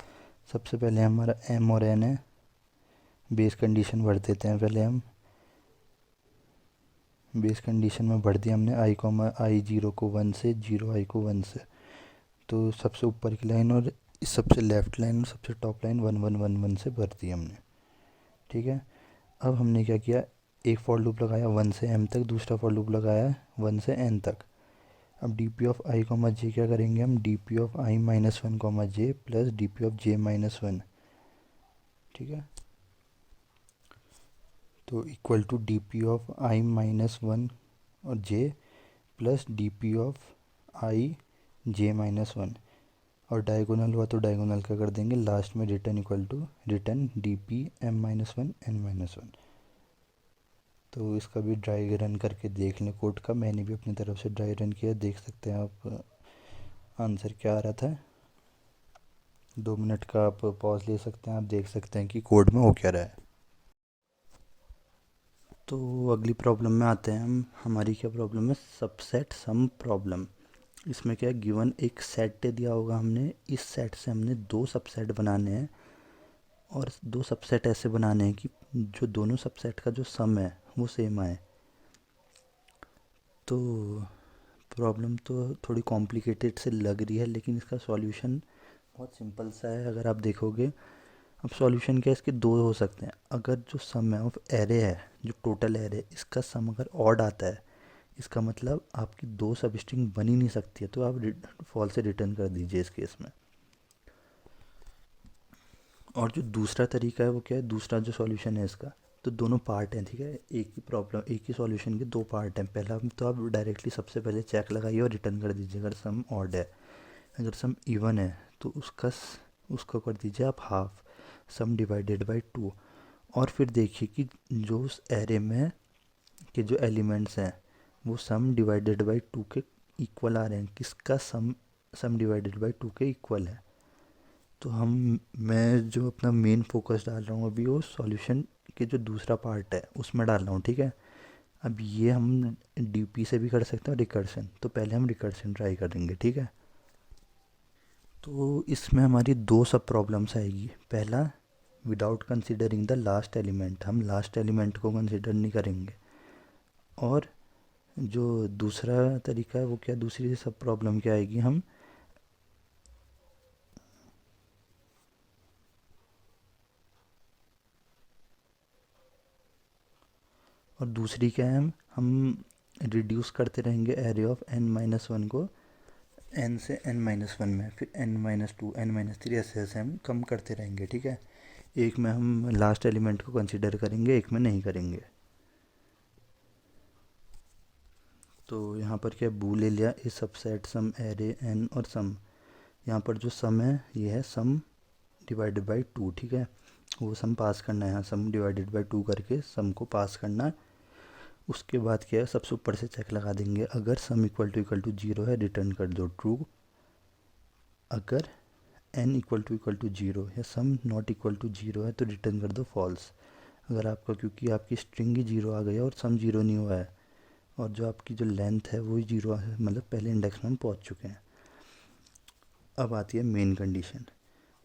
सबसे पहले हमारा M और N है, बेस कंडीशन भर देते हैं। पहले हम बेस कंडीशन में भर दिया हमने I 0 को 1 से, 0 I को 1 से। तो सबसे ऊपर की लाइन और इस सबसे लेफ़्ट लाइन और सबसे टॉप लाइन 1 1 1 1 से भर दी हमने, ठीक है। अब हमने क्या किया, एक फॉर लूप लगाया 1 से M तक, दूसरा फॉर लूप लगाया 1 से N तक। अब DP of I comma J क्या करेंगे हम, DP of I minus one comma J plus DP of J minus one, ठीक है। तो equal to DP of I minus one और J plus DP of I J minus one, और diagonal हुआ तो डायगोनल का कर देंगे लास्ट में return equal to return DP M minus one N minus one. तो इसका भी ड्राई रन करके देख लें कोड का, मैंने भी अपनी तरफ से ड्राई रन किया, देख सकते हैं आप आंसर क्या आ रहा था। 2 मिनट का आप पॉज ले सकते हैं, आप देख सकते हैं कि कोड में हो क्या रहा है। तो अगली प्रॉब्लम में आते हैं हम। हमारी क्या प्रॉब्लम है, सबसेट सम प्रॉब्लम। इसमें क्या गिवन एक सेट दिया होगा, हमने इस सेट से हमने दो सबसेट बनाने हैं और दो सबसेट ऐसे बनाने हैं कि जो दोनों सबसेट का जो सम है वो सेम आए। तो प्रॉब्लम तो थोड़ी कॉम्प्लिकेटेड से लग रही है, लेकिन इसका सॉल्यूशन बहुत सिंपल सा है अगर आप देखोगे। अब सॉल्यूशन क्या है, इसके दो हो सकते हैं। अगर जो सम है ऑफ एरे है, जो टोटल एरे, इसका सम अगर ऑड आता है, इसका मतलब आपकी दो सब स्ट्रिंग बन ही नहीं सकती है, तो आप फॉल्स से रिटर्न कर दीजिए इस केस में। और जो दूसरा तरीका है वो क्या है, दूसरा जो सॉल्यूशन है इसका, तो दोनों पार्ट हैं, ठीक है। एक ही प्रॉब्लम, एक ही सॉल्यूशन के दो पार्ट हैं। पहला तो आप डायरेक्टली सबसे पहले चेक लगाइए और रिटर्न कर दीजिए अगर सम ऑड है। अगर सम इवन है तो उसको कर दीजिए आप हाफ, सम डिवाइडेड बाई 2। और फिर देखिए कि जो उस एरे में के जो एलिमेंट्स हैं वो सम डिवाइडेड बाई 2 के इक्वल आ रहे हैं, किसका सम डिवाइडेड बाई 2 के इक्वल है। तो मैं जो अपना मेन फोकस डाल रहा हूँ अभी वो सॉल्यूशन के जो दूसरा पार्ट है उसमें डाल रहा हूँ, ठीक है। अब ये हम डीपी से भी कर सकते हैं रिकर्सन, तो पहले हम रिकर्सन ट्राई करेंगे, ठीक है। तो इसमें हमारी दो सब प्रॉब्लम्स आएगी। पहला, without considering the last element, हम लास्ट एलिमेंट को कंसिडर नहीं करेंगे। और जो दूसरा तरीका है वो क्या, दूसरी सब प्रॉब्लम क्या आएगी, हम और दूसरी क्या है, हम रिड्यूस करते रहेंगे एरे ऑफ n-1 को n से n-1 में, फिर n-2 n-3 ऐसे ऐसे हम कम करते रहेंगे। ठीक है, एक में हम लास्ट एलिमेंट को कंसिडर करेंगे, एक में नहीं करेंगे। तो यहाँ पर क्या बू ले लिया, इस सबसेट सम एरे n और सम। यहाँ पर जो सम है ये है सम डिवाइडेड बाई 2। ठीक है, वो सम पास करना है, यहाँ सम डिवाइडेड बाई 2 करके सम को पास करना है। उसके बाद क्या है, सबसे ऊपर से चेक लगा देंगे, अगर सम इक्वल टू 0 है रिटर्न कर दो ट्रू, अगर n इक्वल टू 0 या सम नॉट इक्वल टू 0 है तो रिटर्न कर दो फॉल्स। अगर आपका, क्योंकि आपकी स्ट्रिंग ही 0 आ गया और सम 0 नहीं हुआ है, और जो आपकी जो लेंथ है वो 0 है, मतलब पहले इंडेक्स में हम पहुँच चुके हैं। अब आती है मेन कंडीशन,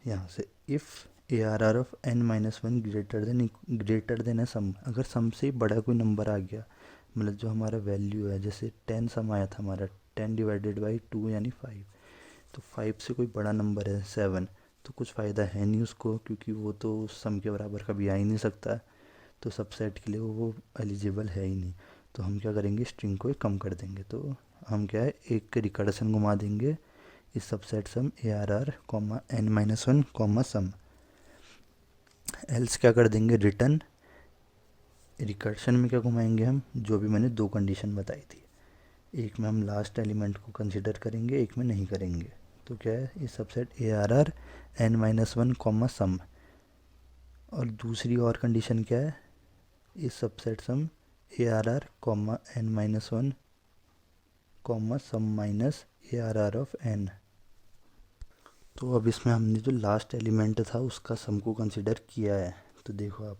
यहाँ से if ARR of n-1 greater then है सम। अगर सम से बड़ा कोई नंबर आ गया, मतलब जो हमारा वैल्यू है, जैसे 10 सम आया था हमारा, 10 डिवाइडेड बाई 2 यानी 5, तो 5 से कोई बड़ा नंबर है 7, तो कुछ फ़ायदा है नहीं उसको, क्योंकि वो तो सम के बराबर कभी आ ही नहीं सकता, तो सबसेट के लिए वो एलिजिबल है ही नहीं। तो हम क्या करेंगे, स्ट्रिंग को कम कर देंगे। तो हम क्या है, एक रिकर्सन घुमा देंगे इस सबसेट सम ARR n-1 सम, एल्स क्या कर देंगे, रिटर्न। रिकर्शन में क्या घुमाएंगे हम, जो भी मैंने दो कंडीशन बताई थी, एक में हम लास्ट एलिमेंट को कंसिडर करेंगे, एक में नहीं करेंगे। तो क्या है, इस सबसेट ARR n-1 सम, और दूसरी और कंडीशन क्या है, इस subset sum ARR n-1 sum minus ARR of n। तो अब इसमें हमने जो लास्ट एलिमेंट था उसका सम को कंसिडर किया है, तो देखो आप,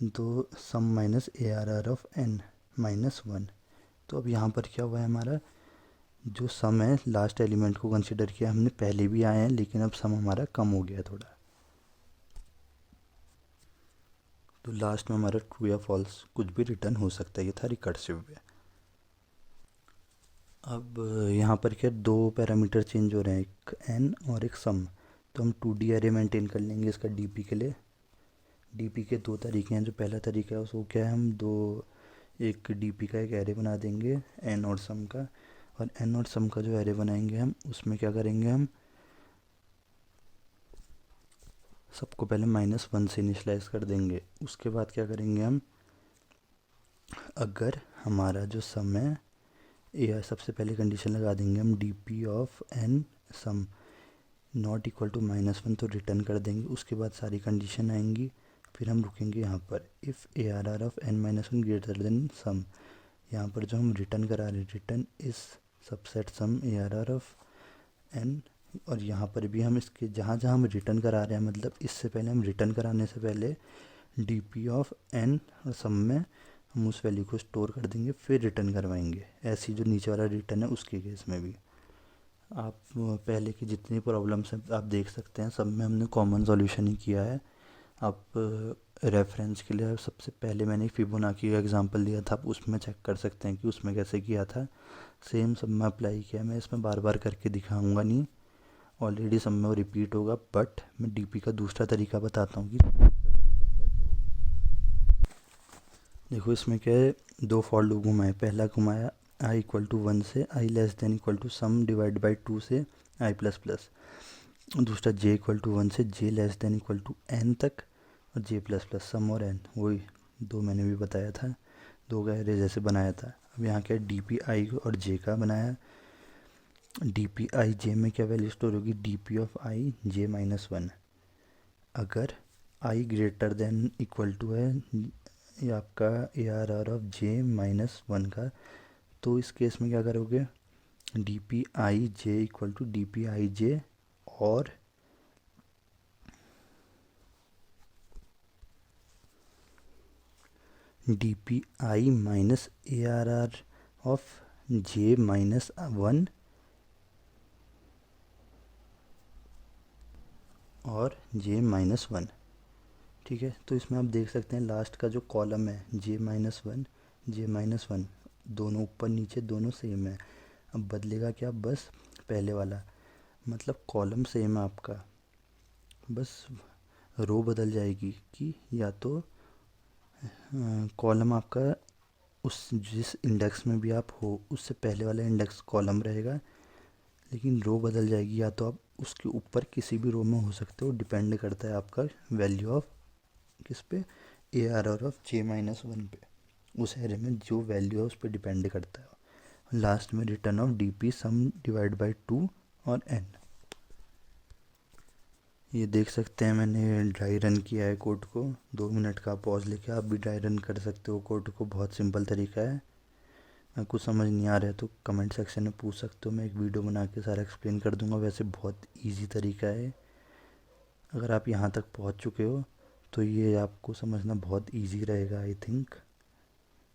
तो सम माइनस ARR ऑफ n-1। तो अब यहाँ पर क्या हुआ है, हमारा जो सम है लास्ट एलिमेंट को कंसिडर किया हमने, पहले भी आए हैं, लेकिन अब सम हमारा कम हो गया थोड़ा। तो लास्ट में हमारा ट्रू या फॉल्स कुछ भी रिटर्न हो सकता है, ये था रिकर्सिव वे। अब यहाँ पर क्या, दो पैरामीटर चेंज हो रहे हैं, एक n और एक सम। तो हम 2D एरे मेंटेन कर लेंगे इसका DP के लिए। DP के दो तरीके हैं, जो पहला तरीका है उसको क्या है, हम दो, एक DP का एक एरे बना देंगे n और सम का, और n और सम का जो एरे बनाएंगे हम, उसमें क्या करेंगे, हम सबको पहले -1 से इनिशलाइज कर देंगे। उसके बाद क्या करेंगे हम, अगर हमारा जो सम है, या सबसे पहले कंडीशन लगा देंगे हम DP of n sum not equal to -1, तो रिटर्न कर देंगे। उसके बाद सारी कंडीशन आएंगी, फिर हम रुकेंगे यहाँ पर, if ARR of n-1 greater than sum. यहाँ पर जो हम रिटर्न करा रहे हैं, रिटर्न इस subset sum ARR of n, और यहाँ पर भी हम इसके जहाँ जहाँ हम रिटर्न करा रहे हैं, मतलब इससे पहले हम रिटर्न कराने से पहले DP ऑफ n और सम में हम उस वैल्यू को स्टोर कर देंगे, फिर रिटर्न करवाएंगे। ऐसी जो नीचे वाला रिटर्न है उसके केस में भी आप पहले की जितनी प्रॉब्लम्स हैं आप देख सकते हैं, सब में हमने कॉमन सॉल्यूशन ही किया है। आप रेफरेंस के लिए सबसे पहले मैंने फिबोनाची का एग्जांपल दिया था, आप उसमें चेक कर सकते हैं कि उसमें कैसे किया था। सेम सब में अप्लाई किया, मैं इसमें बार बार करके दिखाऊंगा नहीं, ऑलरेडी सब में वो रिपीट होगा, बट मैं DP का दूसरा तरीका बताता हूँ कि दूसरा तरीका कैसे होगा। देखो इसमें क्या है, दो फॉर लूप घुमाए, पहला घुमाया i इक्वल टू 1 से i less than equal to sum divide by 2 से i प्लस प्लस, दूसरा j इक्वल टू 1 से j less than equal to n तक, और j प्लस प्लस सम और n, वही दो मैंने भी बताया था, दो का एरे जैसे बनाया था। अब यहाँ क्या DP i और j का बनाया, DP i j में क्या वैल्यू स्टोर होगी, DP ऑफ i j-1। अगर i greater than equal to है ये आपका ARR ऑफ j-1 का, तो इस केस में क्या करोगे, DP i j equal to DP i j और DP i minus ARR of j-1 और j-1। ठीक है, तो इसमें आप देख सकते हैं लास्ट का जो कॉलम है j-1 j-1, दोनों ऊपर नीचे दोनों सेम है। अब बदलेगा क्या, बस पहले वाला, मतलब कॉलम सेम है आपका, बस रो बदल जाएगी कि या तो कॉलम आपका उस जिस इंडेक्स में भी आप हो उससे पहले वाला इंडेक्स कॉलम रहेगा, लेकिन रो बदल जाएगी, या तो आप उसके ऊपर किसी भी रो में हो सकते हो, डिपेंड करता है आपका वैल्यू ऑफ किस पे, ए आर आर ऑफ J-1 पे, उस एरे में जो वैल्यू है उस पर डिपेंड करता है। लास्ट में return of D P sum divide by 2 और n। ये देख सकते हैं मैंने ड्राई रन किया है कोड को, 2 मिनट का पॉज लेके आप भी ड्राई रन कर सकते हो कोड को, बहुत सिंपल तरीका है। मैं कुछ समझ नहीं आ रहा है तो कमेंट सेक्शन में पूछ सकते हो, मैं एक वीडियो बना के सारा एक्सप्लेन कर दूंगा। वैसे बहुत इजी तरीका है, अगर आप यहाँ तक पहुँच चुके हो तो ये आपको समझना बहुत इजी रहेगा आई थिंक।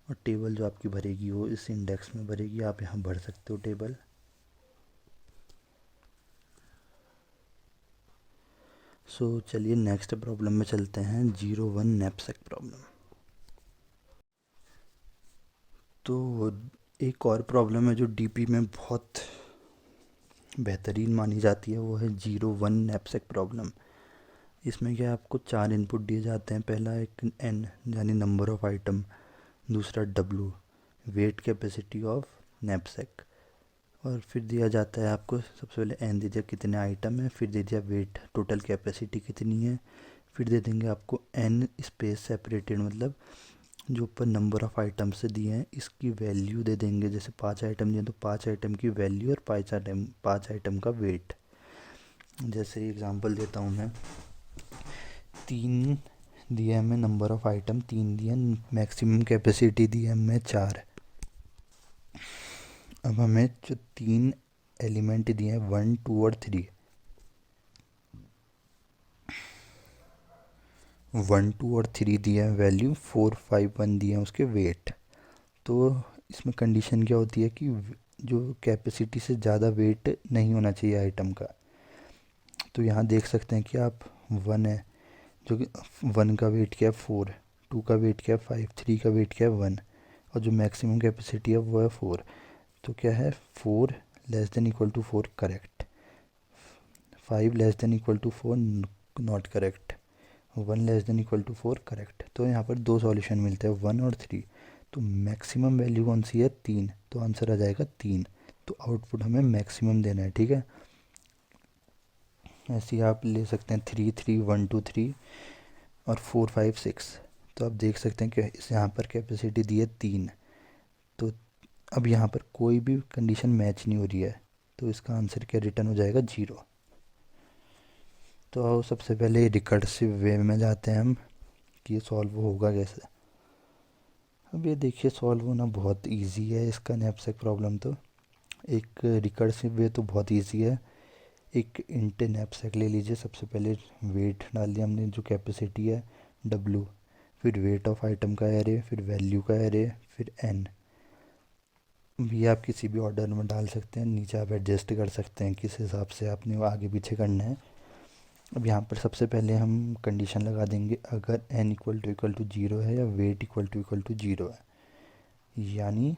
और टेबल जो आपकी भरेगी वो इस इंडेक्स में भरेगी, आप यहाँ भर सकते हो टेबल। सो चलिए नेक्स्ट प्रॉब्लम में चलते हैं, 0-1 नैपसैक प्रॉब्लम। तो एक और प्रॉब्लम है जो डीपी में बहुत बेहतरीन मानी जाती है, वो है 0-1 नैपसैक प्रॉब्लम। इसमें क्या आपको 4 इनपुट दिए जाते हैं, पहला एक n यानी नंबर ऑफ़ आइटम, दूसरा w wait capacity of knapsack, और फिर दिया जाता है आपको सबसे पहले n दे दिया कितने आइटम है, फिर दे दिया वेट टोटल कैपेसिटी कितनी है, फिर दे देंगे आपको n स्पेस सेपरेटेड, मतलब जो ऊपर नंबर ऑफ़ आइटम से दिए हैं इसकी वैल्यू दे देंगे। जैसे 5 आइटम दिए तो 5 आइटम की वैल्यू और 5 आइटम का वेट। जैसे एग्जांपल देता हूँ मैं, 3 दिया है हमें नंबर ऑफ़ आइटम, 3 दिया, मैक्सिमम कैपेसिटी दी है हमें 4। अब हमें जो 3 एलिमेंट दिए हैं 1, 2 और 3, 1, 2 और 3 दिया है वैल्यू, 4, 5, 1 दिए हैं उसके वेट। तो इसमें कंडीशन क्या होती है कि जो कैपेसिटी से ज़्यादा वेट नहीं होना चाहिए आइटम का। तो यहाँ देख सकते हैं कि आप 1 है, जो कि 1 का वेट क्या है 4, 2 का वेट क्या है 5, 3 का वेट क्या है 1, और जो मैक्सिमम कैपेसिटी है वो है 4। तो क्या है 4 less than equal to 4 correct, 5 less than equal to 4 not correct, 1 less than equal to 4 correct. तो यहाँ पर दो सॉल्यूशन मिलते हैं 1 और 3। तो मैक्सिमम वैल्यू कौन सी है 3, तो आंसर आ जाएगा 3। तो आउटपुट हमें मैक्सिमम देना है, ठीक है। ऐसे ही आप ले सकते हैं 3, 3, 1, 2, 3 और 4, 5, 6। तो आप देख सकते हैं कि इस यहाँ पर कैपेसिटी दी है 3। तो अब यहाँ पर कोई भी कंडीशन मैच नहीं हो रही है, तो इसका आंसर क्या रिटर्न हो जाएगा 0। तो आओ सबसे पहले रिकर्सिव वे में जाते हैं हम कि ये सॉल्व होगा कैसे। अब ये देखिए सॉल्व होना बहुत इजी है इसका नैपसैक प्रॉब्लम। तो एक रिकर्सिव वे तो बहुत इजी है। एक इंट नैपसैक ले लीजिए, सबसे पहले वेट डाल दिया हमने जो कैपेसिटी है w, फिर वेट ऑफ आइटम का एरे, फिर वैल्यू का एरे, फिर n। ये आप किसी भी ऑर्डर में डाल सकते हैं, नीचे आप एडजस्ट कर सकते हैं किस हिसाब से आपने वो आगे पीछे करना है। अब यहाँ पर सबसे पहले हम कंडीशन लगा देंगे, अगर n इक्वल टू 0 है या वेट इक्वल टू 0 है, यानी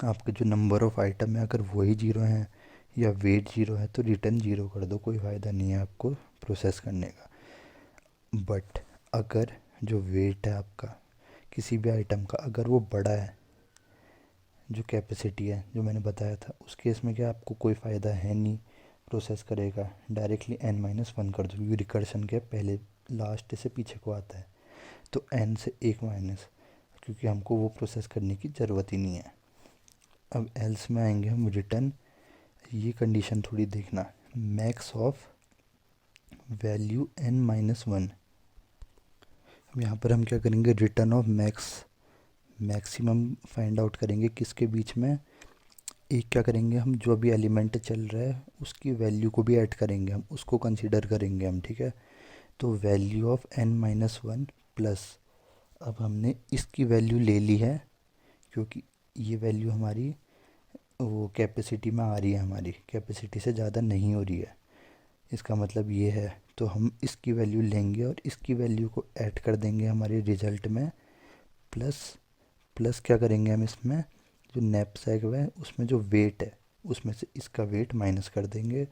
आपका जो नंबर ऑफ़ आइटम है अगर वही 0 है या वेट 0 है तो रिटर्न 0 कर दो, कोई फ़ायदा नहीं है आपको प्रोसेस करने का। बट अगर जो वेट है आपका किसी भी आइटम का अगर वो बड़ा है, जो कैपेसिटी है जो मैंने बताया था, उस केस में क्या आपको कोई फ़ायदा है नहीं प्रोसेस करेगा, डायरेक्टली n-1 कर दो, क्योंकि रिकर्शन के पहले लास्ट से पीछे को आता है। तो n से 1 माइनस, क्योंकि हमको वो प्रोसेस करने की ज़रूरत ही नहीं है। अब एल्स में आएंगे हम रिटर्न, ये कंडीशन थोड़ी देखना, मैक्स ऑफ वैल्यू n-1। अब यहाँ पर हम क्या करेंगे, return of maximum find out करेंगे किसके बीच में, एक क्या करेंगे हम जो अभी एलिमेंट चल रहा है उसकी वैल्यू को भी ऐड करेंगे, हम उसको कंसीडर करेंगे हम, ठीक है। तो वैल्यू ऑफ n-1 प्लस, अब हमने इसकी वैल्यू ले ली है क्योंकि ये वैल्यू हमारी वो कैपेसिटी में आ रही है, हमारी कैपेसिटी से ज़्यादा नहीं हो रही है, इसका मतलब ये है। तो हम इसकी वैल्यू लेंगे और इसकी वैल्यू को ऐड कर देंगे हमारे रिज़ल्ट में, प्लस प्लस क्या करेंगे हम इसमें, जो नैपसैक है उसमें जो वेट है उसमें से इसका वेट माइनस कर देंगे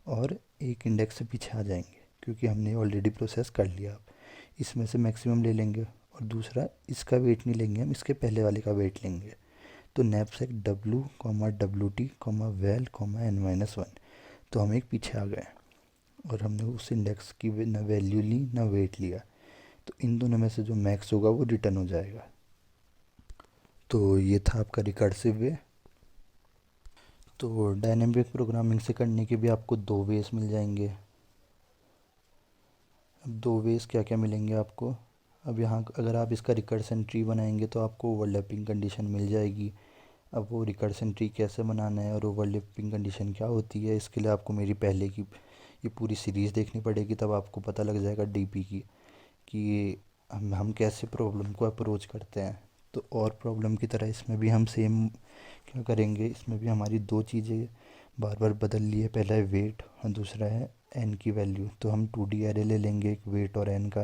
और एक इंडेक्स से पीछे आ जाएंगे, क्योंकि हमने ऑलरेडी प्रोसेस कर लिया। अब इसमें से मैक्सिमम ले लेंगे और दूसरा इसका वेट नहीं लेंगे, हम इसके पहले वाले का वेट लेंगे। तो knapsack W comma W T comma well comma n-1, तो हम एक पीछे आ गए और हमने उस इंडेक्स की ना वैल्यू ली ना वेट लिया। तो इन दोनों में से जो मैक्स होगा वो रिटर्न हो जाएगा। तो ये था आपका रिकर्सिव वे। तो डायनेमिक प्रोग्रामिंग से करने के भी आपको दो वेज मिल जाएंगे। अब दो वेज क्या क्या मिलेंगे आपको, अब यहाँ अगर आप इसका रिकर्सन ट्री बनाएंगे तो आपको ओवरलैपिंग कंडीशन मिल जाएगी। अब वो रिकर्सन ट्री कैसे बनाना है और ओवरलैपिंग कंडीशन क्या होती है, इसके लिए आपको मेरी पहले की ये पूरी सीरीज़ देखनी पड़ेगी, तब आपको पता लग जाएगा डीपी की कि हम कैसे प्रॉब्लम को अप्रोच करते हैं। तो और प्रॉब्लम की तरह इसमें भी हम सेम क्या करेंगे, इसमें भी हमारी दो चीज़ें बार बार बदल ली है, पहला है वेट और दूसरा है एन की वैल्यू। तो हम 2D एरे ले लेंगे एक वेट और एन का।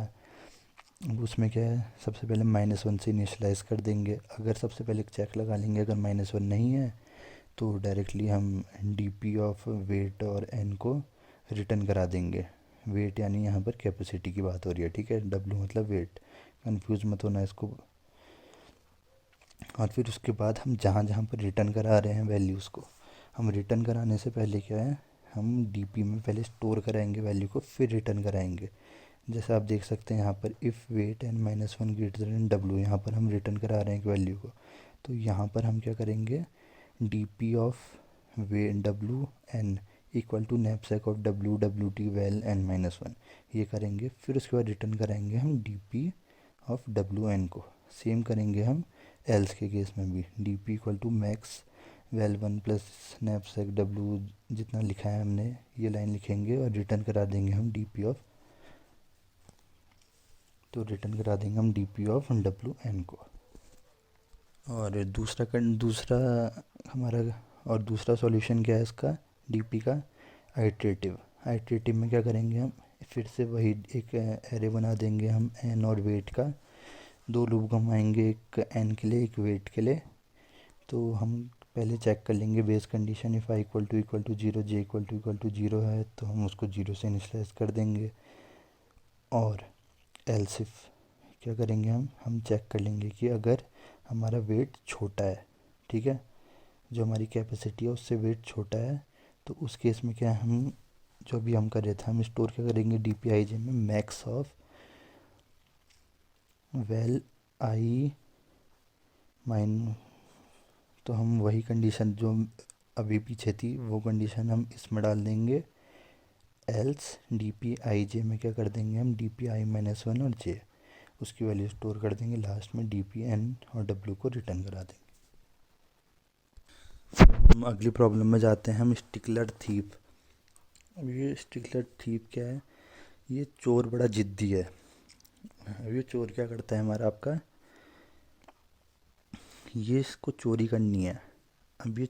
अब उसमें क्या है, सबसे पहले -1 से इनिशलाइज कर देंगे। अगर सबसे पहले एक चेक लगा लेंगे, अगर -1 नहीं है तो डायरेक्टली हम डी ऑफ वेट और एन को रिटर्न करा देंगे। वेट यानी यहाँ पर कैपेसिटी की बात हो रही है, ठीक है, डब्ल्यू मतलब वेट, कंफ्यूज मत होना इसको। और फिर उसके बाद हम जहाँ जहाँ पर रिटर्न करा रहे हैं वैल्यूज़ को, हम रिटर्न कराने से पहले क्या है, हम डीपी में पहले स्टोर कराएंगे वैल्यू को, फिर रिटर्न कराएंगे। जैसे आप देख सकते हैं यहाँ पर if weight n-1 greater than W, यहाँ पर हम रिटर्न करा रहे हैं एक वैल्यू को। तो यहाँ पर हम क्या करेंगे, D of way W N equal to knapsack of W W T val n-1, ये करेंगे। फिर उसके बाद रिटर्न कराएंगे हम डी ऑफ डब्ल्यू एन को। सेम करेंगे हम एल्स के केस में भी, D equal to max val 1 plus knapsack W, जितना लिखा है हमने ये लाइन लिखेंगे और रिटर्न करा देंगे हम डी ऑफ, तो रिटर्न करा देंगे हम डी ऑफ डब्ल्यू एन को। और दूसरा हमारा, और दूसरा सॉल्यूशन क्या है इसका, डीपी का, आइट्रेटिव। आइट्रेटिव में क्या करेंगे, हम फिर से वही एक एरे बना देंगे हम एन और वेट का, दो लूप घुमाएंगे, एक एन के लिए एक वेट के लिए। तो हम पहले चेक कर लेंगे base condition, if I equal to 0 j equal to 0 है तो हम उसको 0 से इनिशियलाइज कर देंगे। और एल्स इफ क्या करेंगे, हम चेक कर लेंगे कि अगर हमारा वेट छोटा है, ठीक है, जो हमारी कैपेसिटी है उससे वेट छोटा है, तो उस केस में क्या है, हम जो भी हम कर रहे थे, हम स्टोर क्या करेंगे DPIJ में max of well I mine. तो हम वही कंडीशन जो अभी पीछे थी वो कंडीशन हम इसमें डाल देंगे, एल्स DPIJ में क्या कर देंगे हम DPI-1 और जे, उसकी वैल्यू स्टोर कर देंगे, लास्ट में DPN और W को रिटर्न करा देंगे। हम अगली प्रॉब्लम में जाते हैं, हम स्टिकलर थीप। अब ये स्टिकलर थीप क्या है, ये चोर बड़ा जिद्दी है। अब ये चोर क्या करता है हमारा, आपका ये इसको चोरी करनी है। अब ये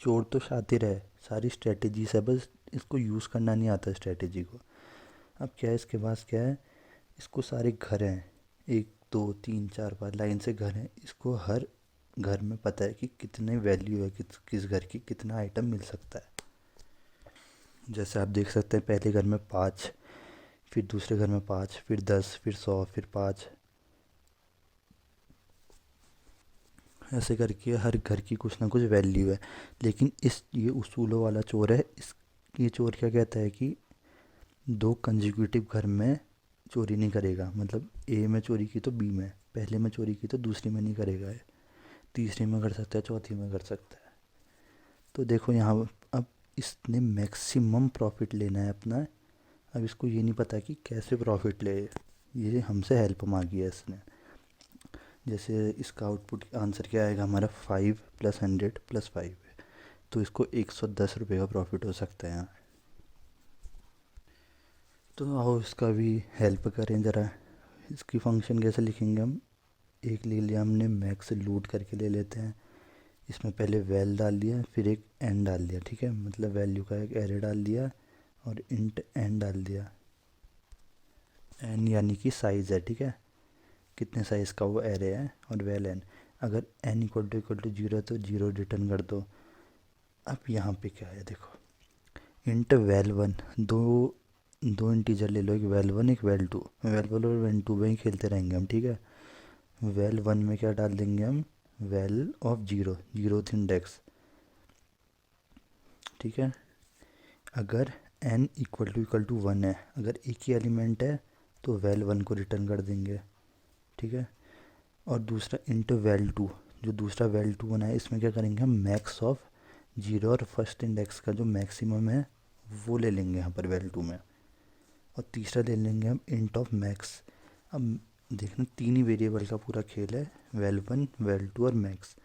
चोर तो शातिर है, सारी स्ट्रेटजीज है, बस इसको यूज़ करना नहीं आता स्ट्रेटजी को। अब क्या है इसके पास, क्या है, इसको सारे घर हैं, 1 2 3 4 5 लाइन से घर हैं, इसको हर घर में पता है कि कितने वैल्यू है, किस घर की कितना आइटम मिल सकता है। जैसे आप देख सकते हैं, पहले घर में 5, फिर दूसरे घर में 5, फिर 10, फिर 100, फिर 5, ऐसे करके हर घर की कुछ ना कुछ वैल्यू है। लेकिन ये उसूलों वाला चोर है, ये चोर क्या कहता है कि 2 कंजिक्यूटिव घर में चोरी नहीं करेगा, मतलब ए में चोरी की तो बी में, पहले में चोरी की तो दूसरी में नहीं करेगा है, तीसरी में कर सकता है, चौथी में कर सकता है। तो देखो यहाँ अब इसने मैक्सिमम प्रॉफिट लेना है अपना। अब इसको ये नहीं पता कि कैसे प्रॉफिट ले, ये हमसे हेल्प मांगी है इसने। जैसे इसका आउटपुट आंसर क्या आएगा हमारा, 5 + 100 + 5 है, तो इसको 110 रुपये का प्रॉफिट हो सकता है यहाँ। तो आओ इसका भी हेल्प करें ज़रा। इसकी फंक्शन कैसे लिखेंगे हम, एक ले लिया हमने मैक्स लूट करके ले लेते हैं, इसमें पहले वैल डाल दिया फिर एक एन डाल दिया, ठीक है, मतलब वैल्यू का एक एरे डाल दिया और इंट एन डाल दिया। एन यानी कि साइज़ है, ठीक है, कितने साइज़ का वो एरे है, और वेल एन। अगर एन इक्वल टू जीरो है तो जीरो रिटर्न कर दो। अब यहाँ पे क्या है देखो, इंट वेल वन, दो दो इंटीजर ले लो, एक वेल वन एक वेल टू। वेल वन और वेल टू में ही खेलते रहेंगे हम, ठीक है। वेल वन में क्या डाल देंगे हम, well of zero, zeroth index, ठीक है। अगर n इक्वल टू वन है, अगर एक ही एलिमेंट है तो वेल वन को रिटर्न कर देंगे, ठीक है। और दूसरा इंटू वेल टू, जो दूसरा वेल टू बना है इसमें क्या करेंगे हम, मैक्स ऑफ जीरो और फर्स्ट इंडेक्स का जो मैक्सिमम है वो ले लेंगे यहाँ पर वेल टू में। और तीसरा ले लेंगे हम इंट ऑफ मैक्स। अब देखना तीन ही वेरिएबल का पूरा खेल है, वेल वन वेल टू और मैक्स।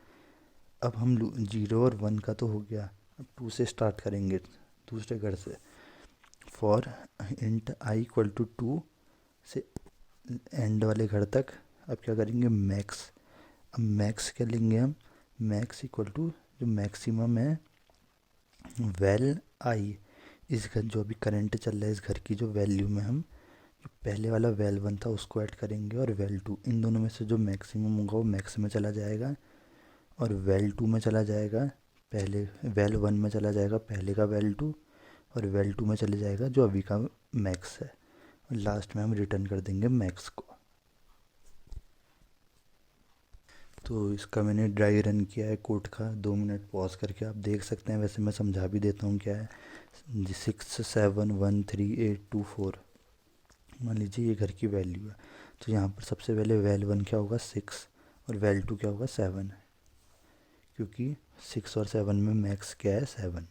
अब हम जीरो और वन का तो हो गया, अब टू से स्टार्ट करेंगे दूसरे घर से। For int i equal to two से एंड वाले घर तक। अब क्या करेंगे, मैक्स। अब मैक्स क्या लेंगे हम, मैक्स इक्वल टू जो मैक्सिमम है वेल आई, इस घर जो अभी करंट चल रहा है इस घर की जो वैल्यू में हम जो पहले वाला वेल वन था उसको ऐड करेंगे, और वेल टू, इन दोनों में से जो मैक्सिमम होगा वो मैक्स में चला जाएगा और वेल टू में चला जाएगा, पहले वेल वन में चला जाएगा पहले का वेल टू, और वेल टू में चले जाएगा जो अभी का मैक्स है, और लास्ट में हम रिटर्न कर देंगे मैक्स को। तो इसका मैंने ड्राई रन किया है कोड का, 2 मिनट पॉज करके आप देख सकते हैं। वैसे मैं समझा भी देता हूँ क्या है। 6713824, मान लीजिए ये घर की वैल्यू है, तो यहाँ पर सबसे पहले वेल वन क्या होगा 6, और वेल टू क्या होगा 7, क्योंकि 6 और 7 में मैक्स क्या है 7।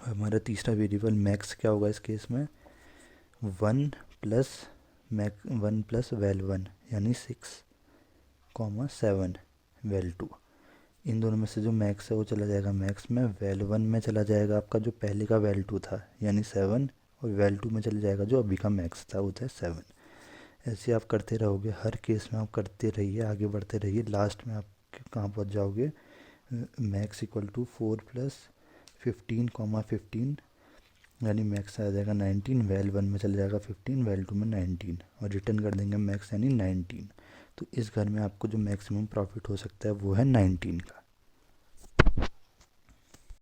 हमारा तीसरा वेरिएबल मैक्स क्या होगा इस केस में, 1 प्लस वेल वन यानी 6, 7 वेल टू। इन दोनों में से जो मैक्स है वो चला जाएगा मैक्स में, वेल वन में चला जाएगा आपका जो पहले का वेल टू था यानी 7, और वेल टू में चले जाएगा जो अभी का मैक्स था वो था 7। ऐसे आप करते रहोगे, हर केस में आप करते रहिए, आगे बढ़ते रहिए, लास्ट में आप कहाँ पहुँच जाओगे, मैक्स इक्वल टू 4 प्लस 15, यानी मैक्स आ जाएगा 19, वेल वन में चले जाएगा 15, वेल टू में 19, और रिटर्न कर देंगे मैक्स यानी 19। तो इस घर में आपको जो मैक्सिमम प्रॉफिट हो सकता है वो है 19 का।